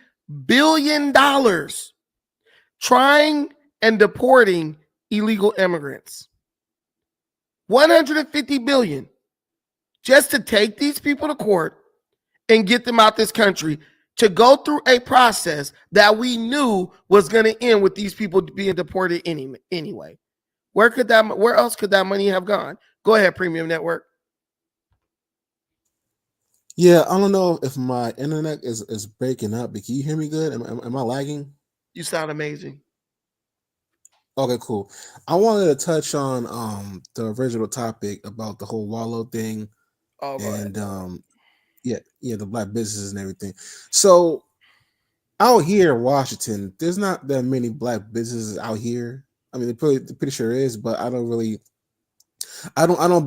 billion trying and deporting illegal immigrants. $150 billion just to take these people to court and get them out this country, to go through a process that we knew was going to end with these people being deported anyway. Where else could that money have gone? Go ahead, Premium Network. Yeah, I don't know if my internet is breaking up, but can you hear me good? Am I lagging? You sound amazing. Okay, cool. I wanted to touch on the original topic about the whole Wallo thing, and the black businesses and everything. So out here in Washington, there's not that many black businesses out here. I mean, pretty sure there is, but I don't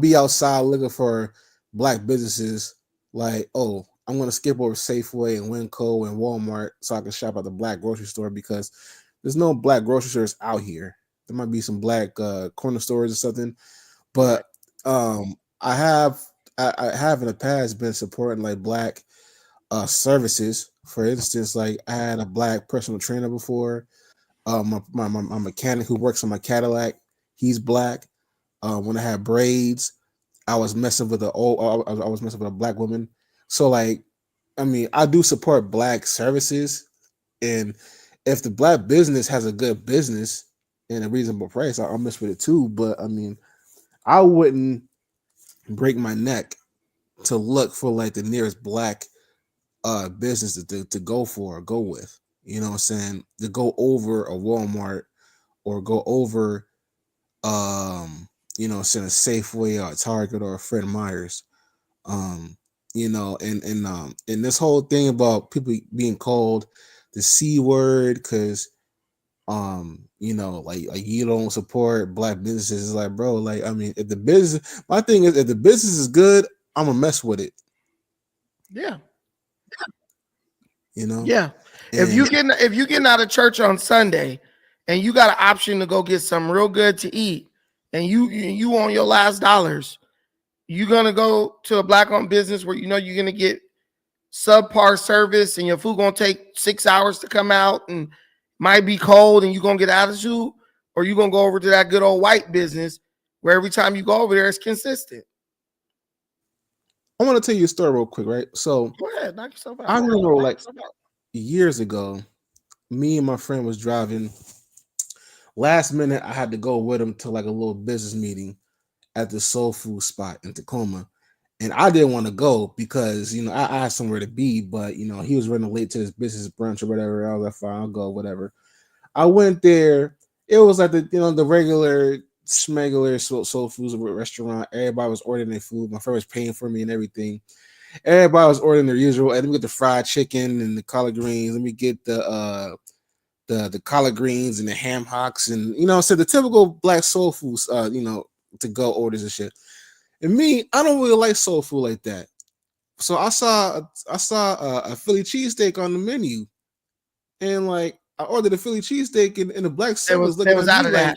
be outside looking for black businesses like, oh, I'm gonna skip over Safeway and Winco and Walmart so I can shop at the black grocery store, because there's no black grocery stores out here. There might be some black corner stores or something, but I have in the past been supporting like black services. For instance, like I had a black personal trainer before. My mechanic who works on my Cadillac, he's black. When I had braids, I was messing with a black woman. So like, I mean, I do support black services, and if the black business has a good business and a reasonable price, I'll mess with it too. But I mean, I wouldn't break my neck to look for like the nearest black business to go with. You know what I'm saying? To go over a Walmart or go over send a Safeway or a Target or a Fred Meyer's. And this whole thing about people being called the C word because like you don't support black businesses. Is like, bro, like, I mean, if the business is good, I'm gonna mess with it. Yeah. Yeah. If you getting out of church on Sunday and you got an option to go get something real good to eat, and you on your last dollars, you gonna go to a black-owned business where you're gonna get subpar service and your food gonna take 6 hours to come out and might be cold and you're gonna get attitude, or you gonna go over to that good old white business where every time you go over there it's consistent? I want to tell you a story real quick, right? So Go ahead, knock yourself out. I remember like years ago, me and my friend was driving. Last minute, I had to go with him to like a little business meeting at the soul food spot in Tacoma. And I didn't want to go because, you know, I had somewhere to be, but, you know, he was running late to his business brunch or whatever. I was like, fine, I'll go, whatever. I went there. It was like the regular smuggler soul foods restaurant. Everybody was ordering their food. My friend was paying for me and everything. Everybody was ordering their usual. And let me get the fried chicken and the collard greens. Let me get the collard greens and the ham hocks and so the typical black soul foods, to go orders and shit. And me, I don't really like soul food like that. So I saw a Philly cheesesteak on the menu, and like I ordered a Philly cheesesteak, and the black son was looking at me like,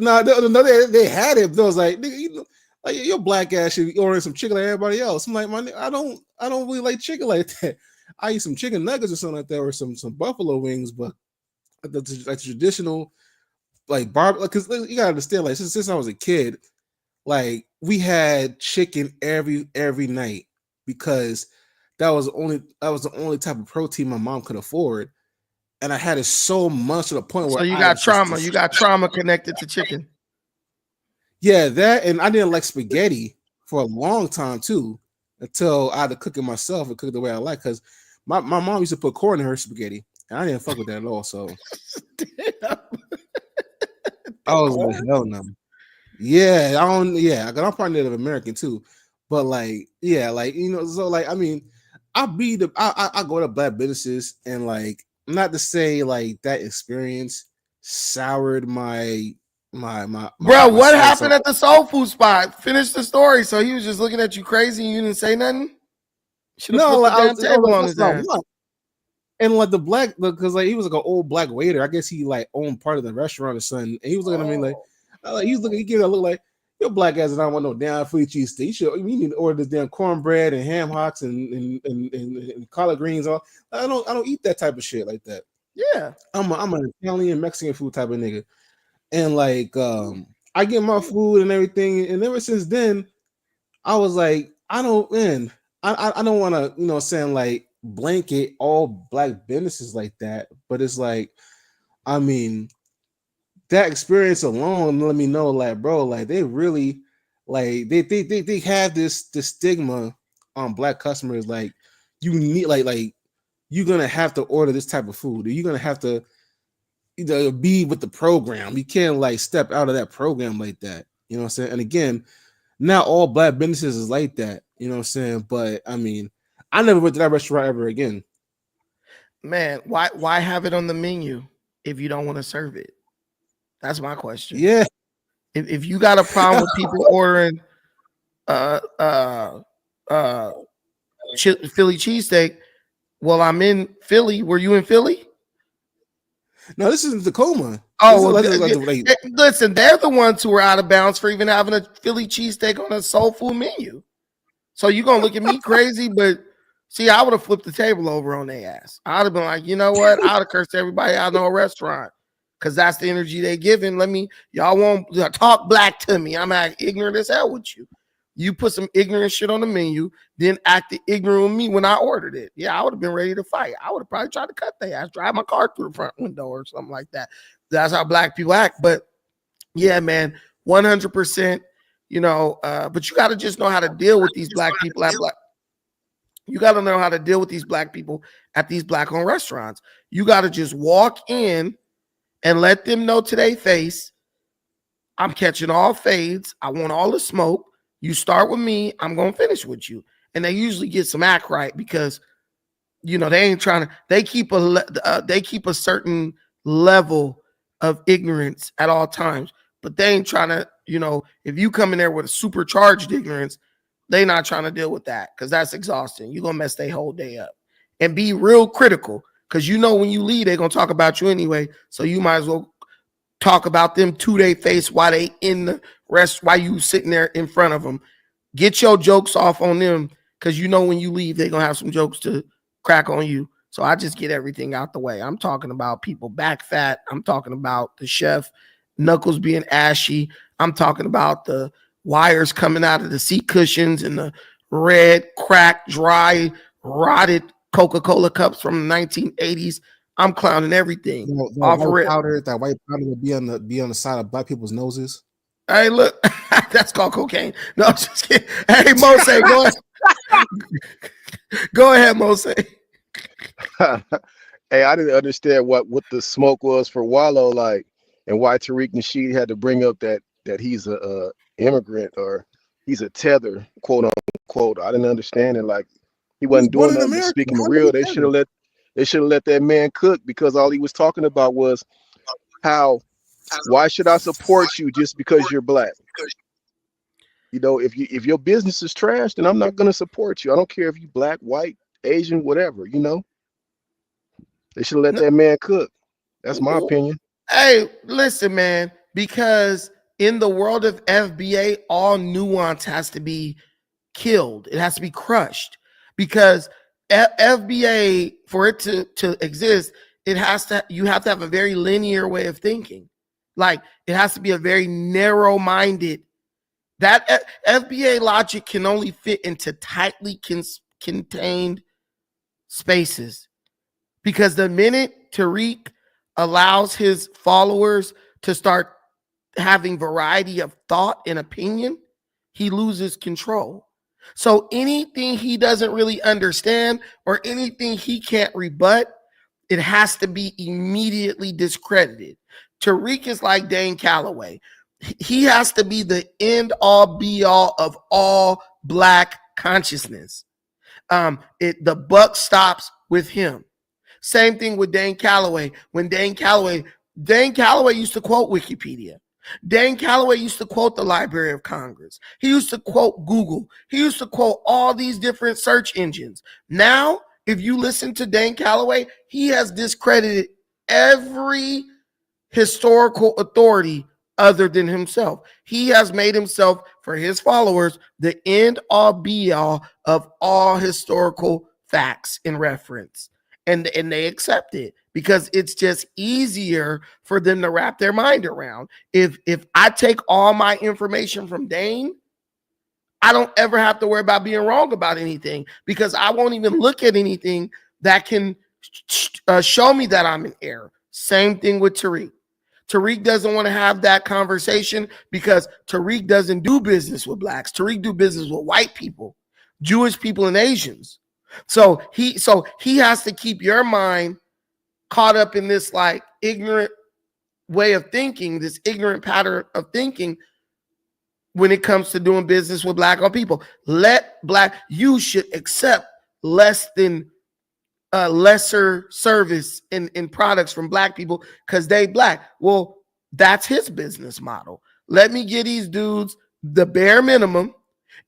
no, they had it. But I was like, nigga, like your black ass should be ordering some chicken like everybody else. I'm like, I don't really like chicken like that. I eat some chicken nuggets or something like that, or some buffalo wings, but the traditional like barbecue. Because you gotta understand, like since I was a kid, like we had chicken every night because that was the only type of protein my mom could afford, and I had it so much to the point where So you got trauma. You got trauma connected to chicken. Yeah, that, and I didn't like spaghetti for a long time too, until I had to cook it myself and cook it the way I like. Because my mom used to put corn in her spaghetti, and I didn't fuck with that at all. So I was like, hell no. Yeah, I got I'm part Native American too, but like, yeah, like so like I mean, I go to black businesses, and like not to say like that experience soured my Bro, what happened at the soul food spot? Finish the story. So he was just looking at you crazy and you didn't say nothing? Should have flipped the damn table on his ass. And like because like he was like an old black waiter. I guess he like owned part of the restaurant or something. And he was looking at me like he gave me a look like, your black ass and I don't want no damn Philly cheesesteak. You need to order this damn cornbread and ham hocks and collard greens. I don't eat that type of shit like that. Yeah, I'm an Italian Mexican food type of nigga. And like I get my food and everything, and ever since then, I was like, I don't want to, saying like blanket all black businesses like that. But it's like, I mean, that experience alone let me know, like, bro, like they really, like they have this stigma on black customers. Like, you need like you're gonna have to order this type of food, or you're gonna have to be with the program. You can't like step out of that program like that. You know what I'm saying? And again, not all black businesses is like that. You know what I'm saying? But I mean, I never went to that restaurant ever again. Man, why have it on the menu if you don't want to serve it? That's my question. Yeah. If you got a problem with people ordering Philly cheesesteak, well, I'm in Philly. Were you in Philly? No, this is Tacoma. Oh, listen, they're the ones who are out of bounds for even having a Philly cheesesteak on a soul food menu. So you're going to look at me crazy, but see, I would have flipped the table over on their ass. I'd have been like, you know what? I would have cursed everybody out of a restaurant because that's the energy they giving. Y'all won't talk black to me. I'm acting ignorant as hell with you. You put some ignorant shit on the menu, then acted ignorant with me when I ordered it. Yeah, I would have been ready to fight. I would have probably tried to cut their ass, drive my car through the front window or something like that. That's how black people act. But yeah, man, 100%, but you got to just know how to deal with these black people you got to know how to deal with these black people at these black-owned restaurants. You got to just walk in and let them know to their face, I'm catching all fades. I want all the smoke. You start with me, I'm going to finish with you. And they usually get some act right because, they ain't trying to, they keep a certain level of ignorance at all times, but they ain't trying to, if you come in there with a supercharged ignorance, they not trying to deal with that because that's exhausting. You're going to mess their whole day up. And be real critical because when you leave, they're going to talk about you anyway. So you might as well talk about them to their face while they in the rest, while you sitting there in front of them. Get your jokes off on them because when you leave, they're going to have some jokes to crack on you. So I just get everything out the way. I'm talking about people back fat. I'm talking about the chef knuckles being ashy. I'm talking about the wires coming out of the seat cushions and the red, cracked, dry, rotted Coca-Cola cups from the 1980s. I'm clowning everything. Off rip. That white powder would be on the side of black people's noses. Hey, look, that's called cocaine. No, I'm just kidding. Hey, Mose, go ahead. Go ahead, Mose. Hey, I didn't understand what the smoke was for Wallo, like, and why Tariq Nasheed had to bring up that he's a immigrant or he's a tether, quote unquote. I didn't understand it. Like, he wasn't doing nothing but speaking the real. They should have let that man cook, because all he was talking about was why should I support you just because you're black? You know, if your business is trash, then I'm not gonna support you. I don't care if you black, white, Asian, whatever, you know. They should let that man cook. That's my opinion. Hey, listen, man, because in the world of FBA, all nuance has to be killed. It has to be crushed, because FBA, for it to exist, you have to have a very linear way of thinking. Like, it has to be a very narrow-minded. That FBA logic can only fit into tightly contained spaces, because the minute Tariq allows his followers to start having variety of thought and opinion, he loses control. So anything he doesn't really understand or anything he can't rebut, it has to be immediately discredited. Tariq is like Dane Calloway. He has to be the end all be all of all black consciousness. The buck stops with him. Same thing with Dane Calloway. When Dane Calloway used to quote Wikipedia. Dane Calloway used to quote the Library of Congress. He used to quote Google. He used to quote all these different search engines. Now, if you listen to Dane Calloway, he has discredited every historical authority other than himself. He has made himself, for his followers, the end all be all of all historical facts and reference. And they accept it because it's just easier for them to wrap their mind around. If I take all my information from Dane, I don't ever have to worry about being wrong about anything, because I won't even look at anything that can show me that I'm in error. Same thing with Tariq. Tariq doesn't want to have that conversation because Tariq doesn't do business with blacks. Tariq do business with white people, Jewish people, and Asians. So he has to keep your mind caught up in this like ignorant way of thinking, this ignorant pattern of thinking when it comes to doing business with black people. You should accept less than lesser service in products from black people because they black. Well, that's his business model. Let me get these dudes the bare minimum,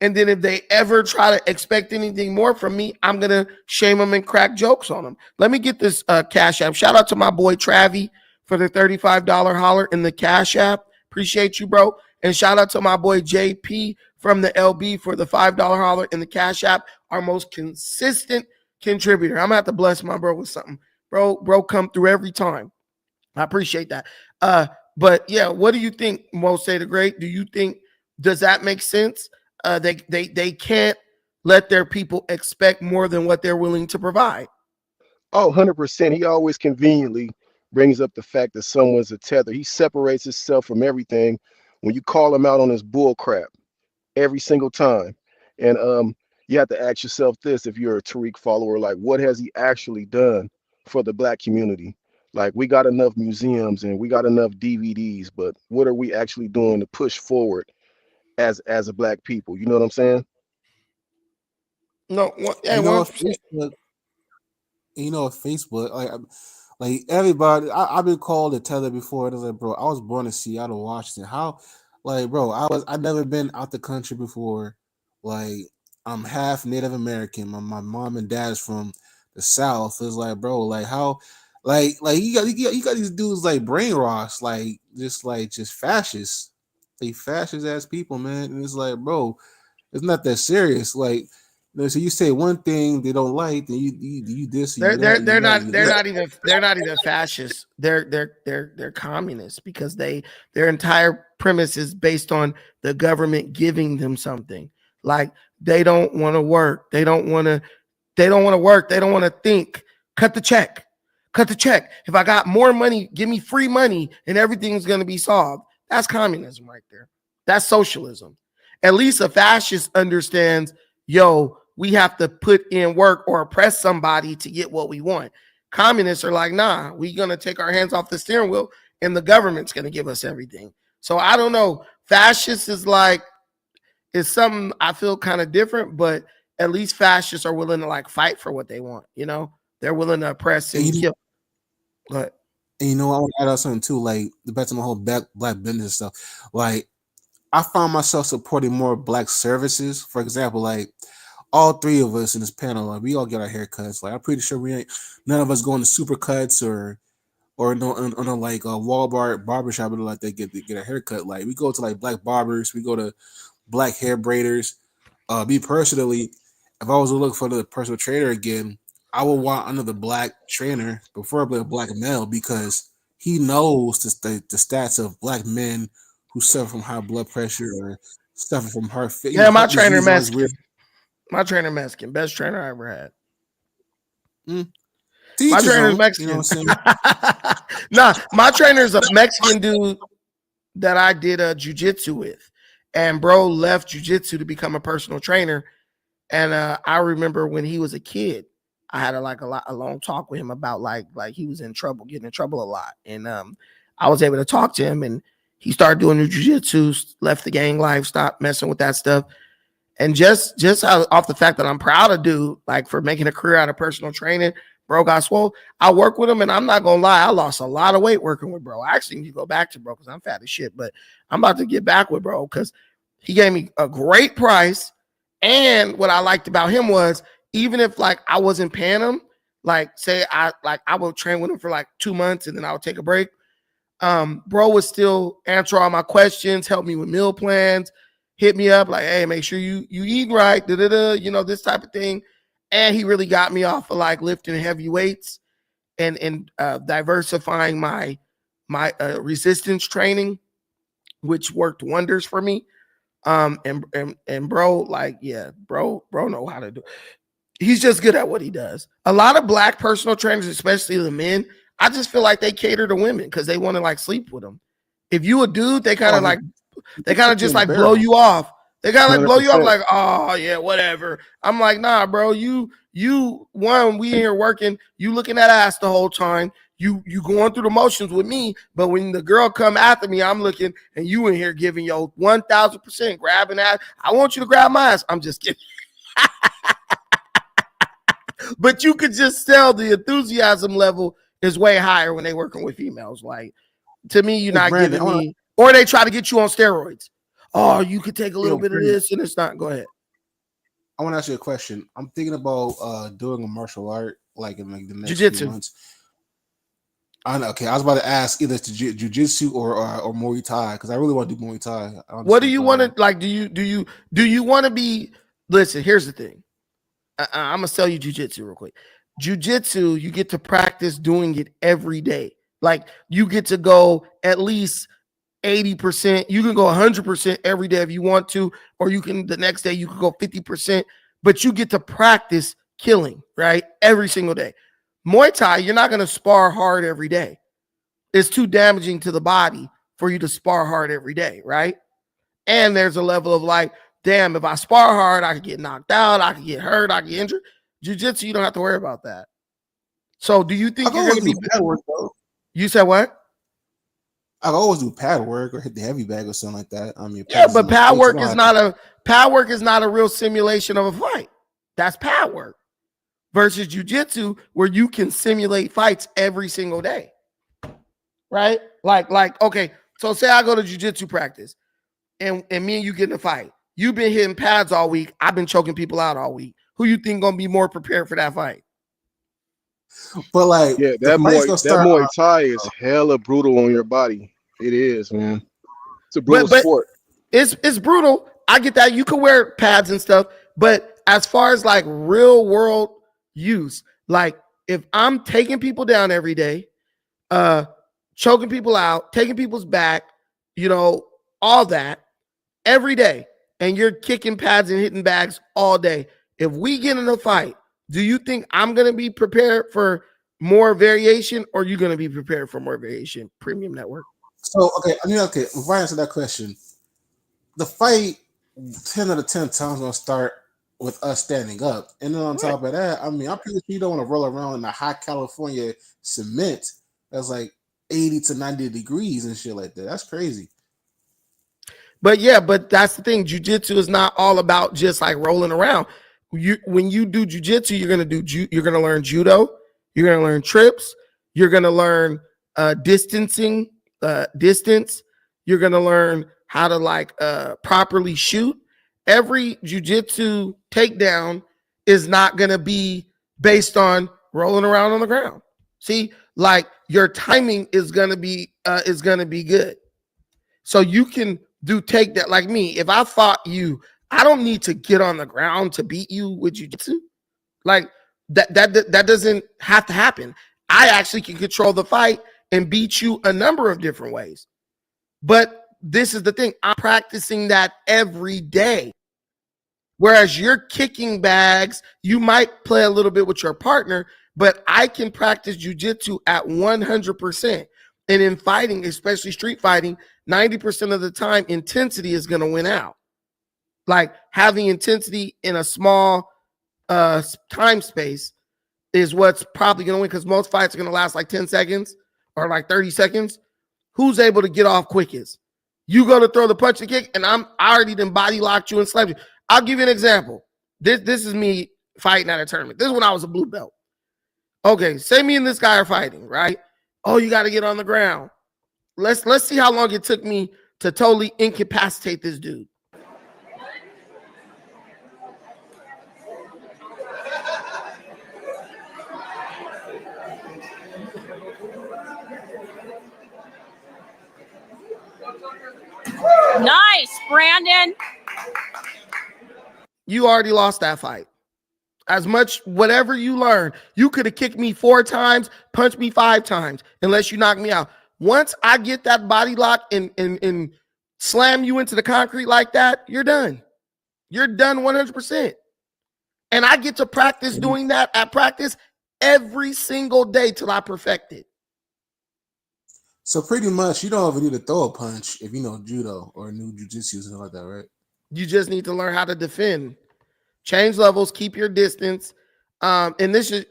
and then if they ever try to expect anything more from me, I'm gonna shame them and crack jokes on them. Let me get this Cash App. Shout out to my boy Travi for the $35 holler in the Cash App. Appreciate you, bro. And shout out to my boy JP from the LB for the $5 holler in the Cash App, our most consistent contributor. I'm gonna have to bless my bro with something. Bro come through every time. I appreciate that. But yeah, what do you think, Mose the Great? Do you think, does that make sense? They can't let their people expect more than what they're willing to provide. Oh, 100%. He always conveniently brings up the fact that someone's a tether. He separates himself from everything when you call him out on his bull crap every single time. And you have to ask yourself this: if you're a Tariq follower, like, what has he actually done for the black community? Like, we got enough museums and we got enough DVDs, but what are we actually doing to push forward as a black people? You know what I'm saying? No, Facebook, like everybody, I've been called a tether before. And I was like, bro, I was born in Seattle, Washington. How, like, bro, I've never been out the country before. Like, I'm half Native American. My mom and dad's from the South. It's like, bro, like how, like you got these dudes like brainwashed, like just fascists, they fascist ass people, man. And it's like, bro, it's not that serious. Like, so you say one thing they don't like, then you this. They're not even fascists. They're communists because their entire premise is based on the government giving them something. Like, they don't want to work. They don't want to They don't want to work. They don't want to think. Cut the check. Cut the check. If I got more money, give me free money and everything's going to be solved. That's communism right there. That's socialism. At least a fascist understands, yo, we have to put in work or oppress somebody to get what we want. Communists are like, nah, we're going to take our hands off the steering wheel and the government's going to give us everything. So I don't know. Fascist is like, it's something I feel kind of different, but at least fascists are willing to like fight for what they want. You know, they're willing to oppress and kill. Go ahead. And you know, I want to add on something too, like the back to my whole black business stuff. Like, I found myself supporting more black services. For example, like all three of us in this panel, like we all get our haircuts. Like I'm pretty sure none of us going to Supercuts or no like Walmart barbershop or like they get a haircut. Like we go to like black barbers, we go to black hair braiders. Me personally, if I was to look for the personal trainer again, I would want another black trainer, preferably a black male, because he knows the stats of black men who suffer from high blood pressure or suffer from heart failure. Yeah, my trainer Mexican. My trainer Mexican. Best trainer I ever had. My trainer is Mexican. You know what I'm saying? Nah, my trainer is a Mexican dude that I did a jiu-jitsu with. And bro left jiu-jitsu to become a personal trainer. And I remember when he was a kid, I had a long talk with him about like he was in trouble, getting in trouble a lot. And I was able to talk to him, and he started doing the jiu-jitsu, left the gang life, stopped messing with that stuff. And just off the fact that I'm proud of dude, like for making a career out of personal training, bro got swole. I work with him, and I'm not gonna lie, I lost a lot of weight working with bro. I actually need to go back to bro because I'm fat as shit, but I'm about to get back with bro because he gave me a great price. And what I liked about him was, even if like I wasn't paying him, like say I would train with him for like 2 months and then I would take a break. Bro would still answer all my questions, help me with meal plans, hit me up like, hey, make sure you eat right, you know, this type of thing. And he really got me off of like lifting heavy weights and diversifying my resistance training, which worked wonders for me. And bro, like, yeah, bro know how to do it. He's just good at what he does. A lot of black personal trainers, especially the men, I just feel like they cater to women because they want to like sleep with them. If you a dude, they kind of just like blow you off. They kind of like blow you off like, oh yeah, whatever. I'm like, nah, bro, you one, we in here working, you looking at ass the whole time. You going through the motions with me, but when the girl come after me, I'm looking, and you in here giving your 1,000% grabbing ass. I want you to grab my ass. I'm just kidding. But you could just tell the enthusiasm level is way higher when they working with females. Like, to me, you're not Brandon, giving me, or they try to get you on steroids. Oh, you could take a little bit Brandon, of this, and it's not. Go ahead. I want to ask you a question. I'm thinking about doing a martial art like in like the next Jiu-jitsu. few months. I know. Okay, I was about to ask either jiu-jitsu or Muay Thai because I really want to do Muay Thai. What do you want to like? Do you want to be? Listen, here's the thing. I'm gonna sell you jiu-jitsu real quick. Jiu-jitsu, you get to practice doing it every day. Like you get to go at least 80%. You can go 100% every day if you want to, or you can the next day you can go 50%. But you get to practice killing, right? Every single day. Muay Thai, you're not gonna spar hard every day. It's too damaging to the body for you to spar hard every day, right? And there's a level of like, damn, if I spar hard, I could get knocked out, I could get hurt, I could get injured. Jiu-jitsu, you don't have to worry about that. So do you think you're going to be pad work though? You said what? I always do pad work or hit the heavy bag or something like that. I mean, yeah, but pad work is not a real simulation of a fight. That's pad work versus jiu-jitsu where you can simulate fights every single day. Right? Like okay, so say I go to jiu-jitsu practice and me and you get in a fight. You've been hitting pads all week. I've been choking people out all week. Who you think gonna be more prepared for that fight? But like, yeah, that Muay Thai is hella brutal on your body. It is, man. It's a brutal sport. It's brutal. I get that. You can wear pads and stuff, but as far as like real world use, like if I'm taking people down every day, choking people out, taking people's back, you know, all that every day, and you're kicking pads and hitting bags all day. If we get in a fight, Do you think I'm going to be prepared for more variation, or are you going to be prepared for more variation? Premium Network. So, okay, before I answer that question, the fight 10 out of 10 times going to start with us standing up. And then on top of that, I mean, I'm pretty sure you don't want to roll around in a hot California cement that's like 80 to 90 degrees and shit like that. That's crazy. But yeah, but that's the thing. Jiu-jitsu is not all about just like rolling around. When you do jiu-jitsu, you're gonna learn judo, you're gonna learn trips, you're gonna learn distance, you're gonna learn how to like properly shoot. Every jiu-jitsu takedown is not gonna be based on rolling around on the ground. See, like your timing is gonna be good. So you can do take that like me. If I fought you, I don't need to get on the ground to beat you with jiu-jitsu. Like that doesn't have to happen. I actually can control the fight and beat you a number of different ways. But this is the thing. I'm practicing that every day. Whereas you're kicking bags, you might play a little bit with your partner, but I can practice jiu-jitsu at 100%. And in fighting, especially street fighting, 90% of the time, intensity is going to win out. Like having intensity in a small time space is what's probably going to win, because most fights are going to last like 10 seconds or like 30 seconds. Who's able to get off quickest? You go to throw the punch and kick, and I already done body locked you and slapped you. I'll give you an example. This is me fighting at a tournament. This is when I was a blue belt. Okay, say me and this guy are fighting, right? Oh, you got to get on the ground. Let's see how long it took me to totally incapacitate this dude. Nice, Brandon. You already lost that fight. As much, whatever you learn, you could have kicked me 4 times, punched me 5 times, unless you knock me out. Once I get that body lock and slam you into the concrete like that, you're done. You're done 100%. And I get to practice doing that at practice every single day till I perfect it. So pretty much, you don't ever need to throw a punch if you know judo or new jiu-jitsu or something like that, right? You just need to learn how to defend. Change levels, keep your distance. And this is,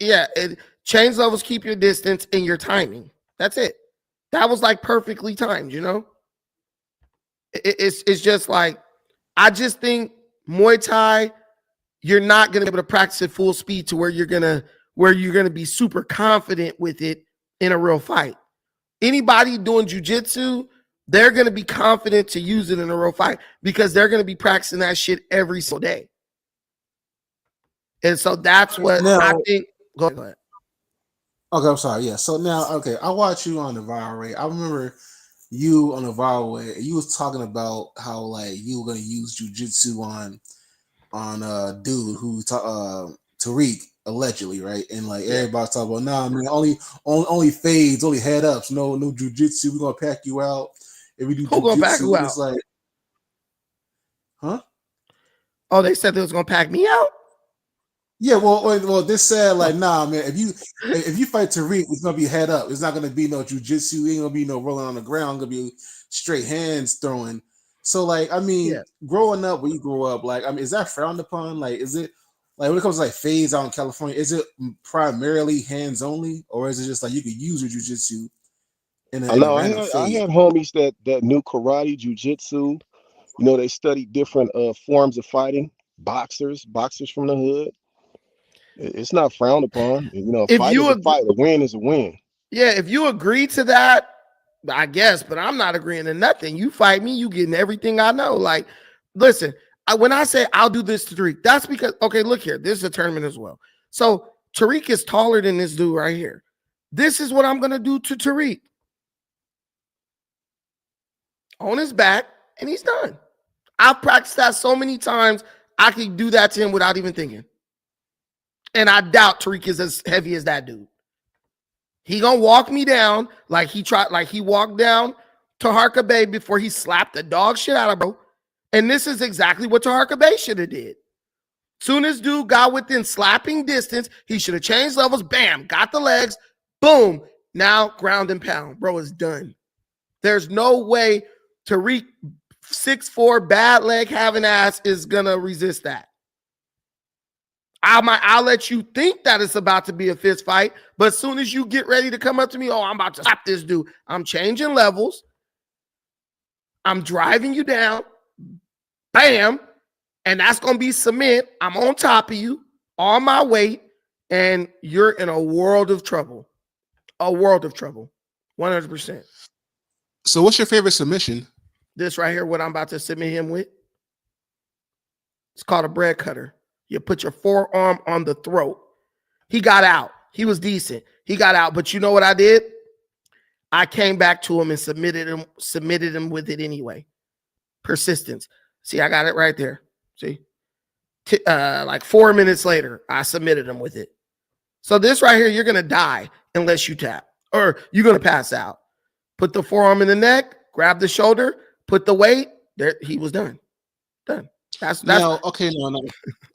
change levels, keep your distance and your timing. That's it. That was like perfectly timed, you know? It's just like, I just think Muay Thai, you're not going to be able to practice at full speed to where you're going to be super confident with it in a real fight. Anybody doing jiu-jitsu, they're going to be confident to use it in a real fight because they're going to be practicing that shit every single day. And so that's what I think. Go ahead. Okay, I'm sorry. Yeah. So now, okay, I watched you on the viral rate. I remember you on the viral way. You was talking about how like you were gonna use jujitsu on dude who Tariq allegedly, right? And like everybody's talking about, nah, man, only fades, only head ups, no jujitsu. We're gonna pack you out. If we do who gonna pack you out? It's like, huh? Oh, they said they was gonna pack me out. Yeah, well, this said like, nah, man. If you fight Tariq, it's gonna be head up. It's not gonna be no jujitsu. Ain't gonna be no rolling on the ground. It's gonna be straight hands throwing. So, like, I mean, growing up, when you grow up, like, I mean, is that frowned upon? Like, is it like when it comes to like fades out in California? Is it primarily hands only, or is it just like you could use your jujitsu in a random fade? I had homies that knew karate, jujitsu. You know, they studied different forms of fighting. Boxers from the hood. It's not frowned upon. You know, a fight is a fight. A win is a win. Yeah, if you agree to that, I guess, but I'm not agreeing to nothing. You fight me, you getting everything I know. Like, listen, when I say I'll do this to Tariq, that's because, okay, look here. This is a tournament as well. So Tariq is taller than this dude right here. This is what I'm going to do to Tariq. On his back, and he's done. I've practiced that so many times, I could do that to him without even thinking. And I doubt Tariq is as heavy as that dude. He gonna walk me down like he walked down Taharka Bay before he slapped the dog shit out of bro. And this is exactly what Taharka Bay should have did. Soon as dude got within slapping distance, he should have changed levels. Bam, got the legs. Boom. Now ground and pound. Bro, it's done. There's no way Tariq 6'4", bad leg having ass is gonna resist that. I'll let you think that it's about to be a fist fight, but as soon as you get ready to come up to me, oh, I'm about to slap this dude. I'm changing levels. I'm driving you down. Bam. And that's going to be cement. I'm on top of you, on my weight, and you're in a world of trouble. A world of trouble. 100%. So what's your favorite submission? This right here, what I'm about to submit him with. It's called a bread cutter. You put your forearm on the throat. He got out. He was decent. He got out. But you know what I did? I came back to him and submitted him with it anyway. Persistence. See, I got it right there. See? Like 4 minutes later, I submitted him with it. So this right here, you're going to die unless you tap. Or you're going to pass out. Put the forearm in the neck, grab the shoulder, put the weight. There, he was done. Done. That's now, okay,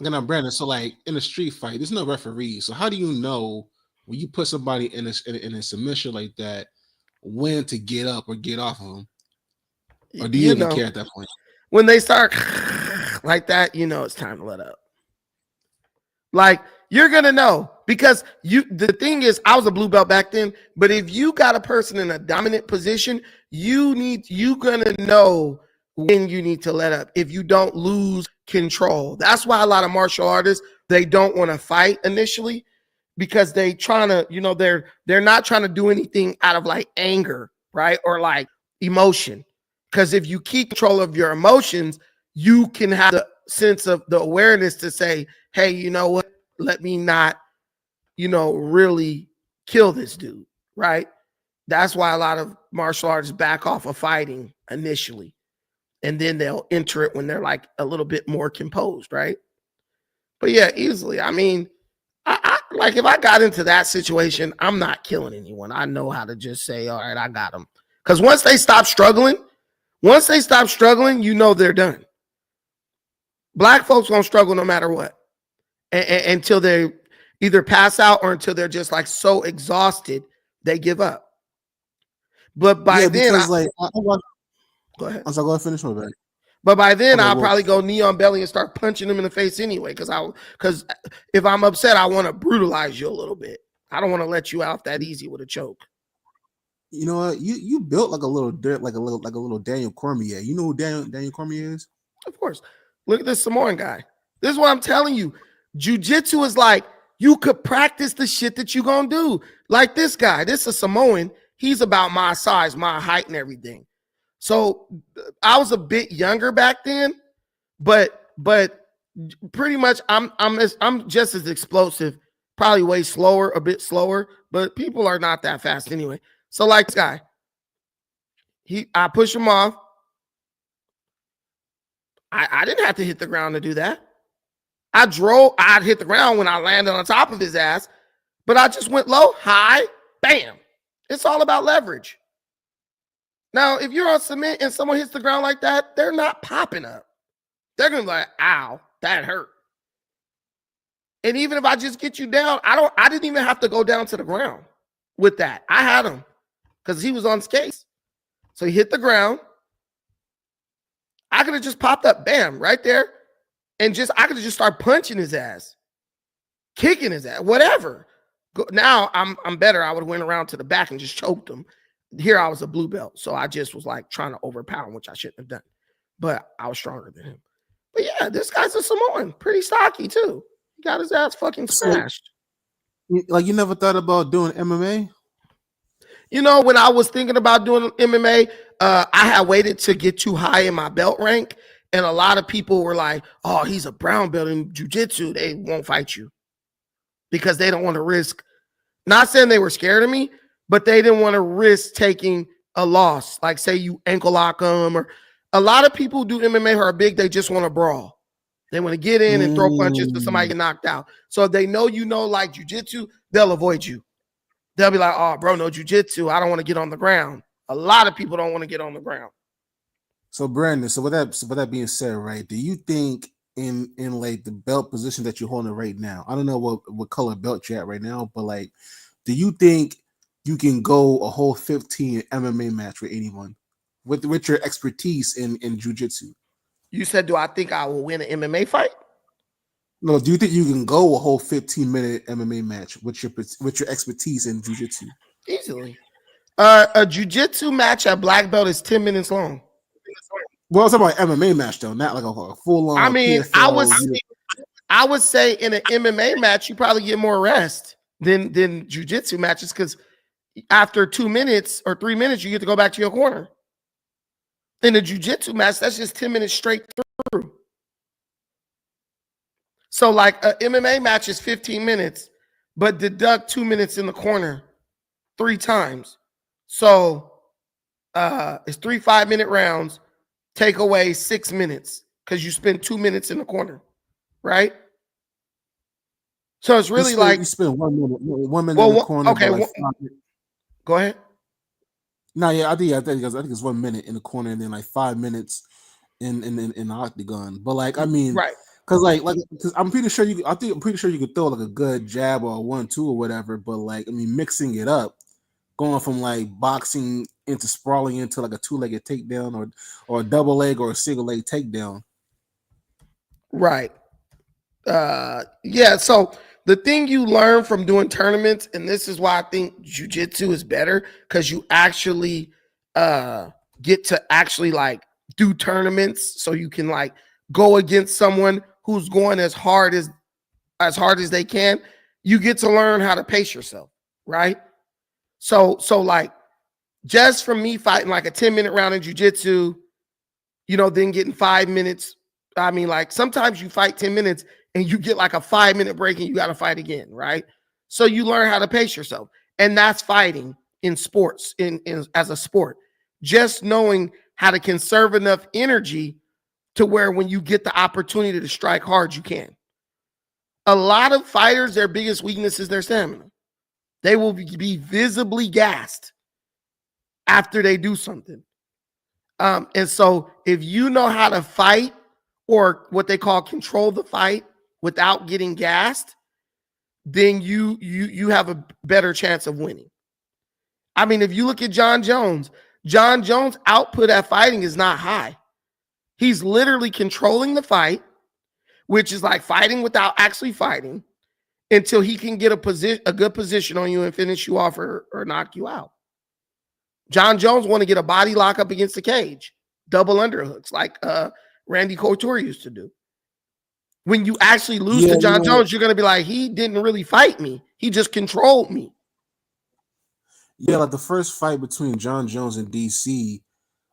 no, Brandon. So, like in a street fight, there's no referee. So, how do you know when you put somebody in a submission like that, when to get up or get off of them, or do you even care at that point? When they start like that, you know it's time to let up. Like you're gonna know because the thing is, I was a blue belt back then, but if you got a person in a dominant position, you gonna know when you need to let up if you don't lose control. That's why a lot of martial artists, they don't want to fight initially because they trying to, you know, they're not trying to do anything out of like anger, right? Or like emotion. Because if you keep control of your emotions, you can have the sense of the awareness to say, hey, you know what? Let me not, you know, really kill this dude, right? That's why a lot of martial artists back off of fighting initially. And then they'll enter it when they're like a little bit more composed, right? But yeah, easily. I mean, I like if I got into that situation, I'm not killing anyone. I know how to just say, all right, I got them. Because once they stop struggling, you know they're done. Black folks gonna struggle no matter what, until they either pass out or until they're just like so exhausted they give up. But by then, go ahead. I'm sorry, go ahead, finish my bag. But by then, I'll probably go knee on belly and start punching them in the face anyway. Because if I'm upset, I want to brutalize you a little bit. I don't want to let you out that easy with a choke. You know what? You built like a little Daniel Cormier. You know who Daniel Cormier is? Of course. Look at this Samoan guy. This is what I'm telling you. Jiu-jitsu is like you could practice the shit that you're gonna do. Like this guy. This is a Samoan. He's about my size, my height, and everything. So I was a bit younger back then, but pretty much I'm just as explosive, probably way slower, a bit slower, but people are not that fast anyway. So like this guy, I push him off. I didn't have to hit the ground to do that. I'd hit the ground when I landed on top of his ass, but I just went low, high, bam. It's all about leverage. Now, if you're on cement and someone hits the ground like that, they're not popping up. They're going to be like, ow, that hurt. And even if I just get you down, I didn't even have to go down to the ground with that. I had him because he was on skates. So he hit the ground. I could have just popped up, bam, right there. And I could have just started punching his ass, kicking his ass, whatever. Now I'm better. I would have went around to the back and just choked him. Here I was a blue belt, so I just was like trying to overpower him, which I shouldn't have done. But I was stronger than him. But yeah, this guy's a Samoan, pretty stocky too. He got his ass fucking smashed. Like you never thought about doing MMA? You know, when I was thinking about doing MMA, I had waited to get too high in my belt rank, and a lot of people were like, "Oh, he's a brown belt in jiu-jitsu. They won't fight you because they don't want to risk." Not saying they were scared of me, but they didn't want to risk taking a loss. Like say you ankle lock them, or a lot of people who do MMA who are big, they just want to brawl. They want to get in and throw punches till somebody get knocked out. So if they know like jiu-jitsu, they'll avoid you. They'll be like, oh, bro, no jiu-jitsu. I don't want to get on the ground. A lot of people don't want to get on the ground. So Brandon, so with that being said, right, do you think in like the belt position that you're holding right now? I don't know what color belt you're at right now, but like, do you think you can go a whole 15 MMA match with anyone with your expertise in jiu-jitsu? You said, do I think I will win an MMA fight? No, do you think you can go a whole 15-minute MMA match with your expertise in jiu-jitsu? Easily. A jiu-jitsu match at black belt is 10 minutes long. Well, I was talking about MMA match though, not like a full-on. I mean, PFL, I would say in an MMA match, you probably get more rest than jiu-jitsu matches, because after 2 minutes or 3 minutes, you get to go back to your corner. In a jiu-jitsu match, that's just 10 minutes straight through. So like an MMA match is 15 minutes, but deduct 2 minutes in the corner 3 times. So it's 3 5-minute rounds, take away 6 minutes because you spend 2 minutes in the corner, right? So it's really you spend 1 minute, 1 minute in the corner. Okay, go ahead. No, yeah, I think it's 1 minute in the corner and then like 5 minutes in the octagon. But like, I mean, right? Because I'm pretty sure you could throw like a good jab or a 1-2 or whatever. But like, I mean, mixing it up, going from like boxing into sprawling into like a 2-legged takedown or a double leg or a single leg takedown. Right. Yeah. So the thing you learn from doing tournaments, and this is why I think jiu-jitsu is better, because you actually get to actually like do tournaments, so you can like go against someone who's going as hard as they can. You get to learn how to pace yourself, right? So like, just from me fighting like a 10-minute round in jiu-jitsu, then getting 5 minutes. I mean, like, sometimes you fight 10 minutes and you get like a 5-minute break and you got to fight again, right? So you learn how to pace yourself. And that's fighting in sports, in as a sport. Just knowing how to conserve enough energy to where when you get the opportunity to strike hard, you can. A lot of fighters, their biggest weakness is their stamina. They will be visibly gassed after they do something. And so if you know how to fight, or what they call control the fight without getting gassed, then you have a better chance of winning. I mean, if you look at John Jones output at fighting is not high. He's literally controlling the fight, which is like fighting without actually fighting, until he can get a good position on you and finish you off or knock you out. John Jones want to get a body lock up against the cage, double underhooks, like Randy Couture used to do. When you actually lose to John Jones, you're going to be like, he didn't really fight me. He just controlled me. Yeah, like the first fight between John Jones and DC,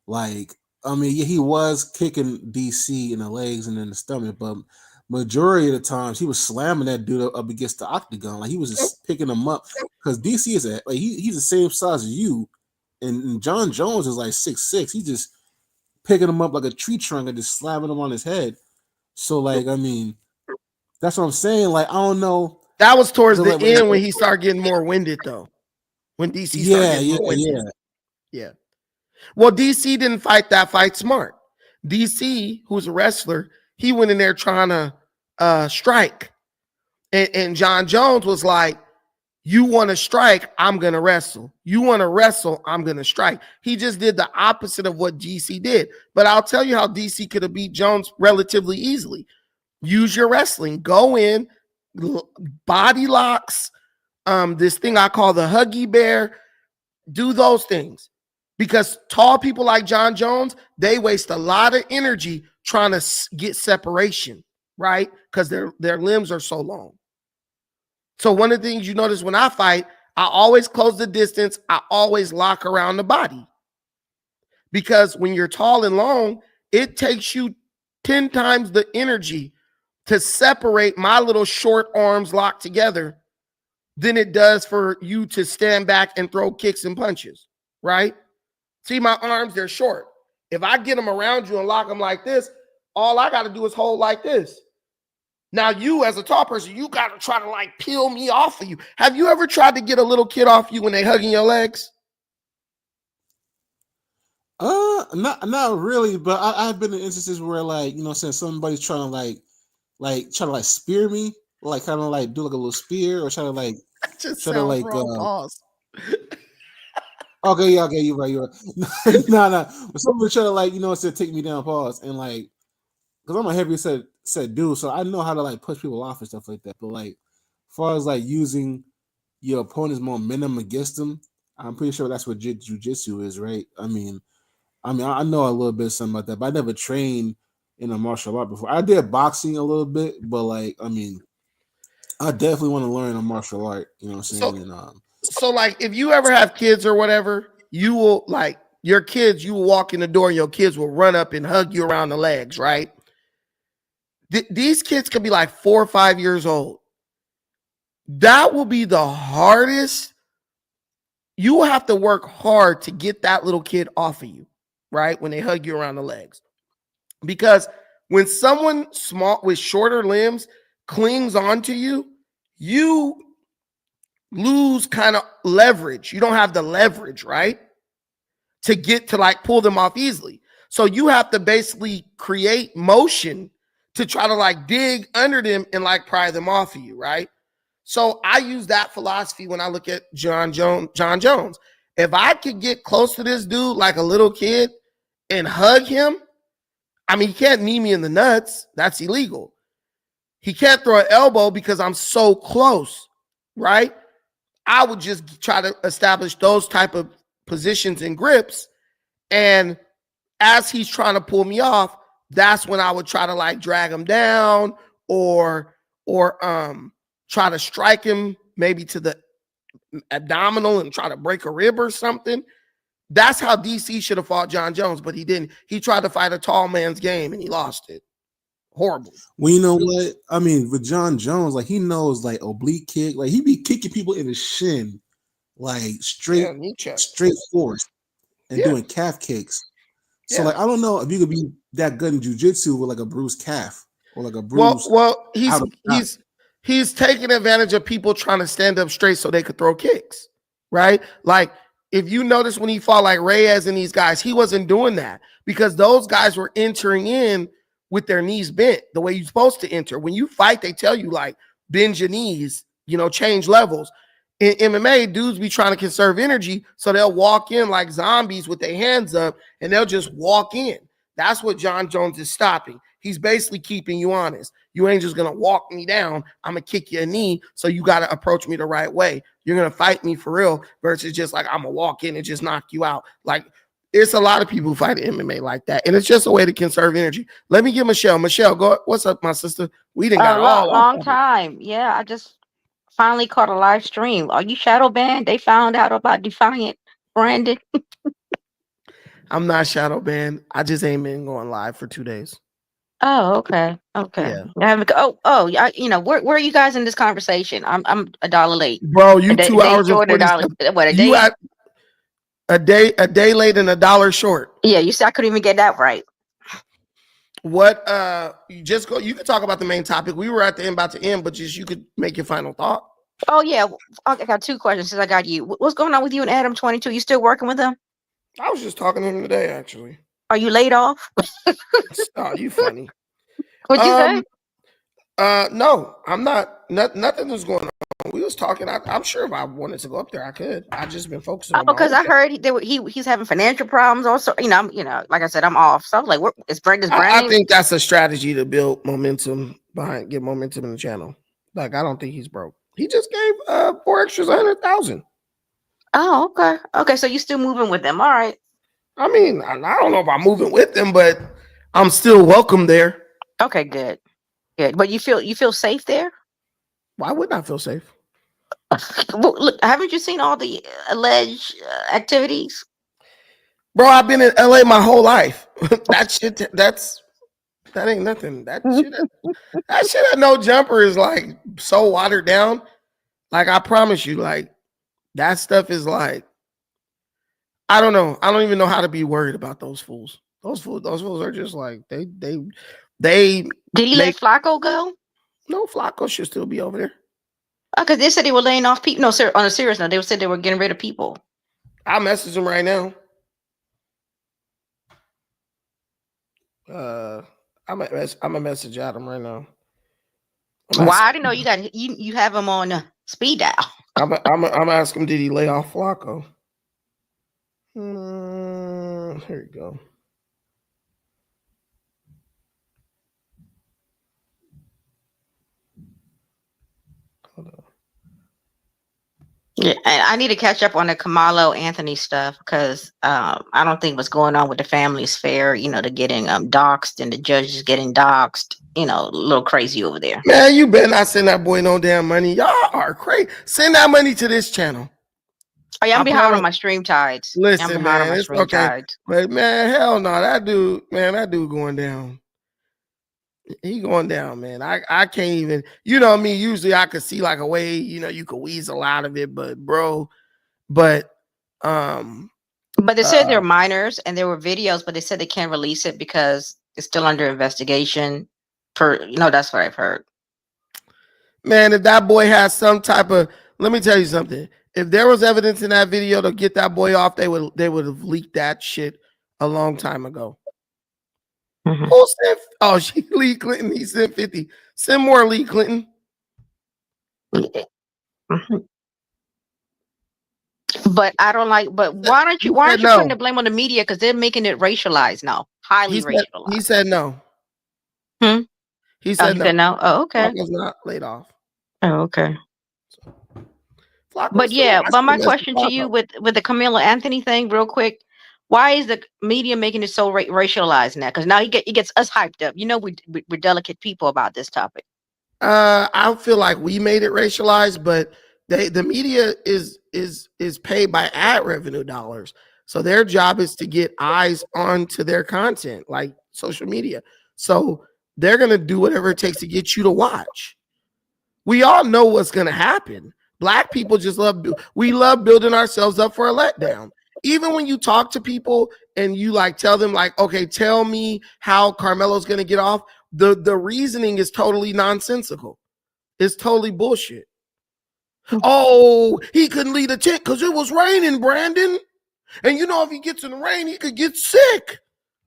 like, I mean, yeah, he was kicking DC in the legs and in the stomach, but majority of the times he was slamming that dude up against the octagon. Like, he was just picking him up, because DC is he's the same size as you, and John Jones is like 6'6". He's just picking him up like a tree trunk and just slamming him on his head. So, like, I mean, that's what I'm saying. Like, I don't know. That was towards the end when he started getting more winded, though. When DC started getting more winded. Yeah. Well, DC didn't fight that fight smart. DC, who's a wrestler, he went in there trying to strike. And John Jones was like, you want to strike, I'm going to wrestle. You want to wrestle, I'm going to strike. He just did the opposite of what DC did. But I'll tell you how DC could have beat Jones relatively easily. Use your wrestling. Go in, body locks, this thing I call the Huggy Bear. Do those things. Because tall people like John Jones, they waste a lot of energy trying to get separation, right? Because their limbs are so long. So one of the things you notice when I fight, I always close the distance. I always lock around the body. Because when you're tall and long, it takes you 10 times the energy to separate my little short arms locked together than it does for you to stand back and throw kicks and punches, right? See, my arms, they're short. If I get them around you and lock them like this, all I got to do is hold like this. Now, you as a tall person, you got to try to like peel me off of you. Have you ever tried to get a little kid off you when they hugging your legs? Not really, but I've been in instances where, like, you know, since somebody's trying to like like try to like spear me, like kind of like do like a little spear, or try to like That just try to sounds like wrong. Pause. okay, yeah, okay, you're right. No. But somebody try to like, said take me down, pause, and like, because I'm a heavy set dude, so I know how to like push people off and stuff like that. But like, as far as like using your opponent's momentum against them, I'm pretty sure that's what jujitsu is, right? I mean, I know a little bit something about that, but I never trained in a martial art before. I did boxing a little bit, but like, I mean, I definitely want to learn a martial art. You know what I'm saying? So like, if you ever have kids or whatever, you will like your kids. You will walk in the door, and your kids will run up and hug you around the legs, right? These kids could be like 4 or 5 years old. That will be the hardest. You will have to work hard to get that little kid off of you, right? When they hug you around the legs. Because when someone small with shorter limbs clings onto you, you lose kind of leverage. You don't have the leverage, right? To get to like pull them off easily. So you have to basically create motion to try to like dig under them and like pry them off of you, right? So I use that philosophy when I look at John Jones. If I could get close to this dude like a little kid and hug him, I mean, he can't knee me in the nuts. That's illegal. He can't throw an elbow because I'm so close, right? I would just try to establish those type of positions and grips. And as he's trying to pull me off, that's when I would try to like drag him down or try to strike him maybe to the abdominal and try to break a rib or something. That's how DC should have fought John Jones, but he didn't. He tried to fight a tall man's game and he lost it. Horrible. Well, you know what? I mean, with John Jones, like he knows like oblique kick, like he be kicking people in the shin, like straight forward, and doing calf kicks. So like I don't know if you could be that good in jiu-jitsu with like a bruised calf or like a bruised. Well, he's taking advantage of people trying to stand up straight so they could throw kicks, right? Like if you notice when he fought like Reyes and these guys, he wasn't doing that because those guys were entering in with their knees bent the way you're supposed to enter. When you fight, they tell you like bend your knees, change levels. In MMA, dudes be trying to conserve energy, so they'll walk in like zombies with their hands up and they'll just walk in. That's what John Jones is stopping. He's basically keeping you honest. You ain't just going to walk me down. I'm going to kick you a knee, so you got to approach me the right way. You're going to fight me for real versus just like I'm going to walk in and just knock you out. Like, it's a lot of people who fight MMA like that, and it's just a way to conserve energy. Let me get Michelle. Michelle, go. What's up, my sister? We didn't got all long time. Yeah, I just finally caught a live stream. Are you shadow banned? They found out about Defiant Brandon. I'm not shadow banned. I just ain't been going live for 2 days. Oh, okay. Yeah. Where are you guys in this conversation? I'm a dollar late. Bro, you a day, 2 hours short, and 40 what, a day? A day late and $1 short. Yeah, you see, I couldn't even get that right. What you can talk about the main topic. We were at the end, about to end, but just you could make your final thought. Oh yeah. I got 2 questions since I got you. What's going on with you and Adam 22? You still working with him? I was just talking to him today, actually. Are you laid off? Oh, you funny. What'd you say? No, I'm not. Nothing is going on. We was talking. I'm sure if I wanted to go up there, I could. I just been focusing on because I heard he's having financial problems. Also, like I said, I'm off. So I was like, "What is Brandon's brand?" I think that's a strategy to build momentum get momentum in the channel. Like, I don't think he's broke. He just gave 4 extras 100,000. Oh, okay. Okay, so you still moving with them? All right. I mean, I don't know if I'm moving with them, but I'm still welcome there. Okay, good. But you feel safe there? Why wouldn't I feel safe? Well, look, haven't you seen all the alleged activities? Bro, I've been in LA my whole life. That ain't nothing. That shit at No Jumper is like so watered down. Like, I promise you, like, that stuff is like, I don't know. I don't even know how to be worried about those fools. Those fools are just like they. Did he let Flacco go? No, Flacco should still be over there. Because they said they were laying off people. No, sir. On a serious note, they said they were getting rid of people. I'll message him right now. I'm a message Adam right now. Why? I didn't know you got you have him on speed dial. I'm asking him, did he lay off Flacco? Here you go. Hold on. Yeah, I need to catch up on the Kamalo Anthony stuff because I don't think what's going on with the family is fair. You know, they're getting doxxed and the judge is getting doxxed. You know, a little crazy over there. Man, you better not send that boy no damn money. Y'all are crazy. Send that money to this channel. Oh yeah, I'm behind on my stream tides. Listen, I'm behind on man, my it's stream okay. tides. But man, hell no, that dude going down. He going down, man. I can't even, you know me, usually I could see like a way, you know, you could weasel out of it, but But they said they're minors and there were videos, but they said they can't release it because it's still under investigation. That's what I've heard. Man, if that boy has some type of, let me tell you something. If there was evidence in that video to get that boy off, they would have leaked that shit a long time ago. Mm-hmm. Who sent? Oh, she Lee Clinton. He sent 50. Send more, Lee Clinton. Mm-hmm. But I don't like. But why aren't you putting the blame on the media? Because they're making it racialized now, highly racialized. He said no. He said no. Said no. Oh, okay. Flacco's not laid off. Oh, okay. Flacco's But yeah, but my question to you with the Camilla Anthony thing, real quick, why is the media making it so racialized now? Because now he gets us hyped up. You know, we're delicate people about this topic. I feel like we made it racialized, but the media is paid by ad revenue dollars, so their job is to get eyes onto their content, like social media. So they're gonna do whatever it takes to get you to watch. We all know what's gonna happen. Black people just love building ourselves up for a letdown. Even when you talk to people and you like tell them like, okay, tell me how Carmelo's gonna get off. The reasoning is totally nonsensical. It's totally bullshit. Oh, he couldn't lead a tent because it was raining, Brandon. And you know, if he gets in the rain, he could get sick.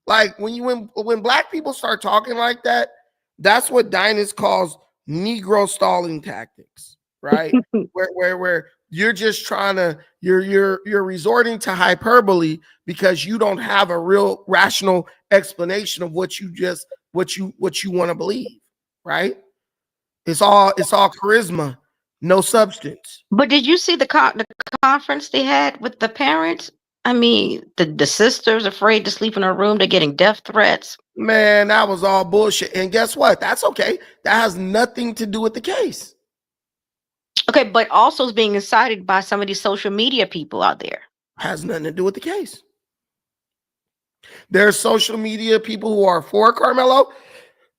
Like when black people start talking like that, that's what Dinus calls Negro stalling tactics, right? where you're just trying to you're resorting to hyperbole because you don't have a real rational explanation of what you want to believe, right? It's all charisma, no substance. But did you see the conference they had with the parents? I mean, the sister's afraid to sleep in her room. They're getting death threats. Man, that was all bullshit. And guess what? That's okay. That has nothing to do with the case. Okay, but also is being incited by some of these social media people out there. Has nothing to do with the case. There's social media people who are for Carmelo.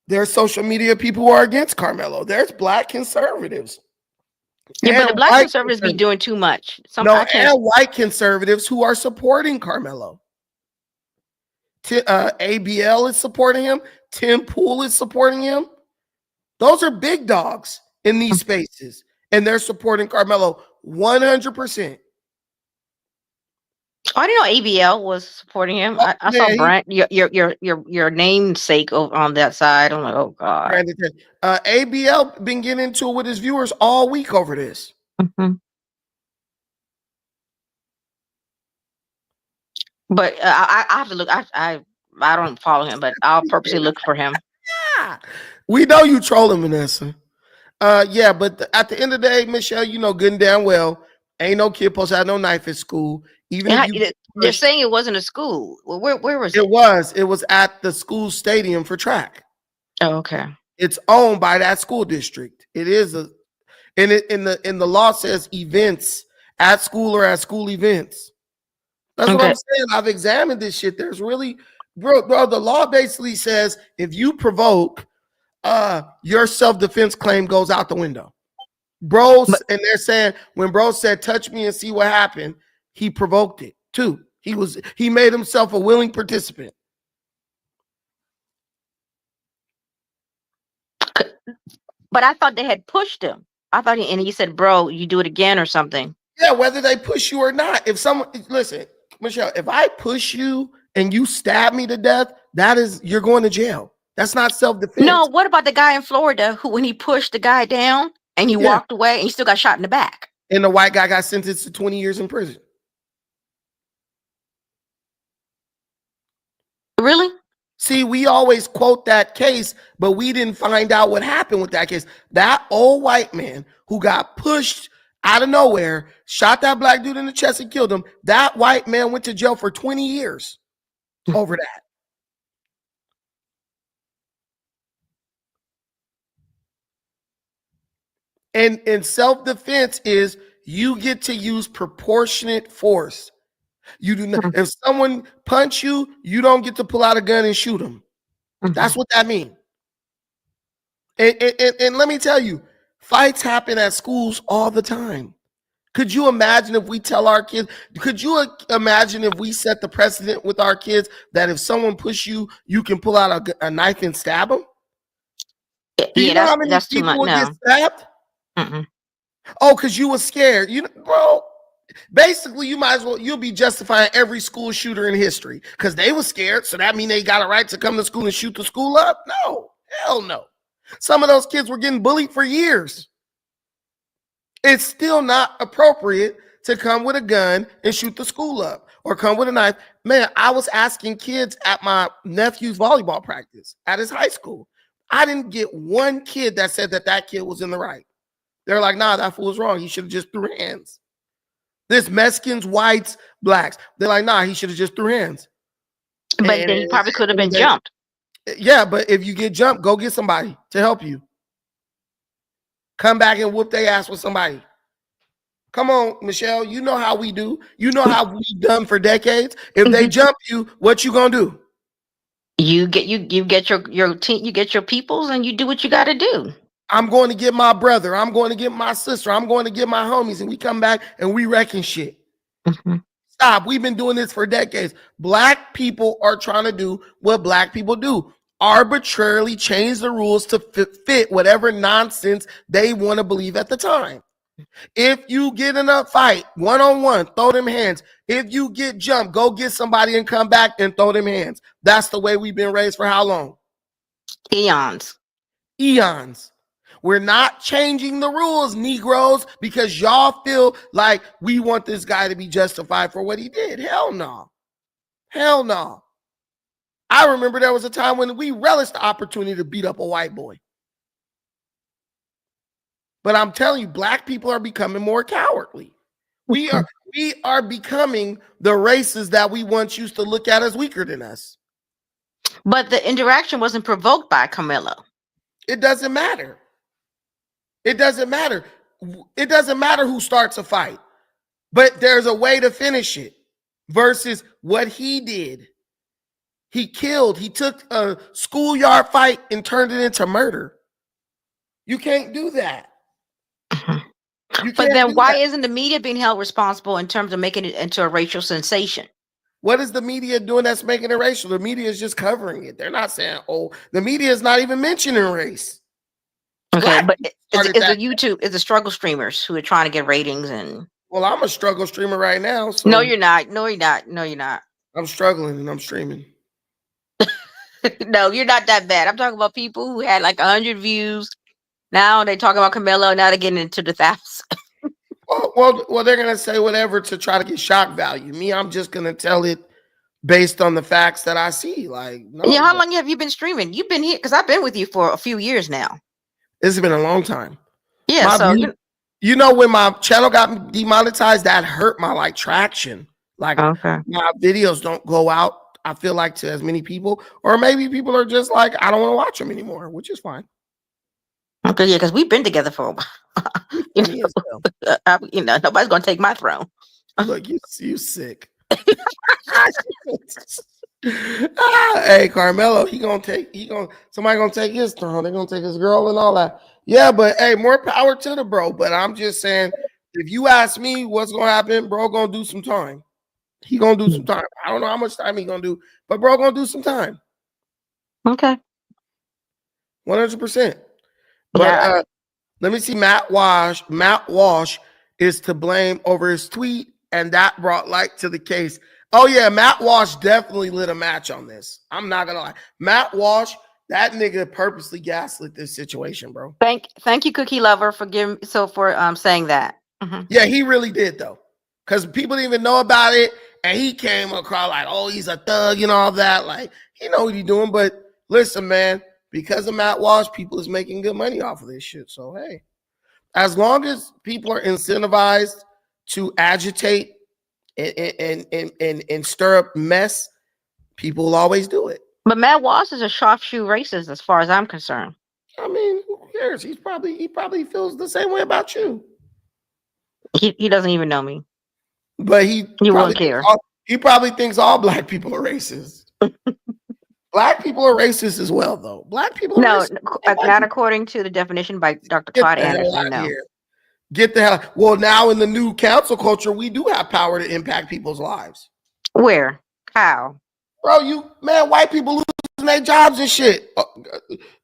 There's social media people who are against Carmelo. There's black conservatives. Yeah, but the black conservatives be doing too much. And white conservatives who are supporting Carmelo. ABL is supporting him. Tim Pool is supporting him. Those are big dogs in these spaces, and they're supporting Carmelo 100%. I didn't know ABL was supporting him. I saw Brent, your namesake on that side. I'm like, oh god. ABL been getting into it with his viewers all week over this. Mm-hmm. But I have to look. I don't follow him, but I'll purposely look for him. We know you trolling, Vanessa. Yeah, but at the end of the day, Michelle, you know good and damn well, ain't no kid supposed to have no knife at school. Even if they're saying it wasn't a school. Well, where was it? It was at the school stadium for track. Oh, okay. It's owned by that school district. It is in the law says events at school or at school events. That's what I'm saying. I've examined this shit. There's really, bro, the law basically says if you provoke, your self-defense claim goes out the window. Bros, and they're saying when bro said touch me and see what happened, he provoked it too. He made himself a willing participant. But I thought they had pushed him. I thought he said, bro, you do it again or something. Yeah, whether they push you or not. If someone, listen, Michelle, if I push you and you stab me to death, you're going to jail. That's not self-defense. No, what about the guy in Florida who, when he pushed the guy down and he walked away and he still got shot in the back? And the white guy got sentenced to 20 years in prison. Really? See, we always quote that case, but we didn't find out what happened with that case. That old white man who got pushed out of nowhere, shot that black dude in the chest and killed him. That white man went to jail for 20 years over that. And self-defense is you get to use proportionate force. You do not. If someone punch you, you don't get to pull out a gun and shoot them. That's what that means. And let me tell you, fights happen at schools all the time. Could you imagine if we tell our kids? Could you imagine if we set the precedent with our kids that if someone push you, you can pull out a knife and stab them? Do you know how many people would get stabbed? Oh, because you were scared. You know, bro. Basically, you might as well, you'll be justifying every school shooter in history because they were scared. So that means they got a right to come to school and shoot the school up? No, hell no. Some of those kids were getting bullied for years. It's still not appropriate to come with a gun and shoot the school up or come with a knife. Man, I was asking kids at my nephew's volleyball practice at his high school. I didn't get one kid that said that kid was in the right. They're like, nah, that fool was wrong. He should have just threw hands. This Mexicans, whites, blacks. They're like, nah, he should have just threw hands. But then he probably could have been jumped. Yeah, but if you get jumped, go get somebody to help you. Come back and whoop their ass with somebody. Come on, Michelle. You know how we do. You know how we've done for decades. If they jump you, what you gonna do? You get your team, you get your peoples, and you do what you got to do. I'm going to get my brother. I'm going to get my sister. I'm going to get my homies, and we come back and we wrecking shit. Stop. We've been doing this for decades. Black people are trying to do what black people do. Arbitrarily change the rules to fit whatever nonsense they want to believe at the time. If you get in a fight, one-on-one, throw them hands. If you get jumped, go get somebody and come back and throw them hands. That's the way we've been raised for how long? Eons. We're not changing the rules, Negroes, because y'all feel like we want this guy to be justified for what he did. Hell no. Hell no. I remember there was a time when we relished the opportunity to beat up a white boy. But I'm telling you, black people are becoming more cowardly. We are becoming the races that we once used to look at as weaker than us. But the interaction wasn't provoked by Camilo. It doesn't matter. It doesn't matter. It doesn't matter who starts a fight. But there's a way to finish it versus what he did. He killed. He took a schoolyard fight and turned it into murder. You can't do that. But then why isn't the media being held responsible in terms of making it into a racial sensation? What is the media doing that's making it racial? The media is just covering it. They're not saying, oh, the media is not even mentioning race. Okay, but it's the struggle streamers who are trying to get ratings and. Well, I'm a struggle streamer right now. So no, you're not. No, you're not. No, you're not. I'm struggling and I'm streaming. No, you're not that bad. I'm talking about people who had like 100 views. Now they talk about Camilo. Now they're getting into the thousands. well, they're gonna say whatever to try to get shock value. Me, I'm just gonna tell it based on the facts that I see. Like, no, yeah, how long have you been streaming? You've been here because I've been with you for a few years now. It's been a long time. Yeah, you know, when my channel got demonetized, that hurt my traction. Like, my videos don't go out, I feel like, to as many people, or maybe people are just like, I don't want to watch them anymore, which is fine. Okay, yeah, because we've been together for a while. Nobody's gonna take my throne. Look, you sick. Hey, Carmelo, somebody gonna take his throne. They're gonna take his girl and all that. Yeah, but hey, more power to the bro. But I'm just saying, if you ask me what's gonna happen, bro gonna do some time. He gonna do some time. I don't know how much time he gonna do, but bro gonna do some time. Okay. 100%. But let me see. Matt Walsh is to blame over his tweet, and that brought light to the case. Oh yeah, Matt Walsh definitely lit a match on this. I'm not gonna lie. Matt Walsh That nigga purposely gaslit this situation, bro. Thank you, Cookie Lover, for saying that. Yeah, he really did though, because people didn't even know about it, and he came across like, oh, he's a thug and all that. Like, he know what he's doing. But listen, man, because of Matt Walsh, people is making good money off of this shit. So hey, as long as people are incentivized to agitate and stir up mess, people will always do it. But Matt Walsh is a sharpshoot racist, as far as I'm concerned. I mean, who cares? He probably feels the same way about you. He doesn't even know me. But he won't care. He probably thinks all black people are racist. Black people are racist as well, though. Black people are racist. Not according to the definition by Dr. Claude Anderson. No. Here. Get the hell. Well, now in the new council culture, we do have power to impact people's lives. Where? How? Bro, white people losing their jobs and shit.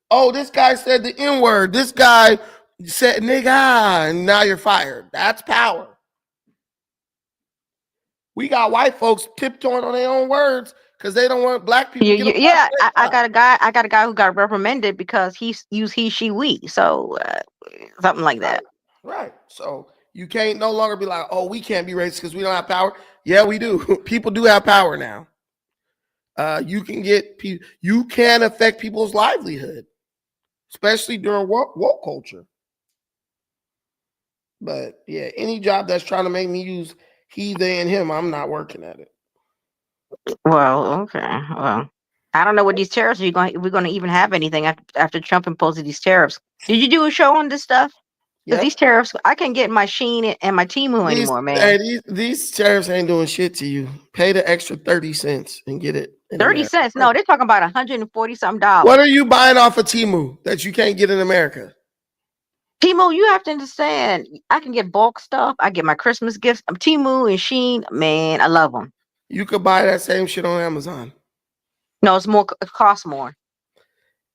Oh, this guy said the N-word. This guy said nigga, and now you're fired. That's power. We got white folks tiptoeing on their own words because they don't want black people. I got a guy who got reprimanded because he used he, she, we. So something like that. Right. So you can't no longer be like, oh, we can't be racist because we don't have power. Yeah, we do. People do have power now. You can affect people's livelihood, especially during woke culture. But yeah, any job that's trying to make me use he, they, and him, I'm not working at it. Well, okay. Well, I don't know what these tariffs we're going to even have anything after Trump imposed these tariffs. Did you do a show on this stuff? Because these tariffs, I can't get my Shein and my Temu anymore, man. Hey, these tariffs ain't doing shit to you. Pay the extra 30 cents and get it. 30 cents? No, they're talking about $140 something. What are you buying off of Temu that you can't get in America? Temu, you have to understand, I can get bulk stuff. I get my Christmas gifts. Temu and Shein, man, I love them. You could buy that same shit on Amazon. No, it costs more.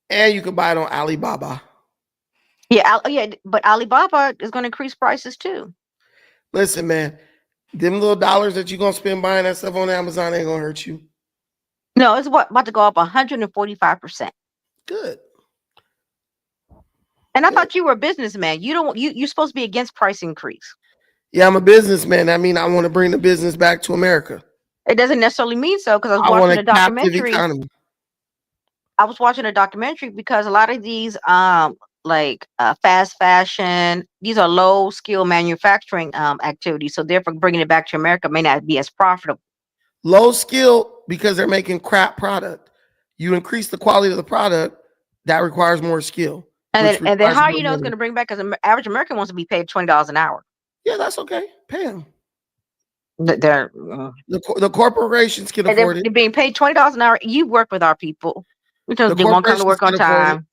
And you could buy it on Alibaba. Yeah, but Alibaba is going to increase prices too. Listen, man, them little dollars that you're going to spend buying that stuff on Amazon ain't going to hurt you. No, it's about to go up 145%. Good. And I thought you were a businessman. You're supposed to be against price increase. Yeah, I'm a businessman. I mean, I want to bring the business back to America. It doesn't necessarily mean so, because I was watching a documentary. I was watching a documentary because a lot of these fast fashion, these are low skill manufacturing activities. So therefore bringing it back to America may not be as profitable. Low skill because they're making crap product. You increase the quality of the product, that requires more skill. And then how you know it's going to bring back, because an average American wants to be paid $20 an hour. Yeah, that's okay. Pay them. The corporations can afford it. They're being paid $20 an hour. You work with our people. Because they won't come to work on time.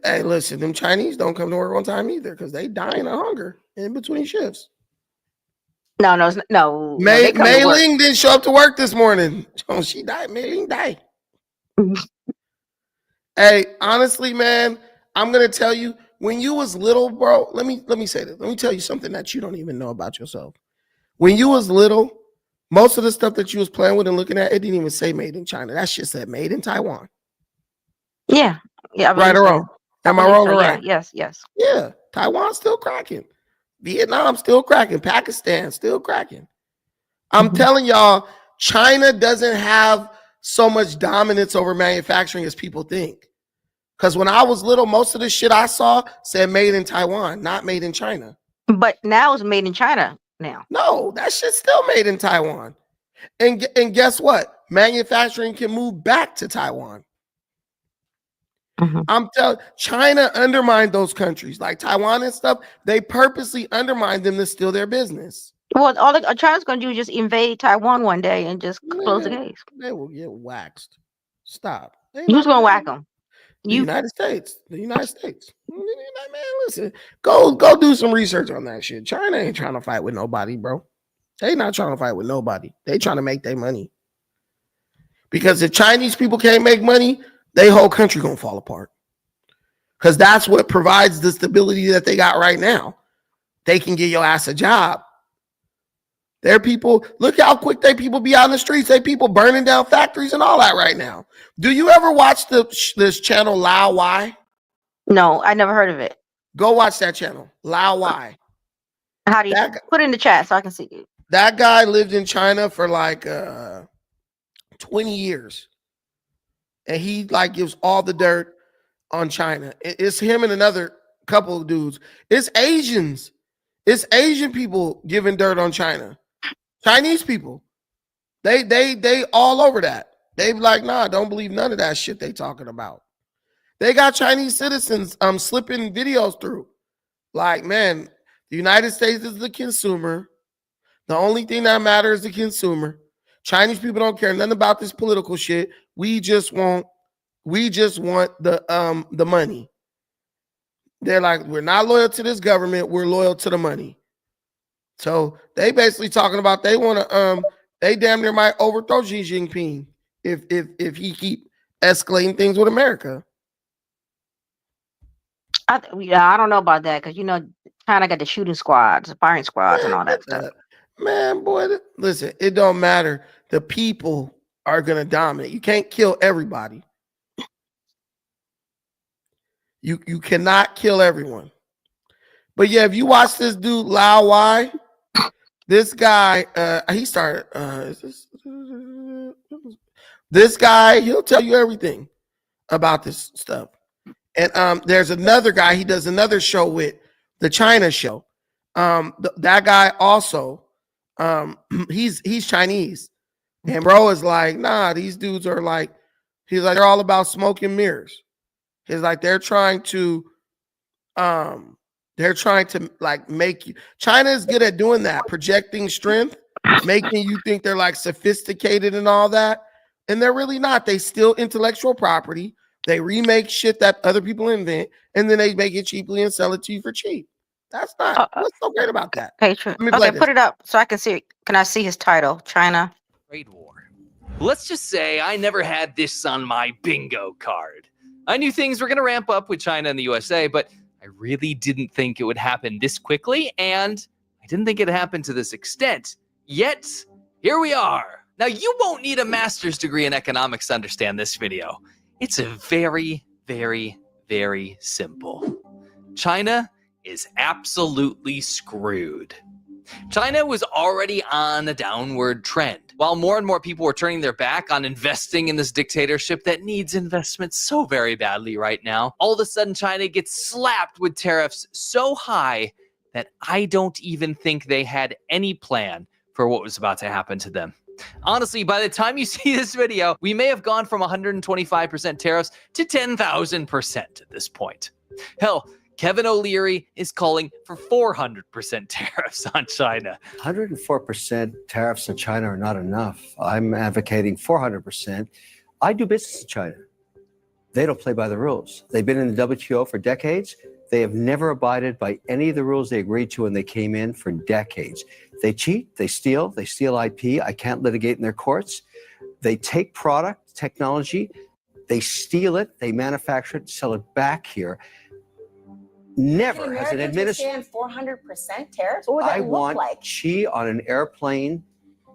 Hey, listen, them Chinese don't come to work on time either because they dying of hunger in between shifts. No. Mei Ling didn't show up to work this morning. Oh, she died. Mei Ling died. Hey, honestly, man, I'm gonna tell you, when you was little, bro. Let me say this. Let me tell you something that you don't even know about yourself. When you was little, most of the stuff that you was playing with and looking at, it didn't even say made in China. That shit said made in Taiwan. Yeah. Right or wrong? Am I wrong or right? Yes. Yeah. Taiwan's still cracking. Vietnam still cracking. Pakistan still cracking. I'm telling y'all, China doesn't have so much dominance over manufacturing as people think. Because when I was little, most of the shit I saw said made in Taiwan, not made in China. But now it's made in China now. No, that shit's still made in Taiwan. And guess what? Manufacturing can move back to Taiwan. I'm telling China undermined those countries like Taiwan and stuff. They purposely undermined them to steal their business. Well, all China's going to do is just invade Taiwan one day and just close the case. They will get waxed. Stop. Who's going to whack them? The United States. The United States. Man, listen. Go do some research on that shit. China ain't trying to fight with nobody, bro. They not trying to fight with nobody. They trying to make their money. Because if Chinese people can't make money, their whole country gonna fall apart. Because that's what provides the stability that they got right now. They can get your ass a job. There are people, look how quick people be out in the streets. They people burning down factories and all that right now. Do you ever watch this channel Lao Y? No, I never heard of it. Go watch that channel, Lao Y. How do you put it in the chat so I can see it? That guy lived in China for like 20 years. And he like gives all the dirt on China. It's him and another couple of dudes. It's Asians. It's Asian people giving dirt on China. Chinese people. They all over that. They be like, nah, don't believe none of that shit they talking about. They got Chinese citizens slipping videos through. Like, man, the United States is the consumer. The only thing that matters is the consumer. Chinese people don't care nothing about this political shit. We just want the money. They're like, we're not loyal to this government, we're loyal to the money. So they basically talking about they want to they damn near might overthrow Xi Jinping if he keep escalating things with America. I don't know about that because China got the shooting squads, the firing squads, and all that stuff. Man, boy, listen, it don't matter. The people are gonna dominate. You can't kill everybody. You cannot kill everyone. But yeah, if you watch this dude Lao Y, this guy, he started. This guy, he'll tell you everything about this stuff. And there's another guy. He does another show with the China show. That guy also, he's Chinese, and bro is like, nah, these dudes are like, he's like, they're all about smoke and mirrors. He's like, they're trying to like make you. China is good at doing that, projecting strength, making you think they're like sophisticated and all that, and they're really not. They steal intellectual property. They remake shit that other people invent, and then they make it cheaply and sell it to you for cheap. That's not what's so great about that. Okay, true. Okay, put it up so I can see it. Can I see his title? China Trade war. Let's just say I never had this on my bingo card. I knew things were going to ramp up with China and the USA, but I really didn't think it would happen this quickly, and I didn't think it'd happen to this extent. Yet, here we are. Now, you won't need a master's degree in economics to understand this video. It's a very, very, very simple. China is absolutely screwed. China was already on a downward trend. While more and more people were turning their back on investing in this dictatorship that needs investment so very badly right now, all of a sudden China gets slapped with tariffs so high that I don't even think they had any plan for what was about to happen to them. Honestly, by the time you see this video, we may have gone from 125% tariffs to 10,000% at this point. Hell, Kevin O'Leary is calling for 400% tariffs on China. 104% tariffs on China are not enough. I'm advocating 400%. I do business in China. They don't play by the rules. They've been in the WTO for decades. They have never abided by any of the rules they agreed to when they came in for decades. They cheat, they steal IP. I can't litigate in their courts. They take product, technology, they steal it, they manufacture it, sell it back here. Never has an administration. 400% tariffs? What would that I look want like? Xi on an airplane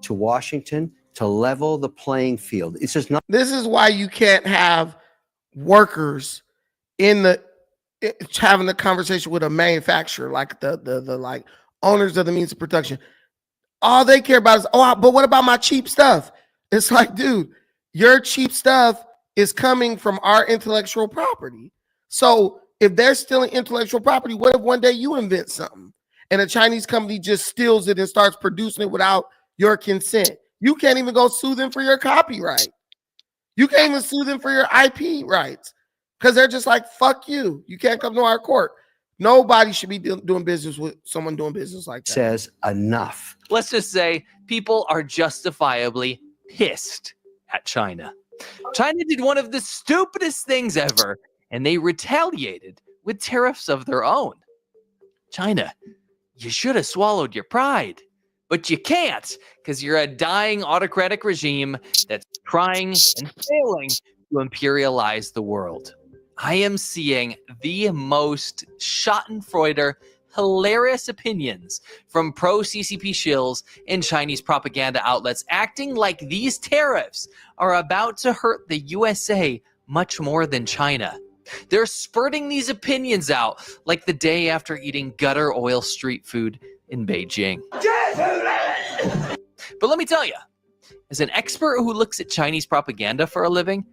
to Washington to level the playing field. It's just not. This is why you can't have workers in the having a conversation with a manufacturer, like the like owners of the means of production. All they care about is, but what about my cheap stuff? It's like, dude, your cheap stuff is coming from our intellectual property. So if they're stealing intellectual property, what if one day you invent something and a Chinese company just steals it and starts producing it without your consent? You can't even go sue them for your copyright. You can't even sue them for your IP rights because they're just like, fuck you. You can't come to our court. Nobody should be doing business with someone doing business like that. Says enough. Let's just say people are justifiably pissed at China. China did one of the stupidest things ever, and they retaliated with tariffs of their own. China, you should have swallowed your pride, but you can't because you're a dying autocratic regime that's trying and failing to imperialize the world. I am seeing the most schadenfreude, hilarious opinions from pro-CCP shills and Chinese propaganda outlets acting like these tariffs are about to hurt the USA much more than China. They're spurting these opinions out like the day after eating gutter oil street food in Beijing. But let me tell you, as an expert who looks at Chinese propaganda for a living,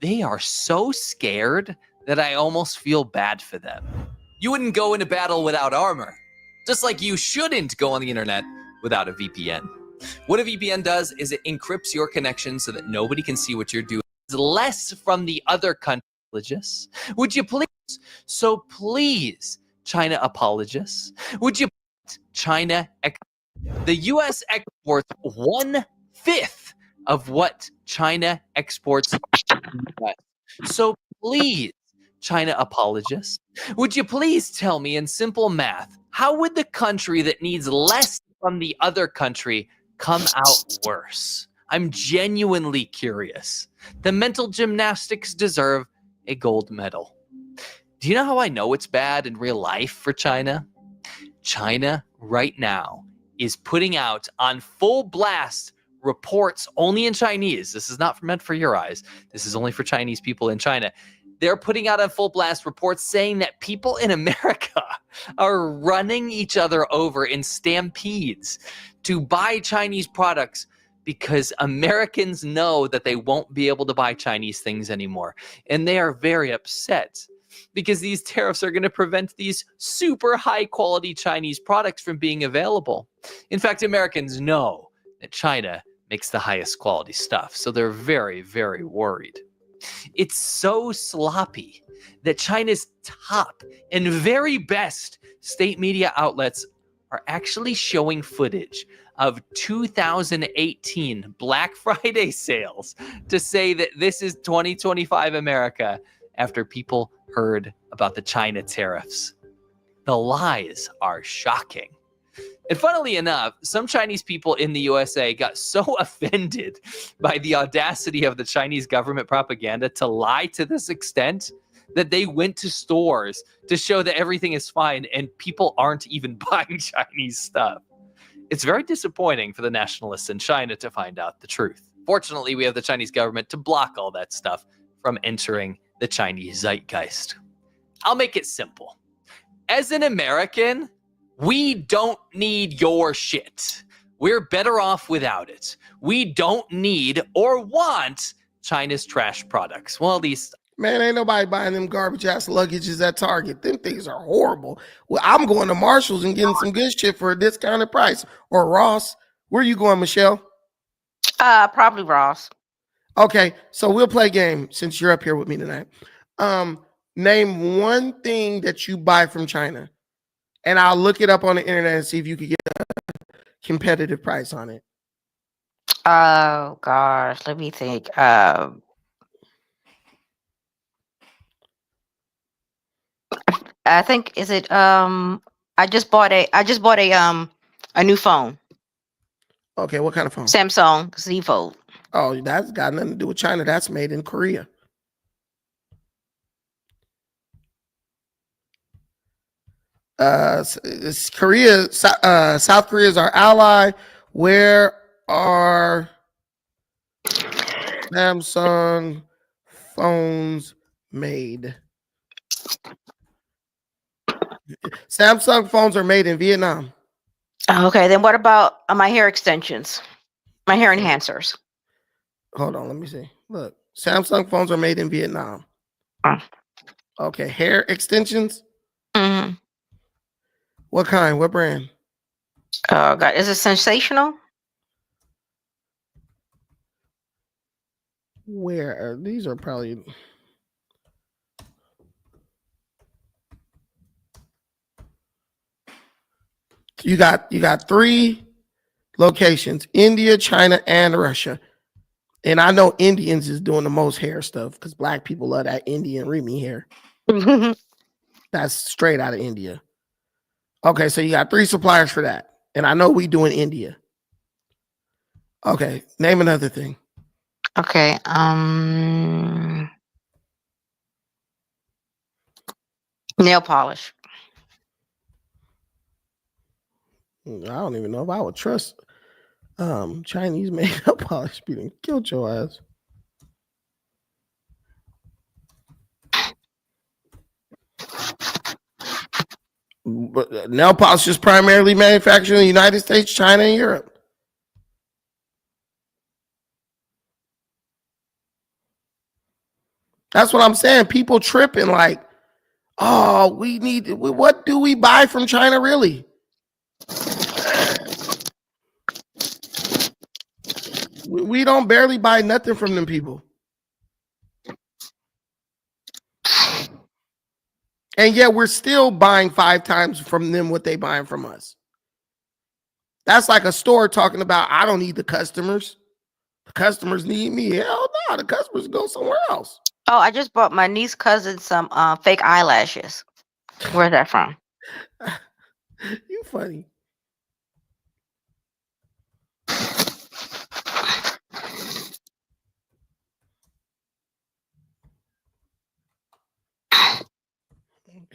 they are so scared that I almost feel bad for them. You wouldn't go into battle without armor, just like you shouldn't go on the internet without a VPN. What a VPN does is it encrypts your connection so that nobody can see what you're doing. It's less from the other country. Would you please? So please, China apologists, would you? China, the U.S. exports 1/5 of what China exports to the U.S. So please, China apologists, would you please tell me in simple math, how would the country that needs less from the other country come out worse? I'm genuinely curious. The mental gymnastics deserve a gold medal. Do you know how I know it's bad in real life for China? China right now is putting out on full blast reports only in Chinese. This is not meant for your eyes. This is only for Chinese people in China. They're putting out on full blast reports saying that people in America are running each other over in stampedes to buy Chinese products because Americans know that they won't be able to buy Chinese things anymore. And they are very upset because these tariffs are going to prevent these super high quality Chinese products from being available. In fact, Americans know that China makes the highest quality stuff, so they're very, very worried. It's so sloppy that China's top and very best state media outlets are actually showing footage of 2018 Black Friday sales to say that this is 2025 America after people heard about the China tariffs. The lies are shocking. And funnily enough, some Chinese people in the USA got so offended by the audacity of the Chinese government propaganda to lie to this extent that they went to stores to show that everything is fine and people aren't even buying Chinese stuff. It's very disappointing for the nationalists in China to find out the truth. Fortunately, we have the Chinese government to block all that stuff from entering the Chinese zeitgeist. I'll make it simple. As an American, we don't need your shit. We're better off without it. We don't need or want China's trash products. Well, at least... Man, ain't nobody buying them garbage ass luggages at Target. Them things are horrible. Well, I'm going to Marshall's and getting some good shit for a discounted price. Or Ross. Where you going, Michelle? Probably Ross. Okay, so we'll play a game since you're up here with me tonight. Name one thing that you buy from China, and I'll look it up on the internet and see if you could get a competitive price on it. Oh gosh, let me think. I think is it I just bought a new phone. Okay, what kind of phone? Samsung Z Fold. Oh, that's got nothing to do with China. That's made in Korea. Korea, South Korea is our ally. Where are Samsung phones made? Samsung phones are made in Vietnam. Okay, then what about my hair extensions? My hair enhancers. Hold on, let me see. Look, Samsung phones are made in Vietnam. Okay, hair extensions? Mm-hmm. What kind? What brand? Oh God, is it sensational? Where are these? Are probably. You got 3 locations: India, China, and Russia. And I know Indians is doing the most hair stuff because black people love that Indian Remy hair. That's straight out of India. Okay, so you got 3 suppliers for that. And I know we do in India. Okay, name another thing. Okay, nail polish. I don't even know if I would trust Chinese makeup polish. Being killed your ass. But nail polish is primarily manufactured in the United States, China, and Europe. That's what I'm saying. People tripping like, oh, what do we buy from China really? We don't barely buy nothing from them people. And yet we're still buying 5 times from them what they buying from us. That's like a store talking about, I don't need the customers. The customers need me. Hell no, the customers go somewhere else. Oh, I just bought my niece cousin some fake eyelashes. Where's that from? You funny.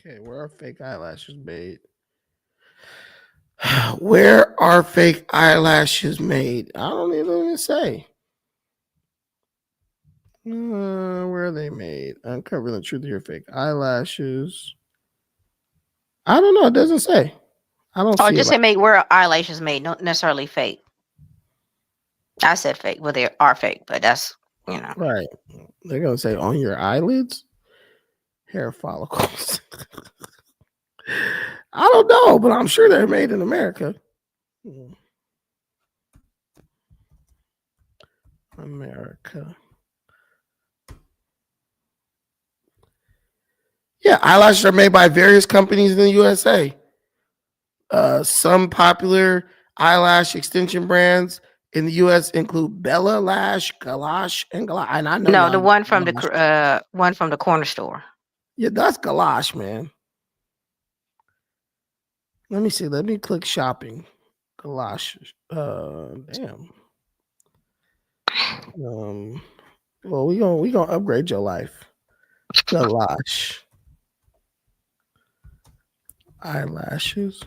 Okay, where are fake eyelashes made? Where are fake eyelashes made? I don't even say. Where are they made? Uncovering the truth of your fake eyelashes. I don't know. It doesn't say. I don't see it. Just it. say make where eyelashes made, not necessarily fake. I said fake, well, they are fake, but that's, right. They're gonna say on your eyelids, hair follicles. I don't know, but I'm sure they're made in America. America. Yeah, eyelashes are made by various companies in the USA. Some popular eyelash extension brands in the U.S. include Bella Lash, Galash, and Galash. And I know the one from the corner store. Yeah, that's Galash, man. Let me see. Let me click shopping. Galash. Damn. Well, we gonna upgrade your life. Galash. Eyelashes.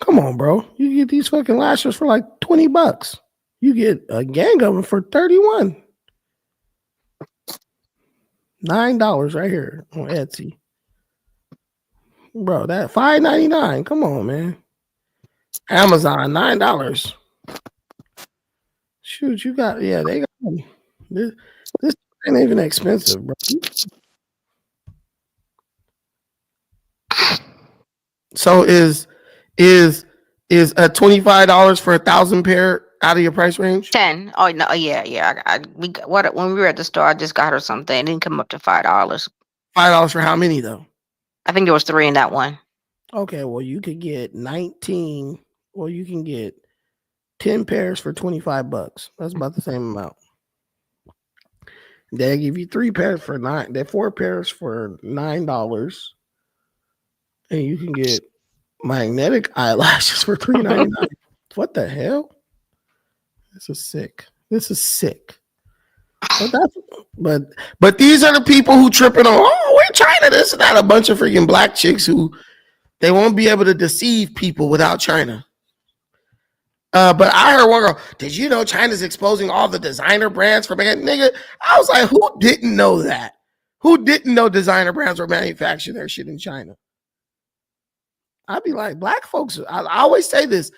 Come on, bro. You get these fucking lashes for like $20. You get a gang of them for $31. $9 right here on Etsy. Bro, that $5.99. Come on, man. Amazon, $9. Shoot, you got they got this ain't even expensive, bro. So is a $25 for 1,000 pair out of your price range? 10. Oh no, yeah. When we were at the store, I just got her something. It didn't come up to $5. $5 for how many though? I think there was 3 in that one. Okay, well you could get 19, or you can get 10 pairs for $25. That's about the same amount. They give you 3 pairs for $9. They're 4 pairs for $9, and you can get magnetic eyelashes for $3.99. What the hell? This is sick. But these are the people who tripping on, we're China, this and that. A bunch of freaking black chicks who they won't be able to deceive people without China. But I heard one girl, did you know China's exposing all the designer brands for nigga? I was like, who didn't know that? Who didn't know designer brands were manufacturing their shit in China? I'd be like, black folks, I always say this,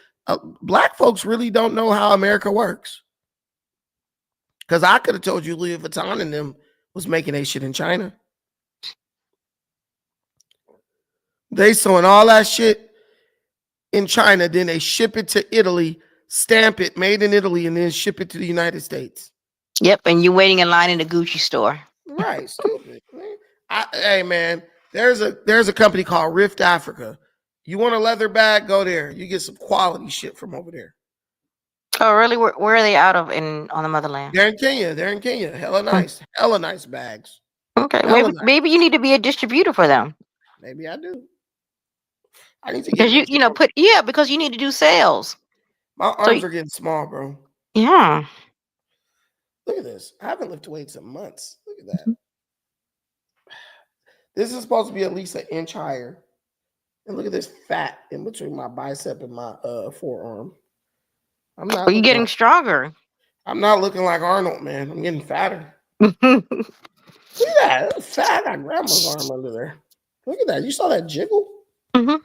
black folks really don't know how America works. Because I could have told you Louis Vuitton and them was making a shit in China. They sewing all that shit in China, then they ship it to Italy, stamp it, made in Italy, and then ship it to the United States. Yep, and you're waiting in line in the Gucci store. Right, stupid. Hey man, there's a company called Rift Africa. You want a leather bag? Go there. You get some quality shit from over there. Oh, really? Where are they out of on the motherland? They're in Kenya. Hella nice bags. Okay, maybe you need to be a distributor for them. Maybe I do. I need to get because you need to do sales. My arms are getting small, bro. Yeah. Look at this. I haven't lifted weights in months. Look at that. This is supposed to be at least an inch higher. And look at this fat in between my bicep and my forearm. I'm not. Are you getting stronger? I'm not looking like Arnold, man. I'm getting fatter. Look at that. That's fat. I got grandma's arm under there. Look at that. You saw that jiggle? Mm-hmm.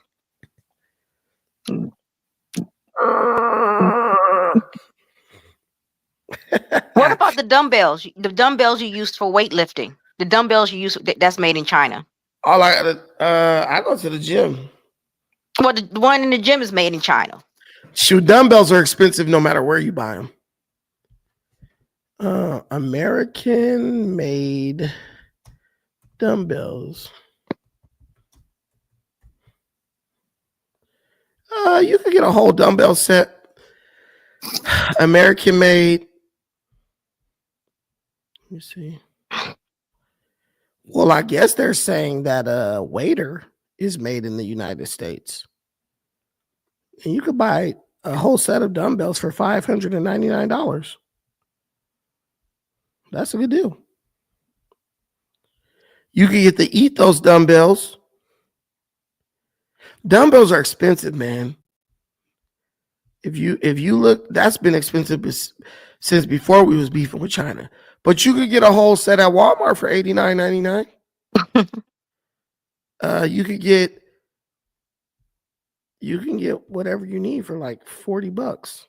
What about the dumbbells? The dumbbells you used for weightlifting. The dumbbells you use that's made in China. All I go to the gym. Well, the one in the gym is made in China. Shoot, dumbbells are expensive no matter where you buy them. American made dumbbells. You could get a whole dumbbell set. American made. Let me see. Well, I guess they're saying that waiter is made in the United States. And you could buy a whole set of dumbbells for $599. That's a good deal. You can get to eat those dumbbells. Dumbbells are expensive, man. If you look, that's been expensive since before we was beefing with China. But you could get a whole set at Walmart for $89.99. You can get whatever you need for like $40.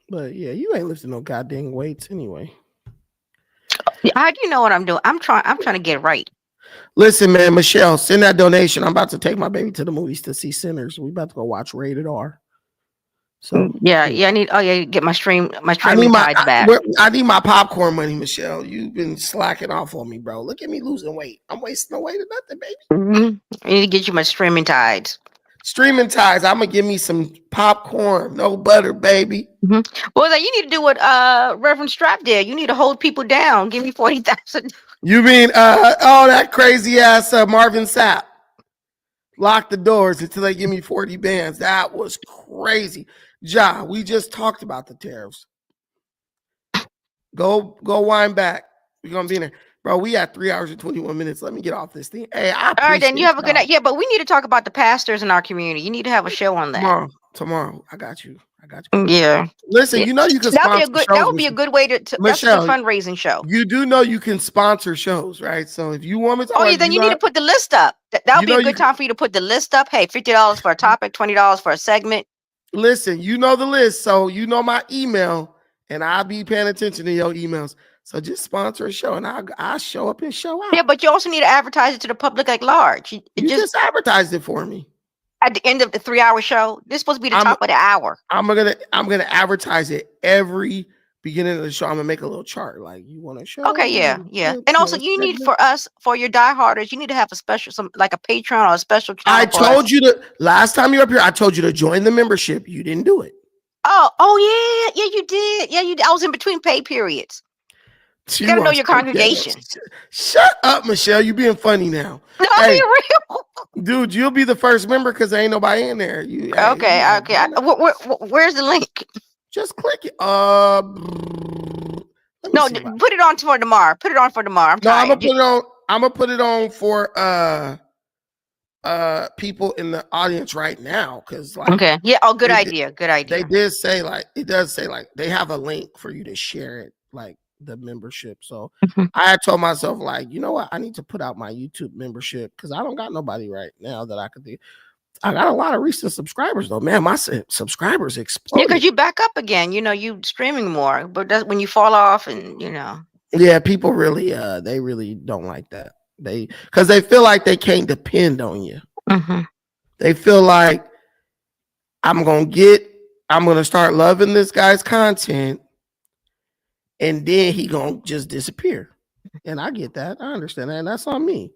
But yeah, you ain't lifting no goddamn weights anyway. How do you know what I'm doing? I'm trying to get right. Listen, man, Michelle, send that donation. I'm about to take my baby to the movies to see Sinners. We about to go watch Rated R. So yeah, I need get my streaming tides back. I need my popcorn money, Michelle. You've been slacking off on me, bro. Look at me losing weight. I'm wasting no weight or nothing, baby. Mm-hmm. I need to get you my streaming tides. Streaming tides. I'm gonna give me some popcorn, no butter, baby. Mm-hmm. Well, then you need to do what Reverend Strap did. You need to hold people down. Give me 40,000. You mean that crazy ass Marvin Sapp? Lock the doors until they give me 40 bands. That was crazy. Ja, we just talked about the tariffs. Go wind back. We're gonna be in there. Bro, we had 3 hours and 21 minutes. Let me get off this thing. Hey, all right, then you have a good night. Yeah, but we need to talk about the pastors in our community. You need to have a show on that. Tomorrow. I got you. Yeah. Listen, you know you can sponsor shows. That would be a good way to Michelle, that's a fundraising show. You do know you can sponsor shows, right? So if you want me to, then you need to put the list up. That would be a good time for you to put the list up. Hey, $50 for a topic, $20 for a segment. Listen, you know the list, so you know my email, and I'll be paying attention to your emails. So just sponsor a show, and I'll show up and show out. Yeah, but you also need to advertise it to the public at large. You just advertised it for me. At the end of the 3-hour show, this is supposed to be the top of the hour. I'm gonna advertise it every beginning of the show. I'm gonna make a little chart. Like, you want to show? Okay, yeah. And also, you need for your dieharders, you need to have a special, like a Patreon or a special channel. I told you last time you were up here. I told you to join the membership. You didn't do it. Oh yeah, you did. Yeah, you did. I was in between pay periods. You gotta know your congregation. Shut up, Michelle. You being funny now. No, I'm being real. Dude, you'll be the first member because there ain't nobody in there. Okay. Where's the link? Just click it. No, put it on for tomorrow. Put it on for tomorrow. I'm gonna put it on for people in the audience right now, because okay. Yeah. Oh, good idea. Good idea. They did say it does say they have a link for you to share it, like the membership. So I had told myself, you know what, I need to put out my YouTube membership because I don't got nobody right now that I could do. I got a lot of recent subscribers though, man. My subscribers exploded. Yeah, because you back up again. You streaming more, but that's when you fall off, and Yeah, people really they really don't like that. Because they feel like they can't depend on you. They feel like I'm gonna start loving this guy's content, and then he gonna just disappear. And I get that. I understand that. And that's on me.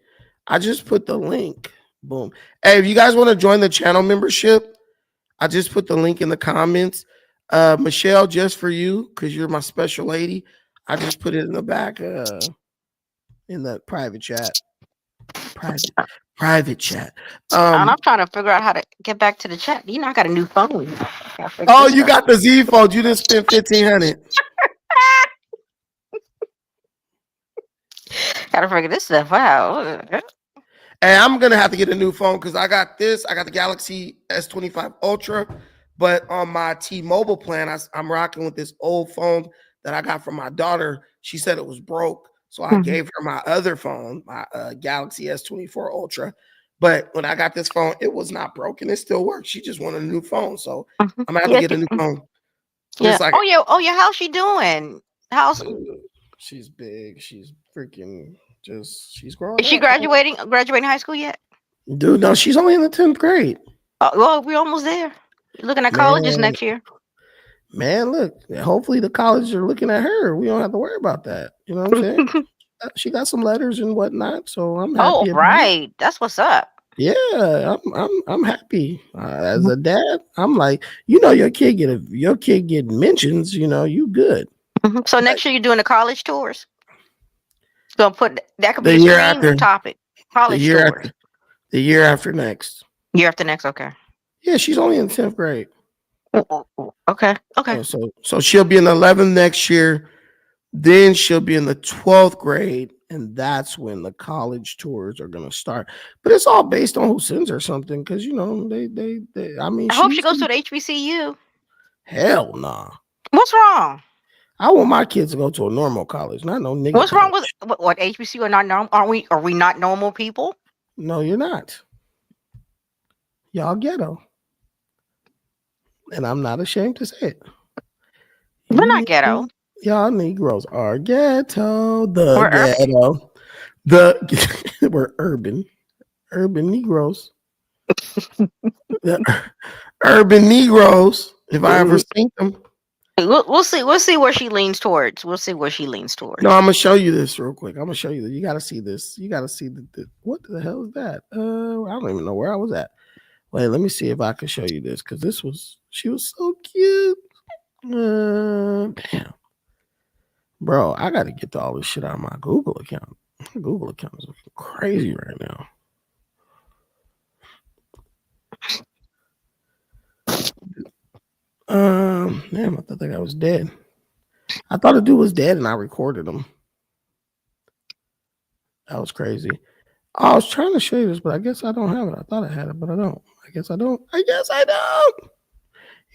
I just put the link. Boom. Hey, if you guys want to join the channel membership, I just put the link in the comments. Michelle, just for you, because you're my special lady, I just put it in the back in the private chat. Private chat. And I'm trying to figure out how to get back to the chat. I got a new phone. You got the Z phone. You didn't spend $1,500. Gotta figure this stuff out. And I'm gonna have to get a new phone because I got the Galaxy S25 Ultra, but on my T-Mobile plan, I'm rocking with this old phone that I got from my daughter. She said it was broke, so I gave her my other phone, my Galaxy S24 Ultra. But when I got this phone, it was not broken. It still works. She just wanted a new phone, so I'm gonna have to get a new phone. Yeah. Oh yeah. How's she doing? She's big. She's freaking she's growing. Is she graduating high school yet? Dude, no, she's only in the 10th grade. Well, we're almost there. You're looking at colleges next year. Man, look, hopefully the colleges are looking at her. We don't have to worry about that. You know what I'm saying? She got some letters and whatnot, so I'm happy. Oh, right. That's what's up. Yeah, I'm happy. As a dad, I'm like, your kid get mentions, you good. So next year you're doing the college tours. So that could be The the year stream after topic. College tours. The year after next. Year after next, okay. Yeah, she's only in 10th grade. Okay. Yeah, so she'll be in 11th next year. Then she'll be in the 12th grade, and that's when the college tours are gonna start. But it's all based on who sends her something, because they. I hope she goes to the HBCU. Hell nah. What's wrong? I want my kids to go to a normal college, not no nigga. What's college. wrong with what HBCU are not normal? Are we not normal people? No, you're not. Y'all ghetto. And I'm not ashamed to say it. We're not ghetto. Y'all Negroes are ghetto. We're urban. Urban Negroes. The urban Negroes. If I ever seen them. We'll see where she leans towards. No, I'm gonna show you this real quick. I'm gonna show you. You gotta see this. You gotta see what the hell is that? I don't even know where I was at. Wait, let me see if I can show you this, because she was so cute. Damn. Bro, I gotta get all this shit out of my Google account. My Google account is looking crazy right now. Damn, I thought that guy was dead. I thought the dude was dead and I recorded him. That was crazy. I was trying to show you this, but I guess I don't have it. I thought I had it, but I don't. I guess I don't.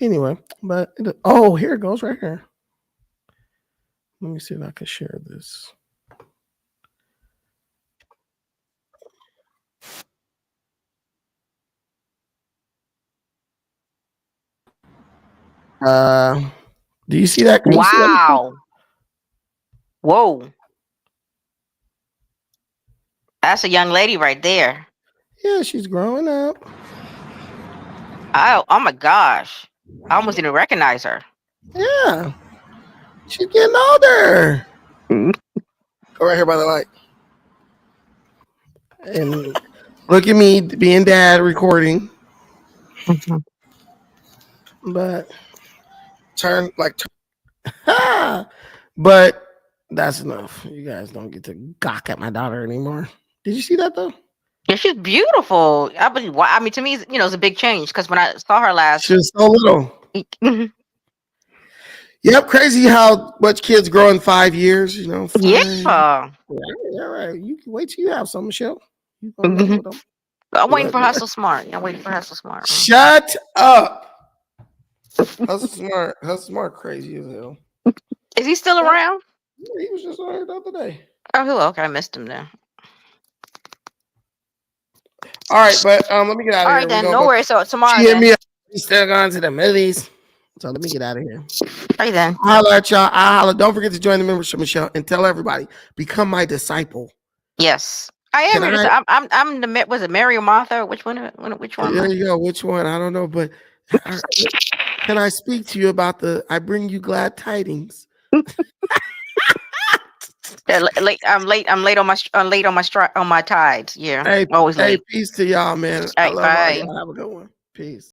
Anyway, but here it goes right here. Let me see if I can share this. Do you see that? Wow. Whoa. That's a young lady right there. Yeah, she's growing up. Oh my gosh. I almost didn't recognize her. Yeah. She's getting older. Go right here by the light. And look at me being dad recording. But but that's enough. You guys don't get to gawk at my daughter anymore. Did you see that though? Yeah, she's beautiful. I mean, to me, it's a big change because when I saw her last, she was so little. Yep, crazy how much kids grow in 5 years. 5. Yeah. Yeah, right. You can wait till you have some, Michelle. I'm waiting for Hustle Smart. Shut up. Hustle Smart, crazy as hell. Is he still around? Yeah, he was just on here the other day. Oh, okay. I missed him then. All right, but let me get out of here. All right, then. No worries. So tomorrow. She hit me up. He's still going to the movies. So let me get out of here. All right, then. Holla at y'all. Holla. Don't forget to join the membership, Michelle, and tell everybody, become my disciple. Yes. I am. I'm the. Was it Mary or Martha? Which one? Which one? There you go. Which one? I don't know, but can I speak to you about I bring you glad tidings? I'm late on my tides. Yeah. Hey, always late. Peace to y'all, man. All right, bye. Have a good one. Peace.